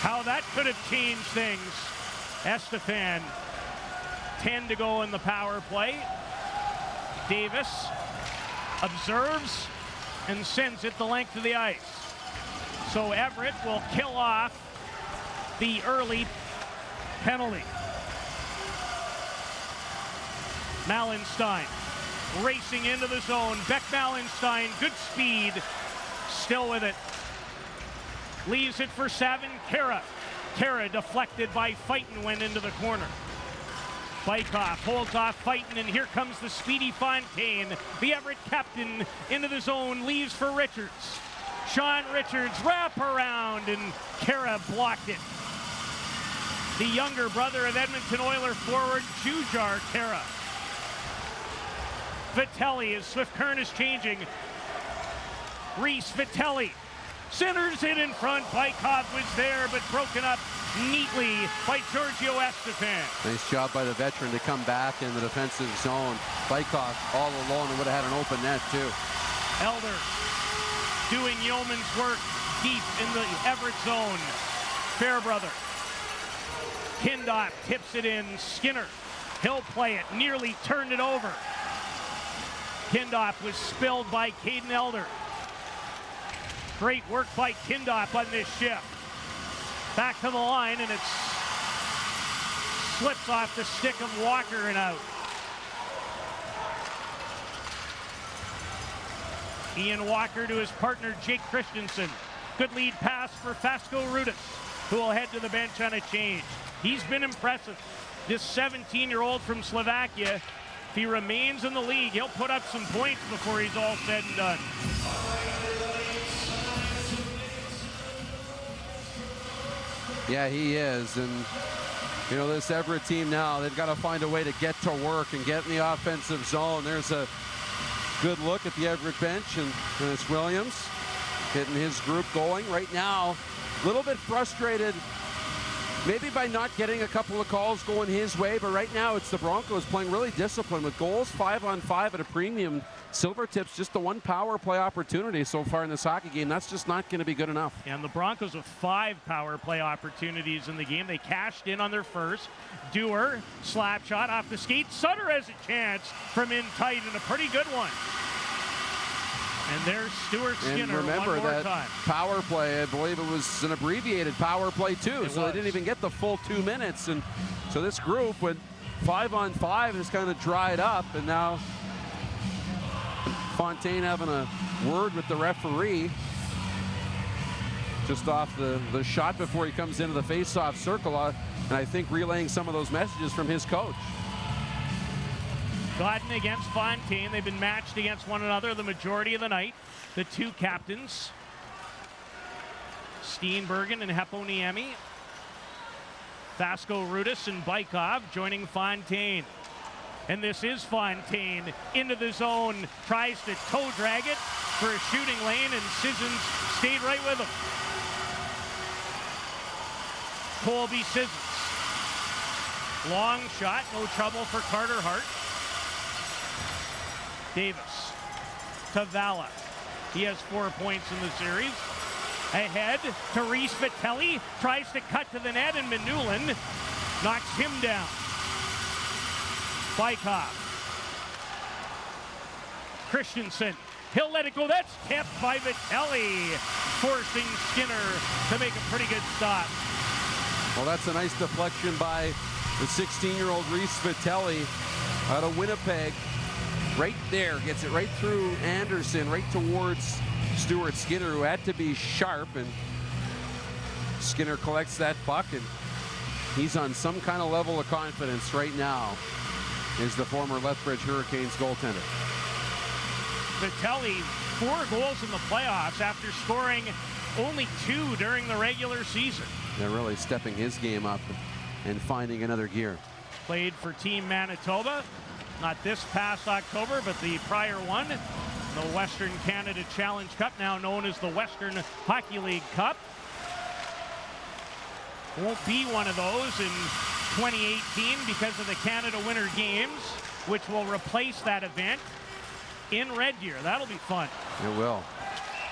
How that could have changed things. Estefan 10 to go in the power play. Davis observes and sends it the length of the ice. So Everett will kill off the early penalty. Mallenstein racing into the zone. Beck Mallenstein, good speed, still with it. Leaves it for Savin Kara. Kara deflected by Fighton, went into the corner. Bykov holds off Fighton, and here comes the speedy Fontaine. The Everett captain into the zone, leaves for Richards. Sean Richards wrap around, and Kara blocked it. The younger brother of Edmonton Oilers forward Jujar Kara. Vitelli as Swift Current is changing. Reese Vitelli centers it in front. Bykov was there, but broken up neatly by Giorgio Estefan. Nice job by the veteran to come back in the defensive zone. Bykov all alone and would have had an open net too. Elder doing yeoman's work deep in the Everett zone. Fairbrother. Kindop tips it in. Skinner. He'll play it. Nearly turned it over. Kindop was spilled by Caden Elder. Great work by Kindop on this shift. Back to the line, and it slips off the stick of Walker and out. Ian Walker to his partner Jake Christensen. Good lead pass for Fasco Rudis, who will head to the bench on a change. He's been impressive. This 17-year-old from Slovakia, if he remains in the league, he'll put up some points before he's all said and done. Yeah, he is. And, you know, this Everett team now, they've got to find a way to get to work and get in the offensive zone. There's a good look at the Everett bench, and it's Williams getting his group going right now. A little bit frustrated maybe by not getting a couple of calls going his way, but right now it's the Broncos playing really disciplined with goals 5-on-5 at a premium. Silvertips just the one power play opportunity so far in this hockey game. That's just not going to be good enough. And the Broncos with 5 power play opportunities in the game. They cashed in on their first. Dewar, slap shot off the skate. Sutter has a chance from in tight, and a pretty good one. And there's Stuart Skinner. And remember one more that time. Power play, I believe it was an abbreviated power play too, so they didn't even get the full 2 minutes. And so this group with 5-on-5 has kind of dried up, and now Fontaine having a word with the referee just off the shot before he comes into the face-off circle, and I think relaying some of those messages from his coach. Godden against Fontaine. They've been matched against one another the majority of the night. The two captains, Steenbergen and Heponiemi. Fasco Rudis and Bykov joining Fontaine. And this is Fontaine into the zone. Tries to toe drag it for a shooting lane, and Sissons stayed right with him. Colby Sissons. Long shot, no trouble for Carter Hart. Davis to Vala. He has 4 points in the series. Ahead to Reese Vitelli. Tries to cut to the net, and Manulin knocks him down. Bykov. Christensen. He'll let it go. That's tipped by Vitelli, forcing Skinner to make a pretty good stop. Well, that's a nice deflection by the 16-year-old Reese Vitelli out of Winnipeg. Right there, gets it right through Anderson, right towards Stuart Skinner, who had to be sharp, and Skinner collects that puck, and he's on some kind of level of confidence right now, is the former Lethbridge Hurricanes goaltender. Vitelli, 4 goals in the playoffs after scoring only 2 during the regular season. They're really stepping his game up and finding another gear. Played for Team Manitoba. Not this past October, but the prior one, the Western Canada Challenge Cup, now known as the Western Hockey League Cup. Won't be one of those in 2018 because of the Canada Winter Games, which will replace that event in Red Deer. That'll be fun. It will.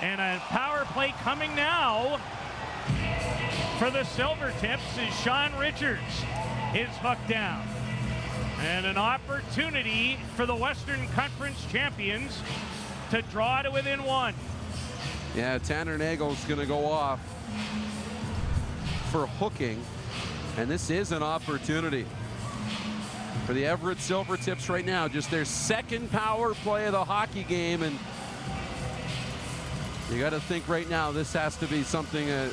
And a power play coming now for the Silvertips is Sean Richards. His hook down. And an opportunity for the Western Conference champions to draw to within one. Yeah, Tanner Nagel's going to go off for hooking, and this is an opportunity for the Everett Silvertips right now. Just their second power play of the hockey game, and you got to think right now this has to be something, a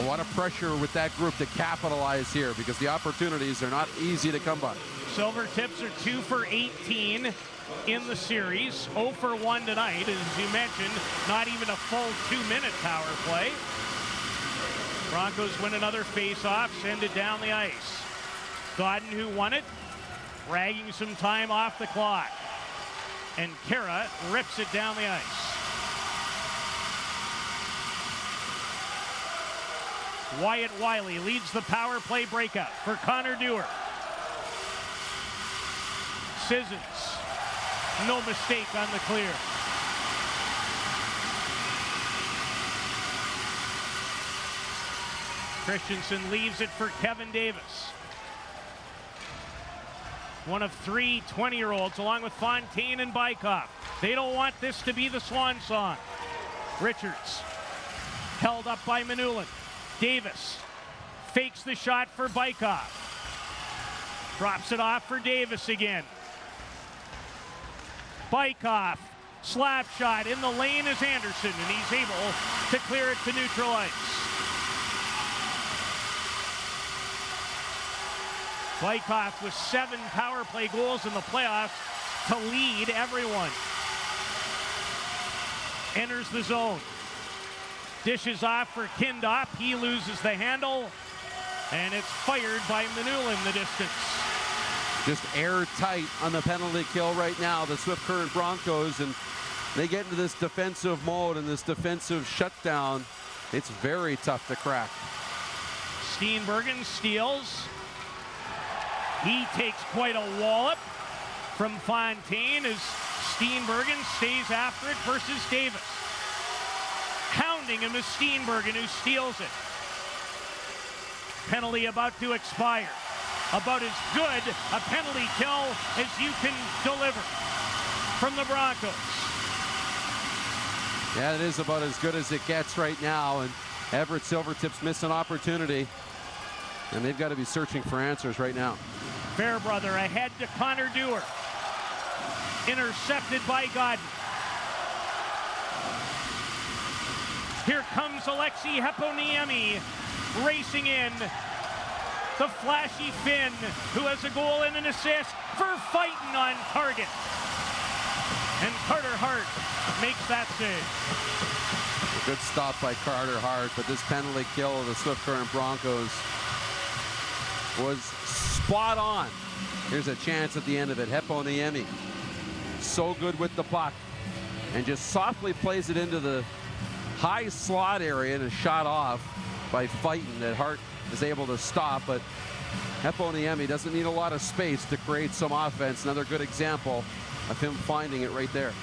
lot of pressure with that group to capitalize here, because the opportunities are not easy to come by. Silvertips are 2 for 18 in the series, 0 for 1 tonight. As you mentioned, not even a full 2-minute power play. Broncos win another face-off, send it down the ice. Godden, who won it, dragging some time off the clock. And Kara rips it down the ice. Wyatt Wiley leads the power play breakup for Connor Dewar. Sissons, no mistake on the clear. Christensen leaves it for Kevin Davis. One of 3 20-year-olds along with Fontaine and Bykov. They don't want this to be the swan song. Richards held up by Manulin. Davis fakes the shot for Bykov. Drops it off for Davis again. Bykov, slap shot in the lane is Anderson, and he's able to clear it to neutral ice. Bykov with 7 power play goals in the playoffs to lead everyone. Enters the zone. Dishes off for Kindop. He loses the handle, and it's fired by Manulin the distance. Just airtight on the penalty kill right now, the Swift Current Broncos, and they get into this defensive mode and this defensive shutdown. It's very tough to crack. Steenbergen steals. He takes quite a wallop from Fontaine as Steenbergen stays after it versus Davis. Hounding him is Steenbergen, who steals it. Penalty about to expire. About as good a penalty kill as you can deliver from the Broncos. Yeah, it is about as good as it gets right now, and Everett Silvertips miss an opportunity, and they've got to be searching for answers right now. Fairbrother ahead to Connor Dewar. Intercepted by Godden. Here comes Alexi Heponiemi racing in. The flashy Finn, who has a goal and an assist for fighting on target. And Carter Hart makes that save. A good stop by Carter Hart, but this penalty kill of the Swift Current Broncos was spot on. Here's a chance at the end of it. Heponiemi, so good with the puck, and just softly plays it into the high slot area and is shot off by Fighton that Hart is able to stop, but Heponiemi doesn't need a lot of space to create some offense. Another good example of him finding it right there.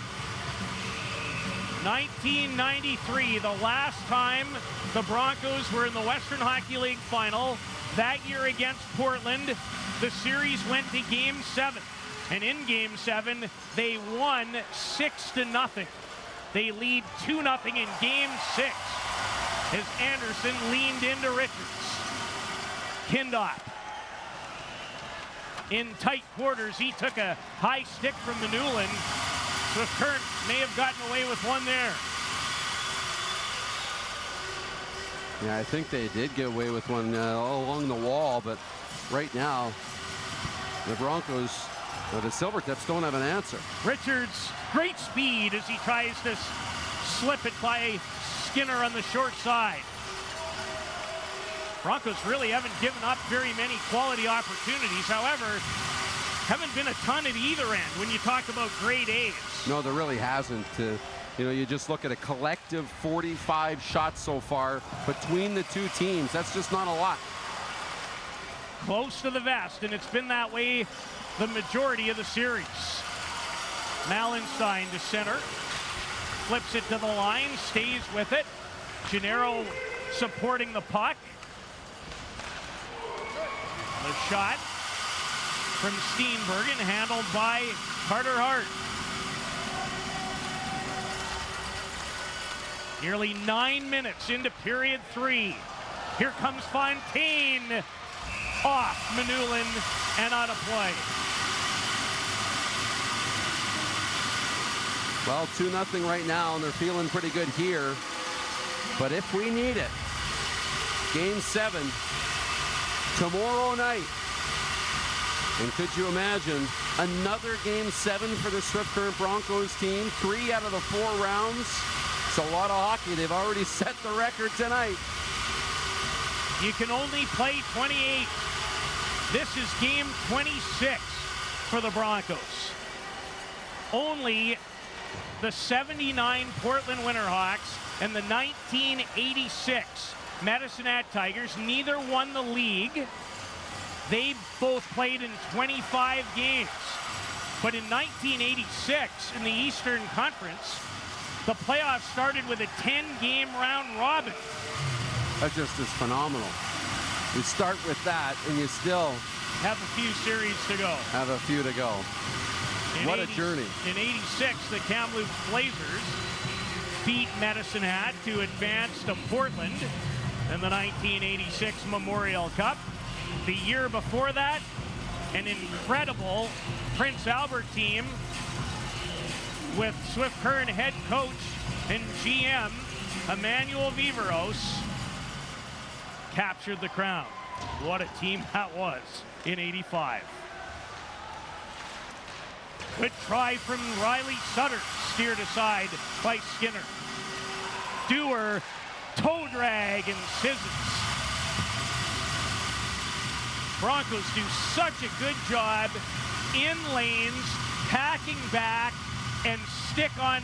1993, the last time the Broncos were in the Western Hockey League final. That year against Portland, the series went to Game 7. And in Game 7, they won 6-0. They lead 2-0 in Game 6 as Anderson leaned into Richards. Kindop in tight quarters. He took a high stick from Manulin. So Current may have gotten away with one there. Yeah, I think they did get away with one all along the wall, but right now, the Broncos, the Silvertips, don't have an answer. Richards, great speed as he tries to slip it by Skinner on the short side. Broncos really haven't given up very many quality opportunities. However, haven't been a ton at either end when you talk about grade A's. No, there really hasn't. You know, you just look at a collective 45 shots so far between the two teams. That's just not a lot. Close to the vest, and it's been that way the majority of the series. Malenstein to center. Flips it to the line, stays with it. Gennaro supporting the puck. The shot from Steenbergen, handled by Carter Hart. Nearly 9 minutes into period 3. Here comes Fontaine. Off Manulin and out of play. Well, 2-0 right now, and they're feeling pretty good here. But if we need it, Game 7, tomorrow night. And could you imagine another Game 7 for the Swift Current Broncos team? 3 out of the 4 rounds. It's a lot of hockey. They've already set the record tonight. You can only play 28. This is game 26 for the Broncos. Only the 79 Portland Winterhawks and the 1986 Medicine Hat Tigers, neither won the league. They both played in 25 games. But in 1986, in the Eastern Conference, the playoffs started with a 10-game round robin. That just is phenomenal. You start with that, and you still have a few series to go. Have a few to go. What a journey. In 86, the Kamloops Blazers beat Medicine Hat to advance to Portland in the 1986 Memorial Cup. The year before that, an incredible Prince Albert team with Swift Current head coach and GM Emmanuel Viveros captured the crown. What a team that was in 85. Good try from Riley Sutter, steered aside by Skinner. Dewar, toe drag and scissors. Broncos do such a good job in lanes, packing back, and stick on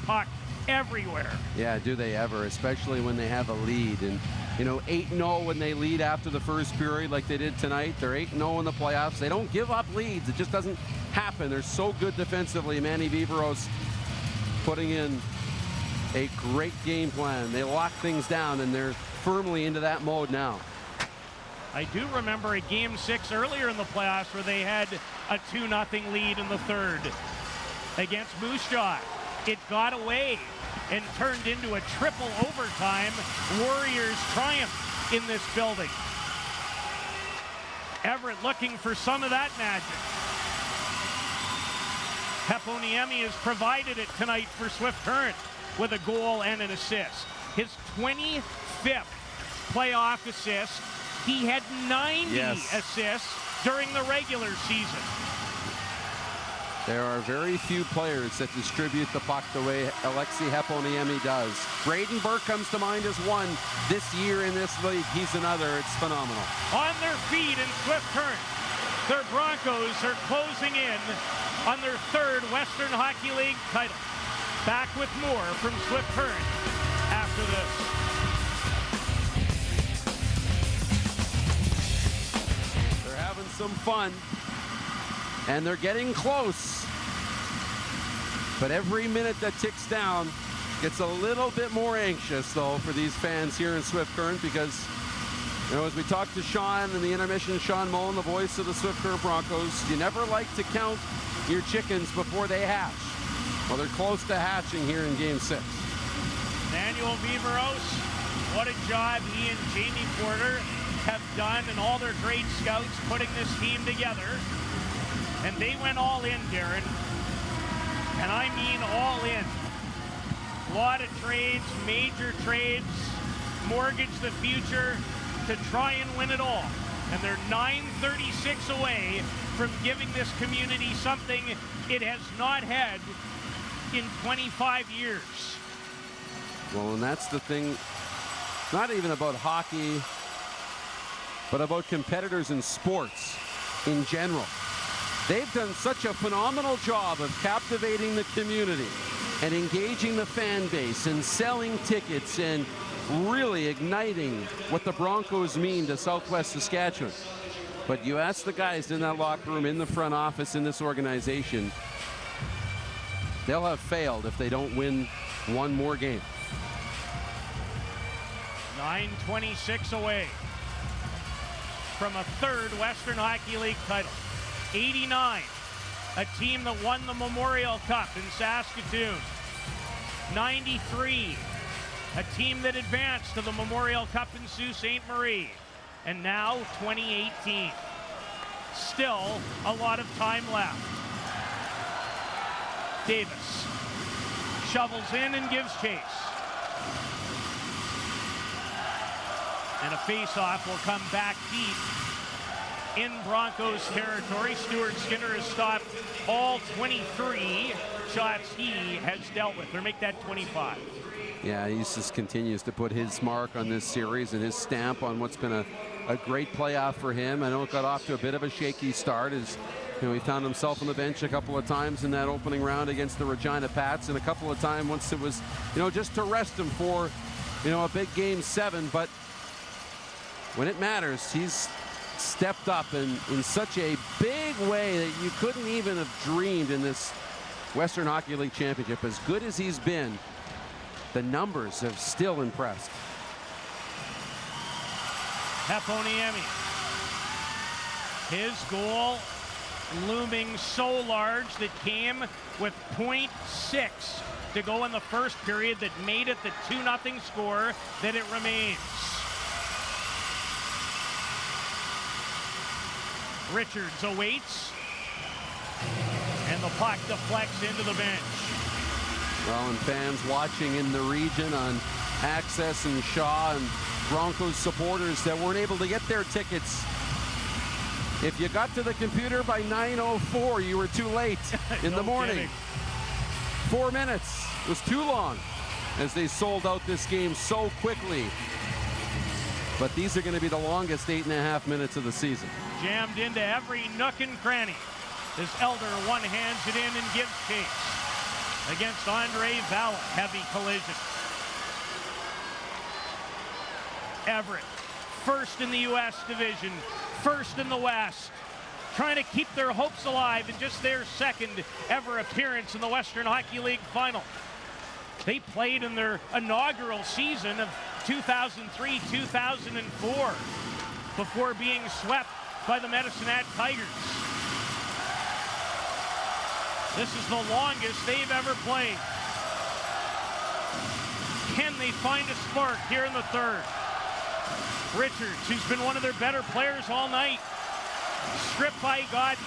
puck everywhere. Yeah, do they ever, especially when they have a lead. And you know, 8-0 when they lead after the first period like they did tonight. They're 8-0 in the playoffs. They don't give up leads. It just doesn't happen. They're so good defensively. Manny Viveros putting in a great game plan. They lock things down, and they're firmly into that mode now. I do remember a game 6 earlier in the playoffs where they had a 2-0 lead in the third against Moose Jaw. It got away and turned into a triple overtime Warriors triumph in this building. Everett looking for some of that magic. Heponiemi has provided it tonight for Swift Current with a goal and an assist. His 25th playoff assist. He had 90 assists during the regular season. There are very few players that distribute the puck the way Alexi Heponiemi does. Braden Burke comes to mind as one this year in this league. He's another. It's phenomenal. On their feet in Swift Current, their Broncos are closing in on their third Western Hockey League title. Back with more from Swift Current after this. They're having some fun. And they're getting close. But every minute that ticks down gets a little bit more anxious, though, for these fans here in Swift Current, because, you know, as we talked to Sean in the intermission, Sean Mullen, the voice of the Swift Current Broncos, you never like to count your chickens before they hatch. Well, they're close to hatching here in Game 6. Emmanuel Viveros, what a job he and Jamie Porter have done, and all their great scouts putting this team together. And they went all in, Darren. And I mean all in. A lot of trades, major trades, mortgage the future to try and win it all. And they're 9:36 away from giving this community something it has not had in 25 years. Well, and that's the thing, not even about hockey, but about competitors in sports in general. They've done such a phenomenal job of captivating the community and engaging the fan base and selling tickets and really igniting what the Broncos mean to Southwest Saskatchewan. But you ask the guys in that locker room, in the front office, in this organization, they'll have failed if they don't win one more game. 9:26 away. from a third Western Hockey League title. 89, a team that won the Memorial Cup in Saskatoon. 93, a team that advanced to the Memorial Cup in Sault Ste. Marie. And now 2018. Still a lot of time left. Davis shovels in and gives chase. And a face-off will come back deep in Broncos territory. Stuart Skinner has stopped all 23 shots he has dealt with, or make that 25. Yeah, he just continues to put his mark on this series and his stamp on what's been a great playoff for him. I know it got off to a bit of a shaky start as he found himself on the bench a couple of times in that opening round against the Regina Pats, and a couple of times once it was, just to rest him for, a big game 7. But when it matters, he's stepped up in such a big way that you couldn't even have dreamed in this Western Hockey League Championship. As good as he's been, the numbers have still impressed. Heponiemi. His goal looming so large that came with .6 to go in the first period that made it the 2-0 score that it remains. Richards awaits, and the puck deflects into the bench. Well, and fans watching in the region on Access and Shaw, and Broncos supporters that weren't able to get their tickets. If you got to the computer by 9:04, you were too late in the morning. Kidding. 4 minutes was too long as they sold out this game so quickly. But these are going to be the longest 8.5 minutes of the season. Jammed into every nook and cranny as Elder one-hands it in and gives chase against Andre Valak. Heavy collision. Everett, first in the U.S. division, first in the West, trying to keep their hopes alive in just their second ever appearance in the Western Hockey League final. They played in their inaugural season of 2003-2004 before being swept by the Medicine Hat Tigers. This is the longest they've ever played. Can they find a spark here in the third? Richards, who's been one of their better players all night, stripped by Godden.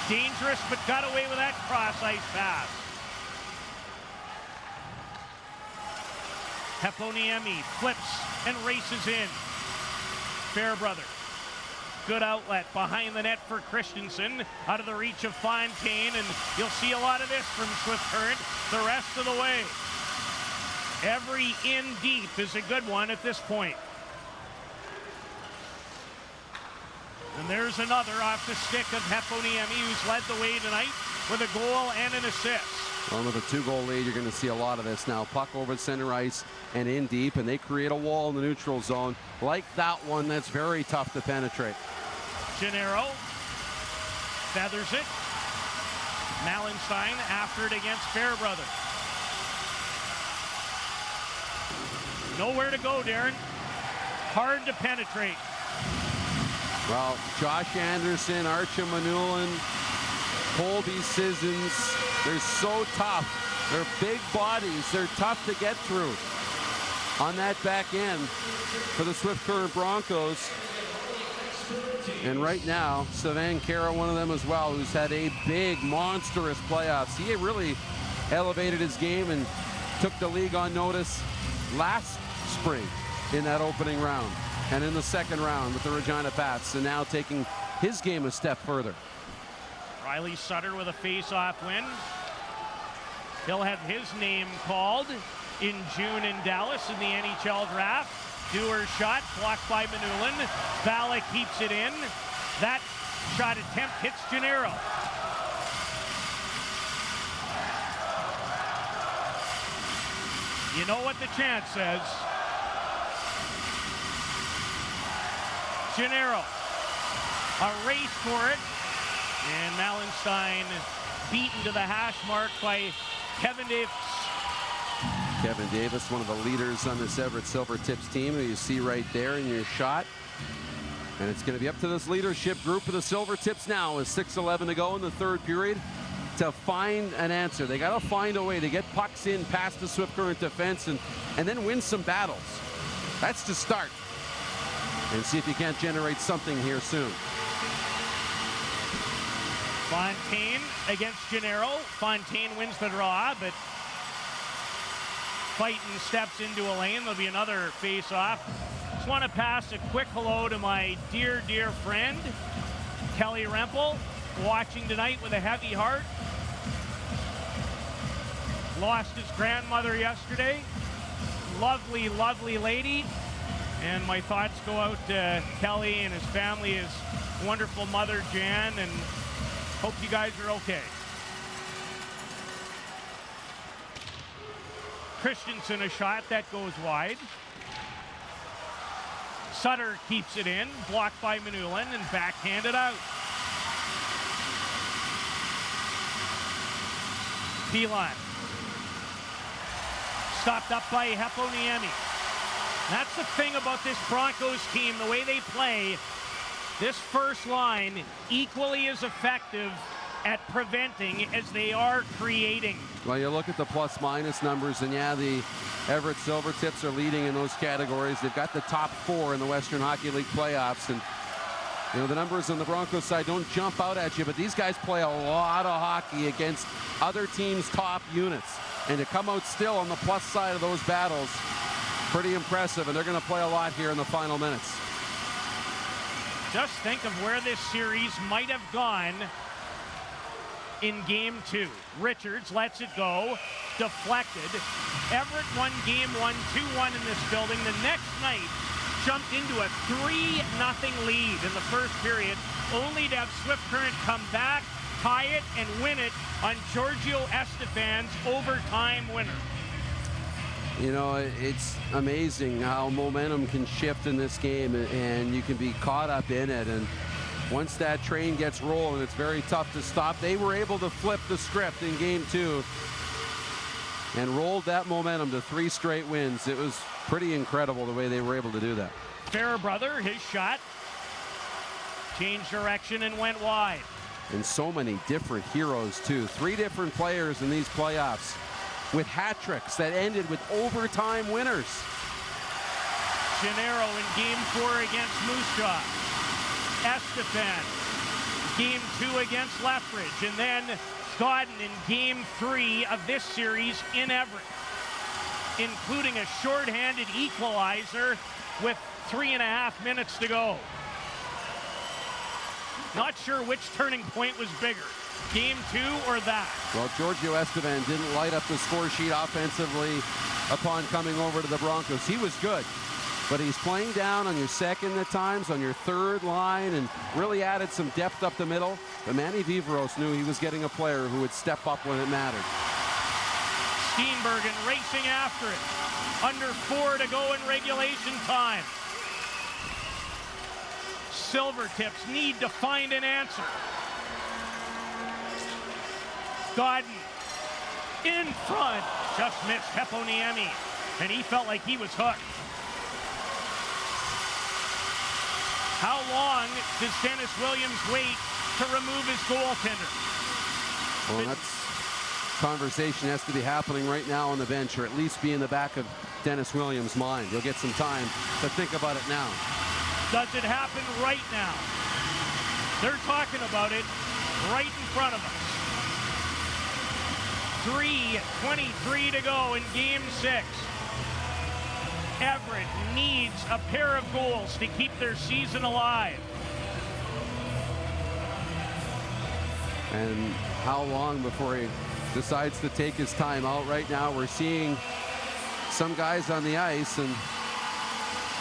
Dangerous, but got away with that cross-ice pass. Heponiemi flips and races in. Fairbrother, good outlet behind the net for Christensen, out of the reach of Fontaine, and you'll see a lot of this from Swift Current the rest of the way. Every in deep is a good one at this point. And there's another off the stick of Heponiemi, who's led the way tonight with a goal and an assist. Well, with a 2-goal lead, you're going to see a lot of this now. Puck over center ice and in deep, and they create a wall in the neutral zone like that one that's very tough to penetrate. Gennaro feathers it. Mallenstein after it against Fairbrother. Nowhere to go, Darren. Hard to penetrate. Well, Josh Anderson, Archie Manulin, Colby Sissons, they're so tough. They're big bodies. They're tough to get through on that back end for the Swift Current Broncos. And right now, Savan Kara, one of them as well, who's had a big, monstrous playoffs. He really elevated his game and took the league on notice last spring in that opening round and in the second round with the Regina Pats, and now taking his game a step further. Riley Sutter with a face-off win. He'll have his name called in June in Dallas in the NHL draft. Dewar shot blocked by Manulin. Valak keeps it in. That shot attempt hits Gennaro. You know what the chant says. Gennaro, a race for it, and Mallenstein beaten to the hash mark by Kevin Davis. Kevin Davis, one of the leaders on this Everett Silvertips team, who you see right there in your shot. And it's going to be up to this leadership group of the Silvertips now with 6:11 to go in the third period to find an answer. They got to find a way to get pucks in past the Swift Current defense and then win some battles. That's to start. And see if you can't generate something here soon. Fontaine against Gennaro. Fontaine wins the draw, but Fighton steps into a lane. There'll be another face-off. Just want to pass a quick hello to my dear, dear friend, Kelly Rempel, watching tonight with a heavy heart. Lost his grandmother yesterday. Lovely, lovely lady. And my thoughts go out to Kelly and his family, his wonderful mother, Jan, and hope you guys are okay. Christensen a shot that goes wide. Sutter keeps it in, blocked by Manulin, and backhanded out. Pilon. Stopped up by Heponiemi. That's the thing about this Broncos team, the way they play. This first line equally as effective at preventing as they are creating. Well, you look at the plus-minus numbers, and yeah, the Everett Silvertips are leading in those categories. They've got the top 4 in the Western Hockey League playoffs, and you know the numbers on the Broncos side don't jump out at you, but these guys play a lot of hockey against other teams' top units, and to come out still on the plus side of those battles, pretty impressive, and they're going to play a lot here in the final minutes. Just think of where this series might have gone in game 2. Richards lets it go, deflected. Everett won game 1, 2-1 in this building. The next night jumped into a 3-0 lead in the first period, only to have Swift Current come back, tie it, and win it on Giorgio Estefan's overtime winner. You know, it's amazing how momentum can shift in this game, and you can be caught up in it. And once that train gets rolling, it's very tough to stop. They were able to flip the script in game 2 and rolled that momentum to 3 straight wins. It was pretty incredible the way they were able to do that. Fairbrother, his shot, changed direction and went wide. And so many different heroes, too. 3 different players in these playoffs with hat tricks that ended with overtime winners. Gennaro in game 4 against Moose Jaw. Estefan, game 2 against Lethbridge. And then Godden in game 3 of this series in Everett, including a shorthanded equalizer with 3.5 minutes to go. Not sure which turning point was bigger, game 2 or that. Well, Giorgio Estevan didn't light up the score sheet offensively upon coming over to the Broncos. He was good, but he's playing down on your second at times, on your third line, and really added some depth up the middle. But Manny Vivros knew he was getting a player who would step up when it mattered. Steenbergen racing after it. Under 4 to go in regulation time. Silvertips need to find an answer. Godden in front, just missed Heponiemi, and he felt like he was hooked. How long does Dennis Williams wait to remove his goaltender? Well, that's conversation has to be happening right now on the bench, or at least be in the back of Dennis Williams' mind. He'll get some time to think about it now. Does it happen right now? They're talking about it right in front of us. 3:23 to go in game 6. Everett needs a pair of goals to keep their season alive. And how long before he decides to take his time out? Right now we're seeing some guys on the ice, and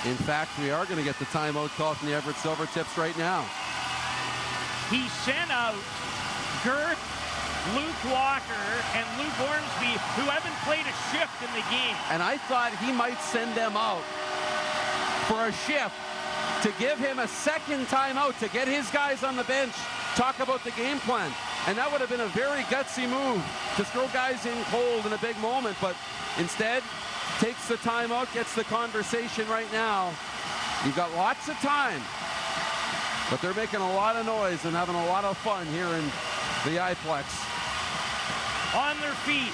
in fact we are going to get the timeout call from the Everett Silvertips right now. He sent out Girth, Luke Walker, and Luke Ormsby, who haven't played a shift in the game. And I thought he might send them out for a shift to give him a second timeout to get his guys on the bench, talk about the game plan. And that would have been a very gutsy move to throw guys in cold in a big moment, but instead takes the timeout, gets the conversation right now. You've got lots of time But they're making a lot of noise and having a lot of fun here in the iPlex. On their feet,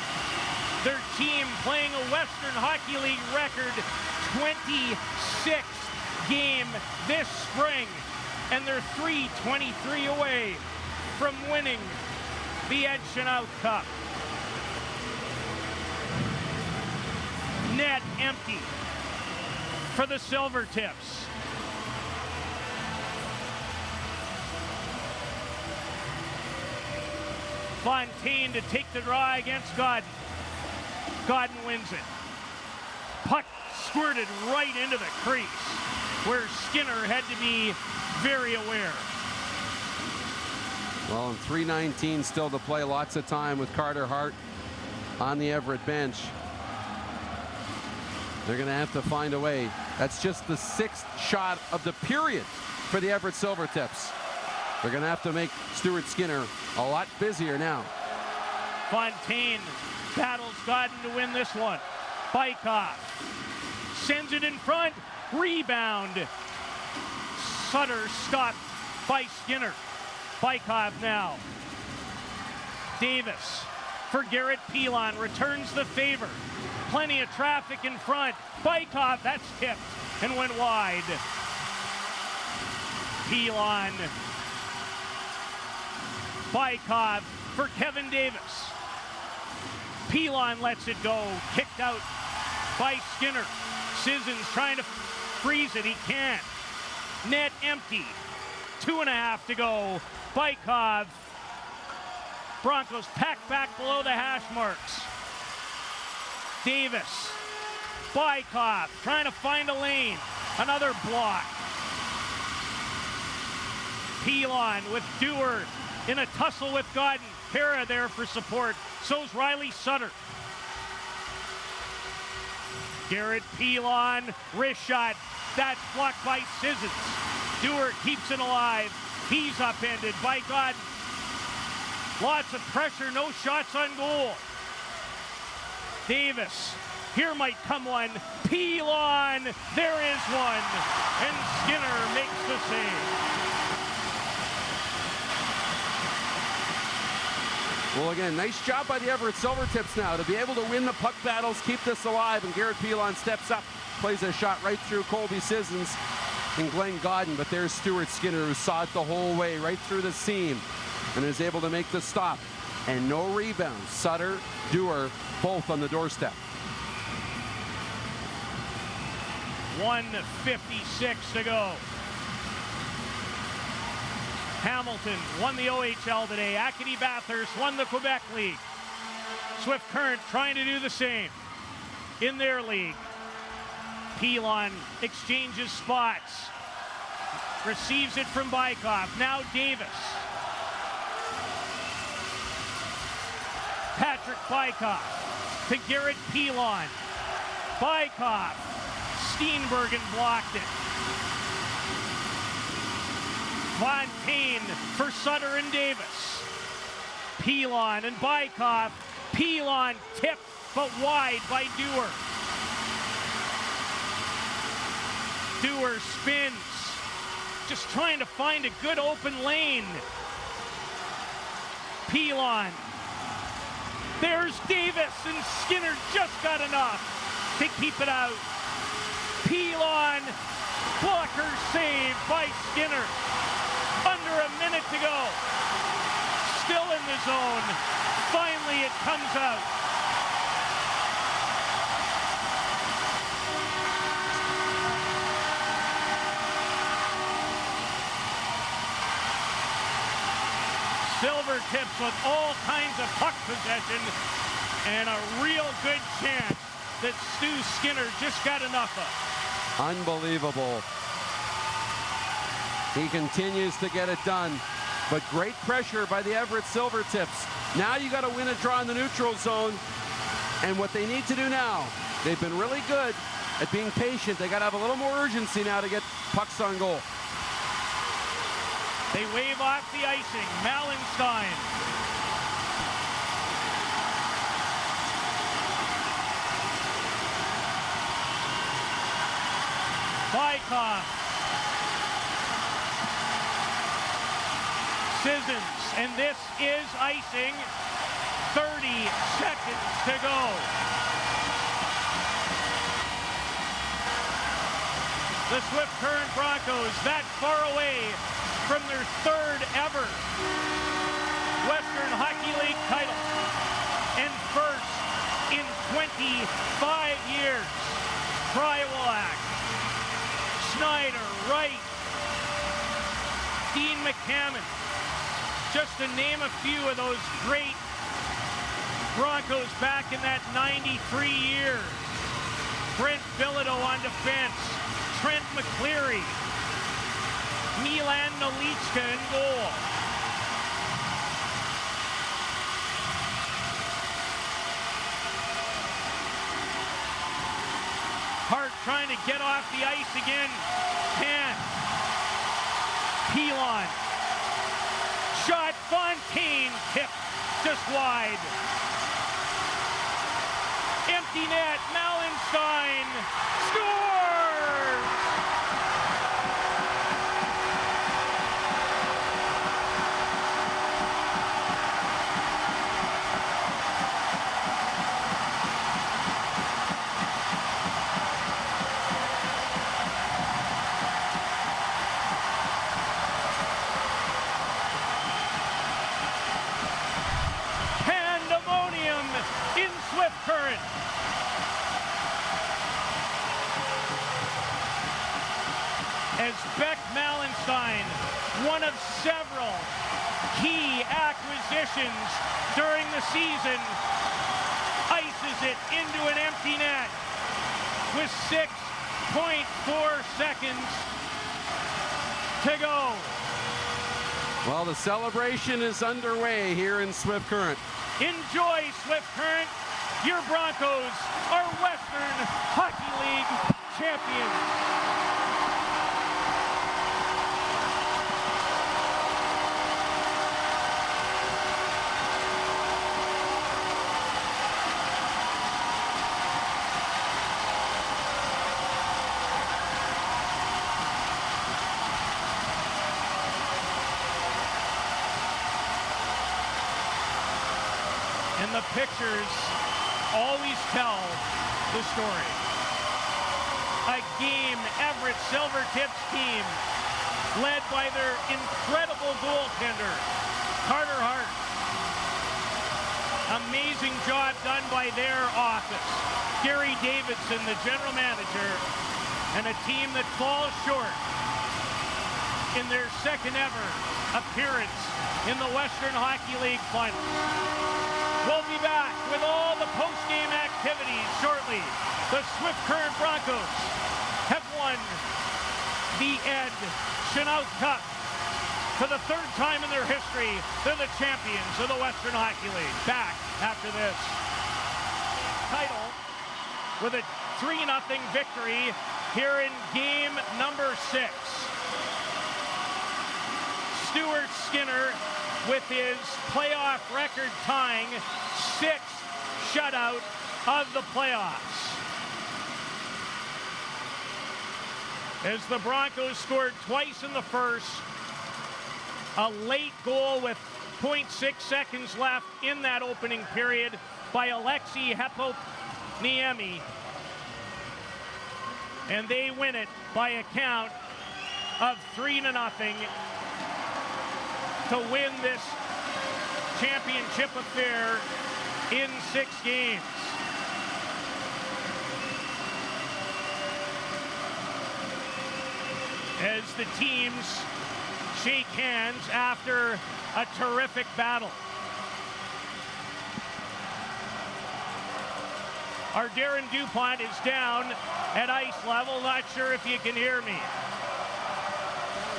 their team playing a Western Hockey League record 26th game this spring, and they're 3-23 away from winning the Ed Chenault Cup. Net empty for the Silvertips. Fontaine to take the draw against Godden. Godden wins it. Puck squirted right into the crease, where Skinner had to be very aware. Well, and 3:19 still to play. Lots of time with Carter Hart on the Everett bench. They're going to have to find a way. That's just the 6th shot of the period for the Everett Silvertips. They're going to have to make Stuart Skinner a lot busier now. Fontaine battles Godden to win this one. Bykov sends it in front. Rebound. Sutter stopped by Skinner. Bykov now. Davis for Garrett Pilon. Returns the favor. Plenty of traffic in front. Bykov, that's tipped and went wide. Pilon. Bykov for Kevin Davis. Pilon lets it go. Kicked out by Skinner. Sissons trying to freeze it. He can't. Net empty. 2.5 to go. Bykov. Broncos packed back below the hash marks. Davis. Bykov trying to find a lane. Another block. Pilon with Dewar in a tussle with Godden. Pera there for support. So's Riley Sutter. Garrett Pilon, wrist shot. That's blocked by Sissons. Dewar keeps it alive. He's upended by Godden. Lots of pressure, no shots on goal. Davis, here might come one. Pilon, there is one. And Skinner makes the save. Well, again, nice job by the Everett Silvertips now to be able to win the puck battles, keep this alive, and Garrett Pilon steps up, plays a shot right through Colby Sissons and Glenn Godden, but there's Stuart Skinner, who saw it the whole way, right through the seam, and is able to make the stop. And no rebounds. Sutter, Dewar, both on the doorstep. 1:56 to go. Hamilton won the OHL today. Acadie Bathurst won the Quebec League. Swift Current trying to do the same in their league. Pilon exchanges spots. Receives it from Bykov. Now Davis. Patrick Bykov to Garrett Pilon. Bykov. Steenbergen blocked it. Fontaine for Sutter and Davis. Pilon and Bykov. Pilon tipped but wide by Dewar. Dewar spins. Just trying to find a good open lane. Pilon. There's Davis, and Skinner just got enough to keep it out. Pilon. Blocker save by Skinner. Under a minute to go. Still in the zone. Finally it comes out. Silvertips with all kinds of puck possession and a real good chance that Stu Skinner just got enough of. Unbelievable. He continues to get it done, but great pressure by the Everett Silvertips. Now you got to win a draw in the neutral zone, and what they need to do now, they've been really good at being patient. They got to have a little more urgency now to get pucks on goal. They wave off the icing. Mallenstein. Bykov. Sissons, and this is icing. 30 seconds to go. The Swift Current Broncos that far away from their third ever Western Hockey League title and first in 25 years. Krywalak, Schneider, Wright, Dean McCammon, just to name a few of those great Broncos back in that 93 year. Brent Bilodeau on defense, Trent McCleary, Milan Nolichka in goal. Hart trying to get off the ice again. Can't. Pilon. Shot. Fontaine tipped just wide. Empty net. Mallenstein scores! Pandemonium in Swift Current. As Beck Mallenstein, one of several key acquisitions during the season, ices it into an empty net with 6.4 seconds to go. Well, the celebration is underway here in Swift Current. Enjoy, Swift Current. Your Broncos are Western Hockey League champions. And the pictures always tell the story. A game Everett Silvertips team led by their incredible goaltender, Carter Hart. Amazing job done by their office. Gary Davidson, the general manager, and a team that falls short in their second ever appearance in the Western Hockey League Finals. We'll be back with all the post-game activities shortly. The Swift Current Broncos have won the Ed Chenault Cup for the third time in their history. They're the champions of the Western Hockey League. Back after this. Title with a 3-0 victory here in game number 6. Stuart Skinner with his playoff record tying 6th shutout of the playoffs. As the Broncos scored twice in the first, a late goal with 0.6 seconds left in that opening period by Alexei Heponiemi. And they win it by a count of 3-0 to win this championship affair in 6 games. As the teams shake hands after a terrific battle. Our Darren DuPont is down at ice level. Not sure if you can hear me. Down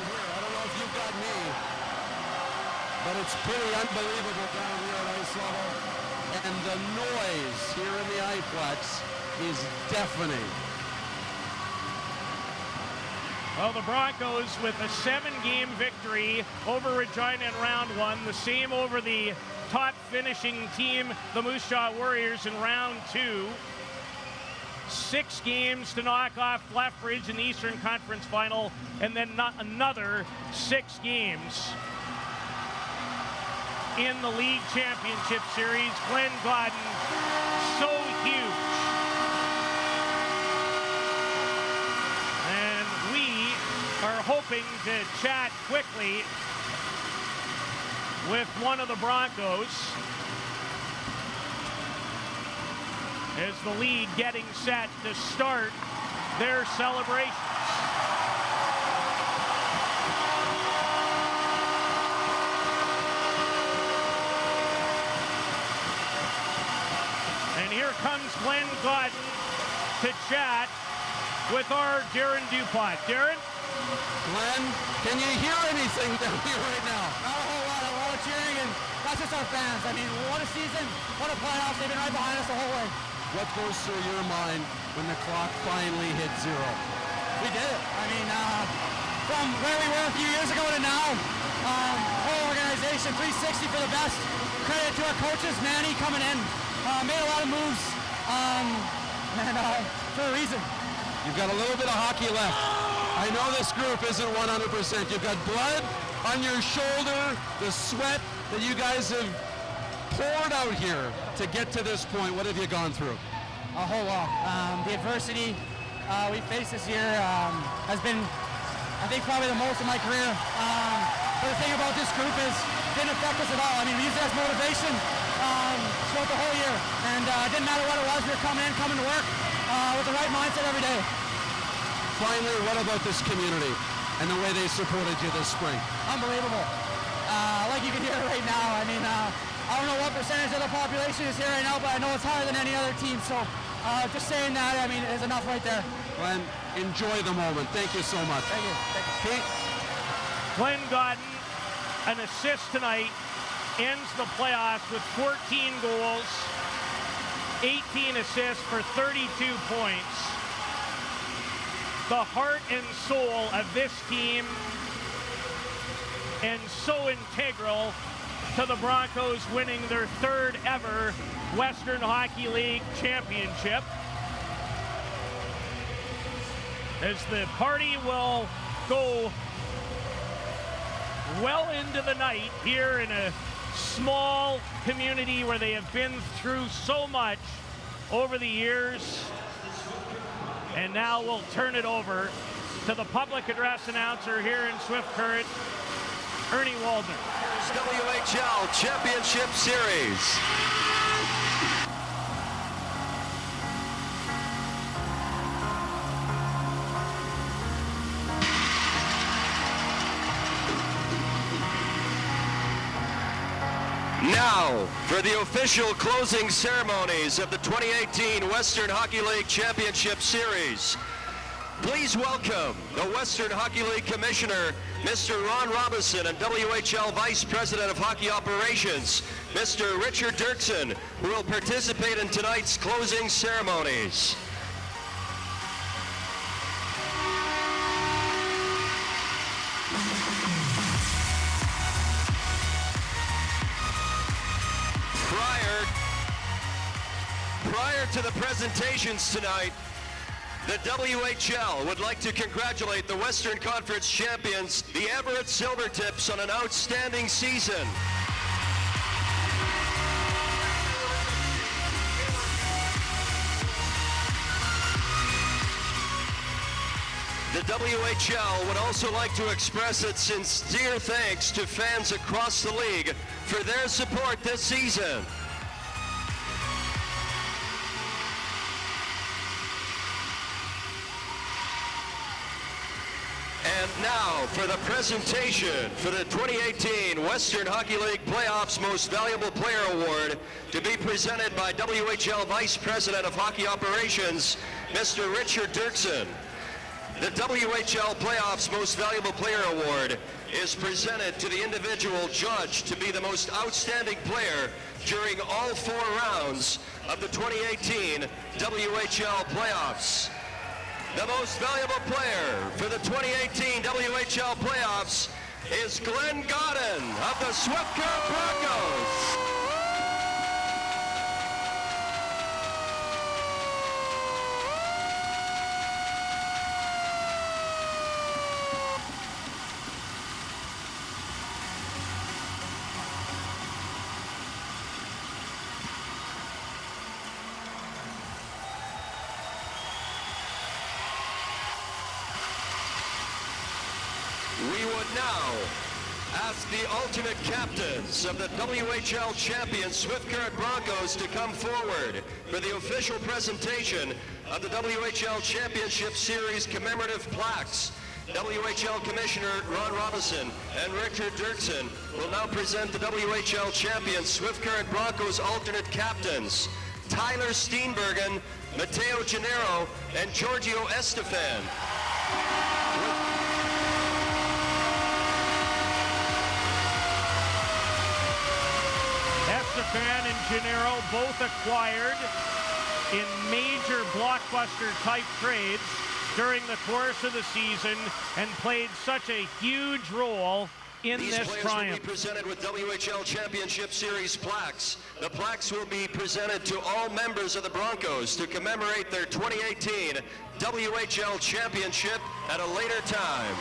here, I don't know if you've got me, but it's pretty unbelievable down here at ice level. And the noise here in the iPlex is deafening. Well, the Broncos with a 7-game victory over Regina in round 1, the same over the top finishing team, the Moose Jaw Warriors, in round 2. 6 games to knock off Lethbridge in the Eastern Conference Final, and then not another 6 games in the league championship series. Glenn Gordon, so huge. And we are hoping to chat quickly with one of the Broncos as the league getting set to start their celebrations. And here comes Glenn Gordon to chat with our Darren DuPont. Darren? Glenn, can you hear anything down here right now? Not a whole lot. A lot of cheering, and that's just our fans. I mean, what a season, what a playoffs. They've been right behind us the whole way. What goes through your mind when the clock finally hit zero? We did it. I mean, from where we were a few years ago to now, whole organization, 360 for the best. Credit to our coaches, Manny coming in, made a lot of moves, and for a reason. You've got a little bit of hockey left. I know this group isn't 100%. You've got blood on your shoulder, the sweat that you guys have poured out here to get to this point. What have you gone through? A whole lot. The adversity we faced this year has been, I think, probably the most of my career. But the thing about this group is it didn't affect us at all. I mean, we used it as motivation throughout the whole year. And it didn't matter what it was. We were coming in, coming to work with the right mindset every day. Finally, what about this community and the way they supported you this spring? Unbelievable. Like you can hear right now. I mean, I don't know what percentage of the population is here right now, but I know it's higher than any other team. So just saying that, I mean, is enough right there. Glenn, enjoy the moment. Thank you so much. Thank you. Pete? Glenn Gordon, an assist tonight, ends the playoffs with 14 goals, 18 assists for 32 points. The heart and soul of this team, and so integral to the Broncos winning their third ever Western Hockey League championship. As the party will go well into the night here in a small community where they have been through so much over the years. And now we'll turn it over to the public address announcer here in Swift Current, Ernie Waldner. WHL Championship Series. Now, for the official closing ceremonies of the 2018 Western Hockey League Championship Series, please welcome the Western Hockey League Commissioner, Mr. Ron Robinson, and WHL Vice President of Hockey Operations, Mr. Richard Dirksen, who will participate in tonight's closing ceremonies. Prior to the presentations tonight, the WHL would like to congratulate the Western Conference champions, the Everett Silvertips, on an outstanding season. The WHL would also like to express its sincere thanks to fans across the league for their support this season. And now for the presentation for the 2018 Western Hockey League Playoffs Most Valuable Player Award, to be presented by WHL Vice President of Hockey Operations, Mr. Richard Dirksen. The WHL Playoffs Most Valuable Player Award is presented to the individual judged to be the most outstanding player during all 4 rounds of the 2018 WHL Playoffs. The most valuable player for the 2018 WHL playoffs is Glenn Gordon of the Swift Current Broncos. now ask the alternate captains of the WHL champion Swift Current Broncos to come forward for the official presentation of the WHL Championship Series commemorative plaques. WHL Commissioner Ron Robinson and Richard Dirksen will now present the WHL champion Swift Current Broncos alternate captains Tyler Steenbergen, Matteo Gennaro, and Giorgio Estefan. Estefan and Gennaro both acquired in major blockbuster-type trades during the course of the season and played such a huge role in These this players triumph. will be presented with WHL Championship Series plaques. The plaques will be presented to all members of the Broncos to commemorate their 2018 WHL Championship at a later time.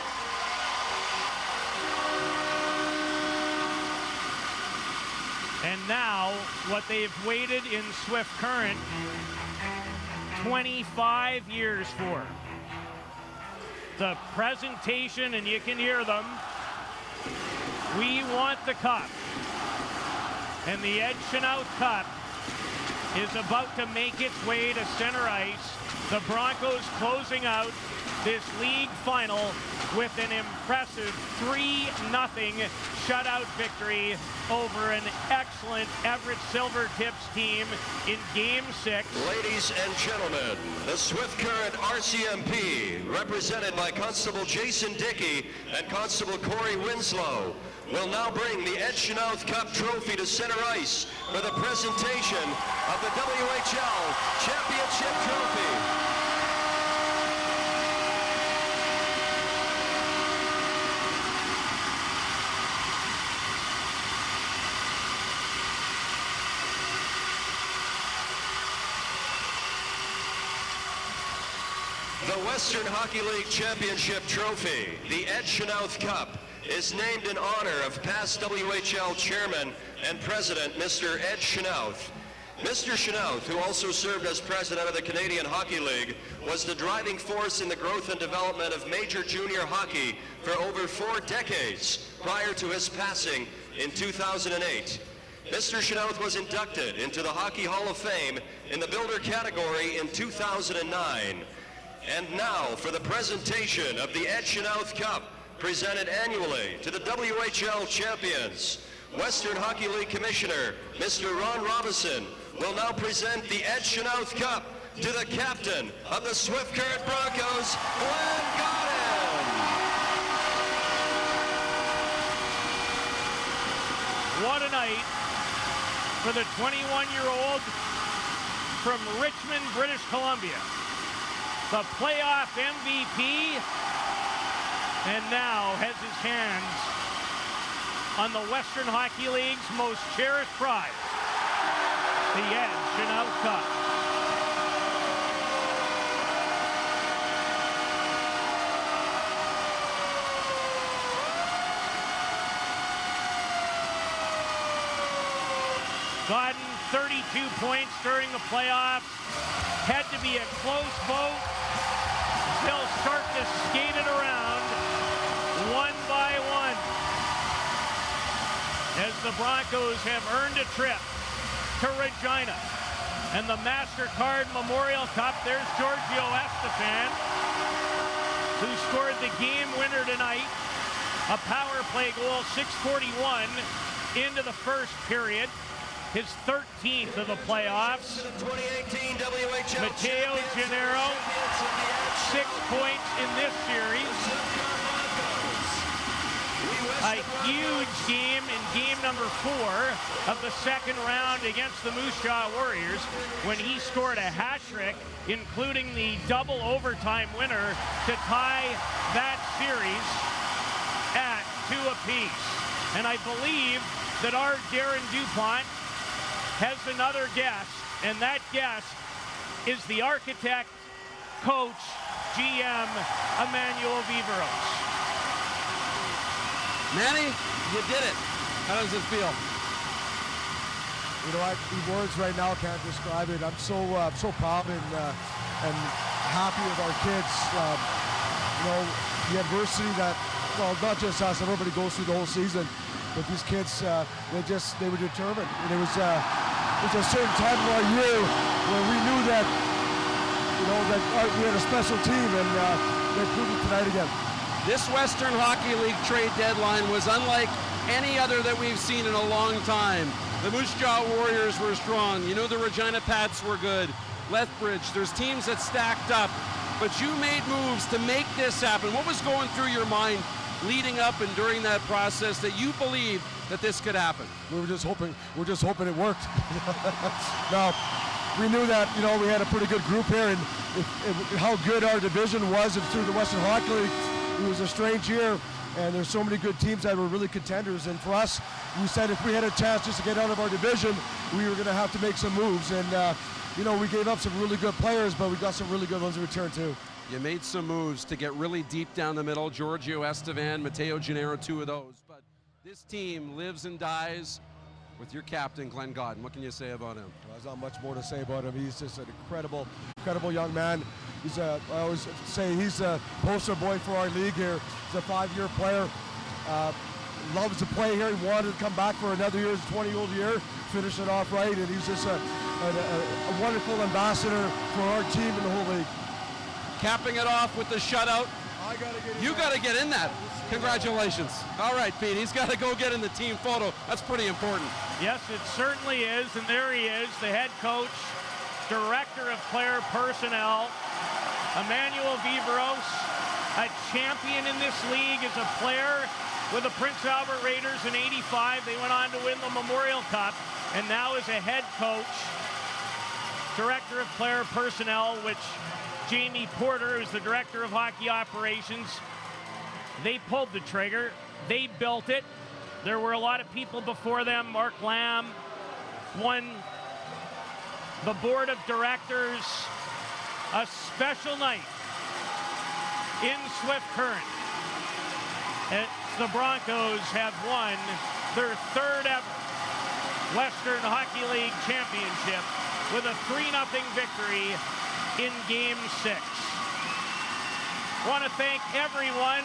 And now, what they've waited in Swift Current 25 years for. The presentation, and you can hear them. We want the cup. And the Ed Chenoweth Cup is about to make its way to center ice. The Broncos closing out this league final with an impressive 3-0 shutout victory over an excellent Everett Silvertips team in Game 6. Ladies and gentlemen, the Swift Current RCMP, represented by Constable Jason Dickey and Constable Corey Winslow, will now bring the Ed Chenoweth Cup trophy to center ice for the presentation of the WHL Championship Trophy. The Western Hockey League Championship Trophy, the Ed Chenoweth Cup, is named in honor of past WHL Chairman and President, Mr. Ed Chenoweth. Mr. Chenoweth, who also served as President of the Canadian Hockey League, was the driving force in the growth and development of major junior hockey for over 4 decades prior to his passing in 2008. Mr. Chenoweth was inducted into the Hockey Hall of Fame in the Builder category in 2009. And now for the presentation of the Ed Chenoweth Cup, presented annually to the WHL champions. Western Hockey League Commissioner, Mr. Ron Robinson, will now present the Ed Chenoweth Cup to the captain of the Swift Current Broncos, Glenn Godden. What a night for the 21-year-old from Richmond, British Columbia. The playoff MVP, and now has his hands on the Western Hockey League's most cherished prize, the Ed Chenoweth Cup. Gotten 32 points during the playoffs. Had to be a close vote. They'll start to skate it around one by one as the Broncos have earned a trip to Regina. And the MasterCard Memorial Cup, there's Giorgio Estefan, who scored the game winner tonight. A power play goal, 6:41 into the first period. His 13th of the playoffs. Matteo Gennaro, 6 points in this series. A huge game in game number 4 of the second round against the Moose Jaw Warriors when he scored a hat trick, including the double overtime winner to tie that series at 2 apiece. And I believe that our Darren DuPont has another guest, and that guest is the architect, coach, GM, Emmanuel Viveros. Manny, you did it. How does it feel? You know, words right now can't describe it. I'm so proud and happy with our kids. You know, the adversity that well, not just us, everybody goes through the whole season. But these kids, they were determined. And it was a certain time of our year where we knew that, that we had a special team, and they proved it tonight again. This Western Hockey League trade deadline was unlike any other that we've seen in a long time. The Moose Jaw Warriors were strong. The Regina Pats were good. Lethbridge, there's teams that stacked up. But you made moves to make this happen. What was going through your mind leading up and during that process that you believed that this could happen? We were just hoping it worked. Now, we knew that, we had a pretty good group here, and how good our division was through the Western Hockey League. It was a strange year, and there's so many good teams that were really contenders. And for us, we said if we had a chance just to get out of our division, we were going to have to make some moves. And, we gave up some really good players, but we got some really good ones in return, too. You made some moves to get really deep down the middle. Giorgio Estevan, Matteo Gennaro, two of those. But this team lives and dies with your captain, Glenn Godden. What can you say about him? Well, there's not much more to say about him. He's just an incredible young man. I always say he's a poster boy for our league here. He's a 5-year player. Loves to play here. He wanted to come back for another year, his 20-year-old year, finish it off right, and he's just a wonderful ambassador for our team and the whole league. Capping it off with the shutout. You got to get in that. Congratulations. All right, Pete, he's got to go get in the team photo. That's pretty important. Yes, it certainly is, and there he is, the head coach, director of player personnel, Emmanuel Vivros, a champion in this league as a player with the Prince Albert Raiders in '85. They went on to win the Memorial Cup, and now as a head coach, director of player personnel, which Jamie Porter, who's the director of hockey operations, they pulled the trigger. They built it. There were a lot of people before them. Mark Lamb won the board of directors. A special night in Swift Current. The Broncos have won their 3rd ever Western Hockey League championship with a 3-0 victory in Game 6. Want to thank everyone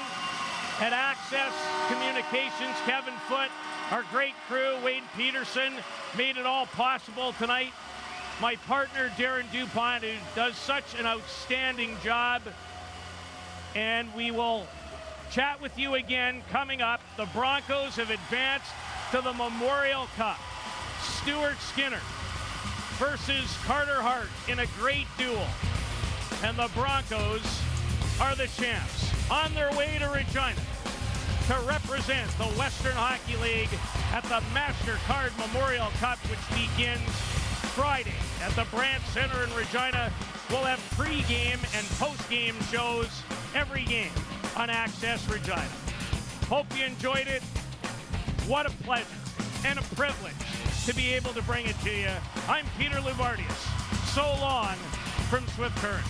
at Access Communications, Kevin Foote, our great crew, Wade Peterson, made it all possible tonight. My partner, Darren DuPont, who does such an outstanding job. And we will chat with you again coming up. The Broncos have advanced to the Memorial Cup. Stuart Skinner versus Carter Hart in a great duel. And the Broncos are the champs, on their way to Regina to represent the Western Hockey League at the MasterCard Memorial Cup, which begins Friday at the Brandt Center in Regina. We'll have pre-game and post-game shows every game on Access Regina. Hope you enjoyed it. What a pleasure and a privilege to be able to bring it to you. I'm Peter Loubardias. So long from Swift Current.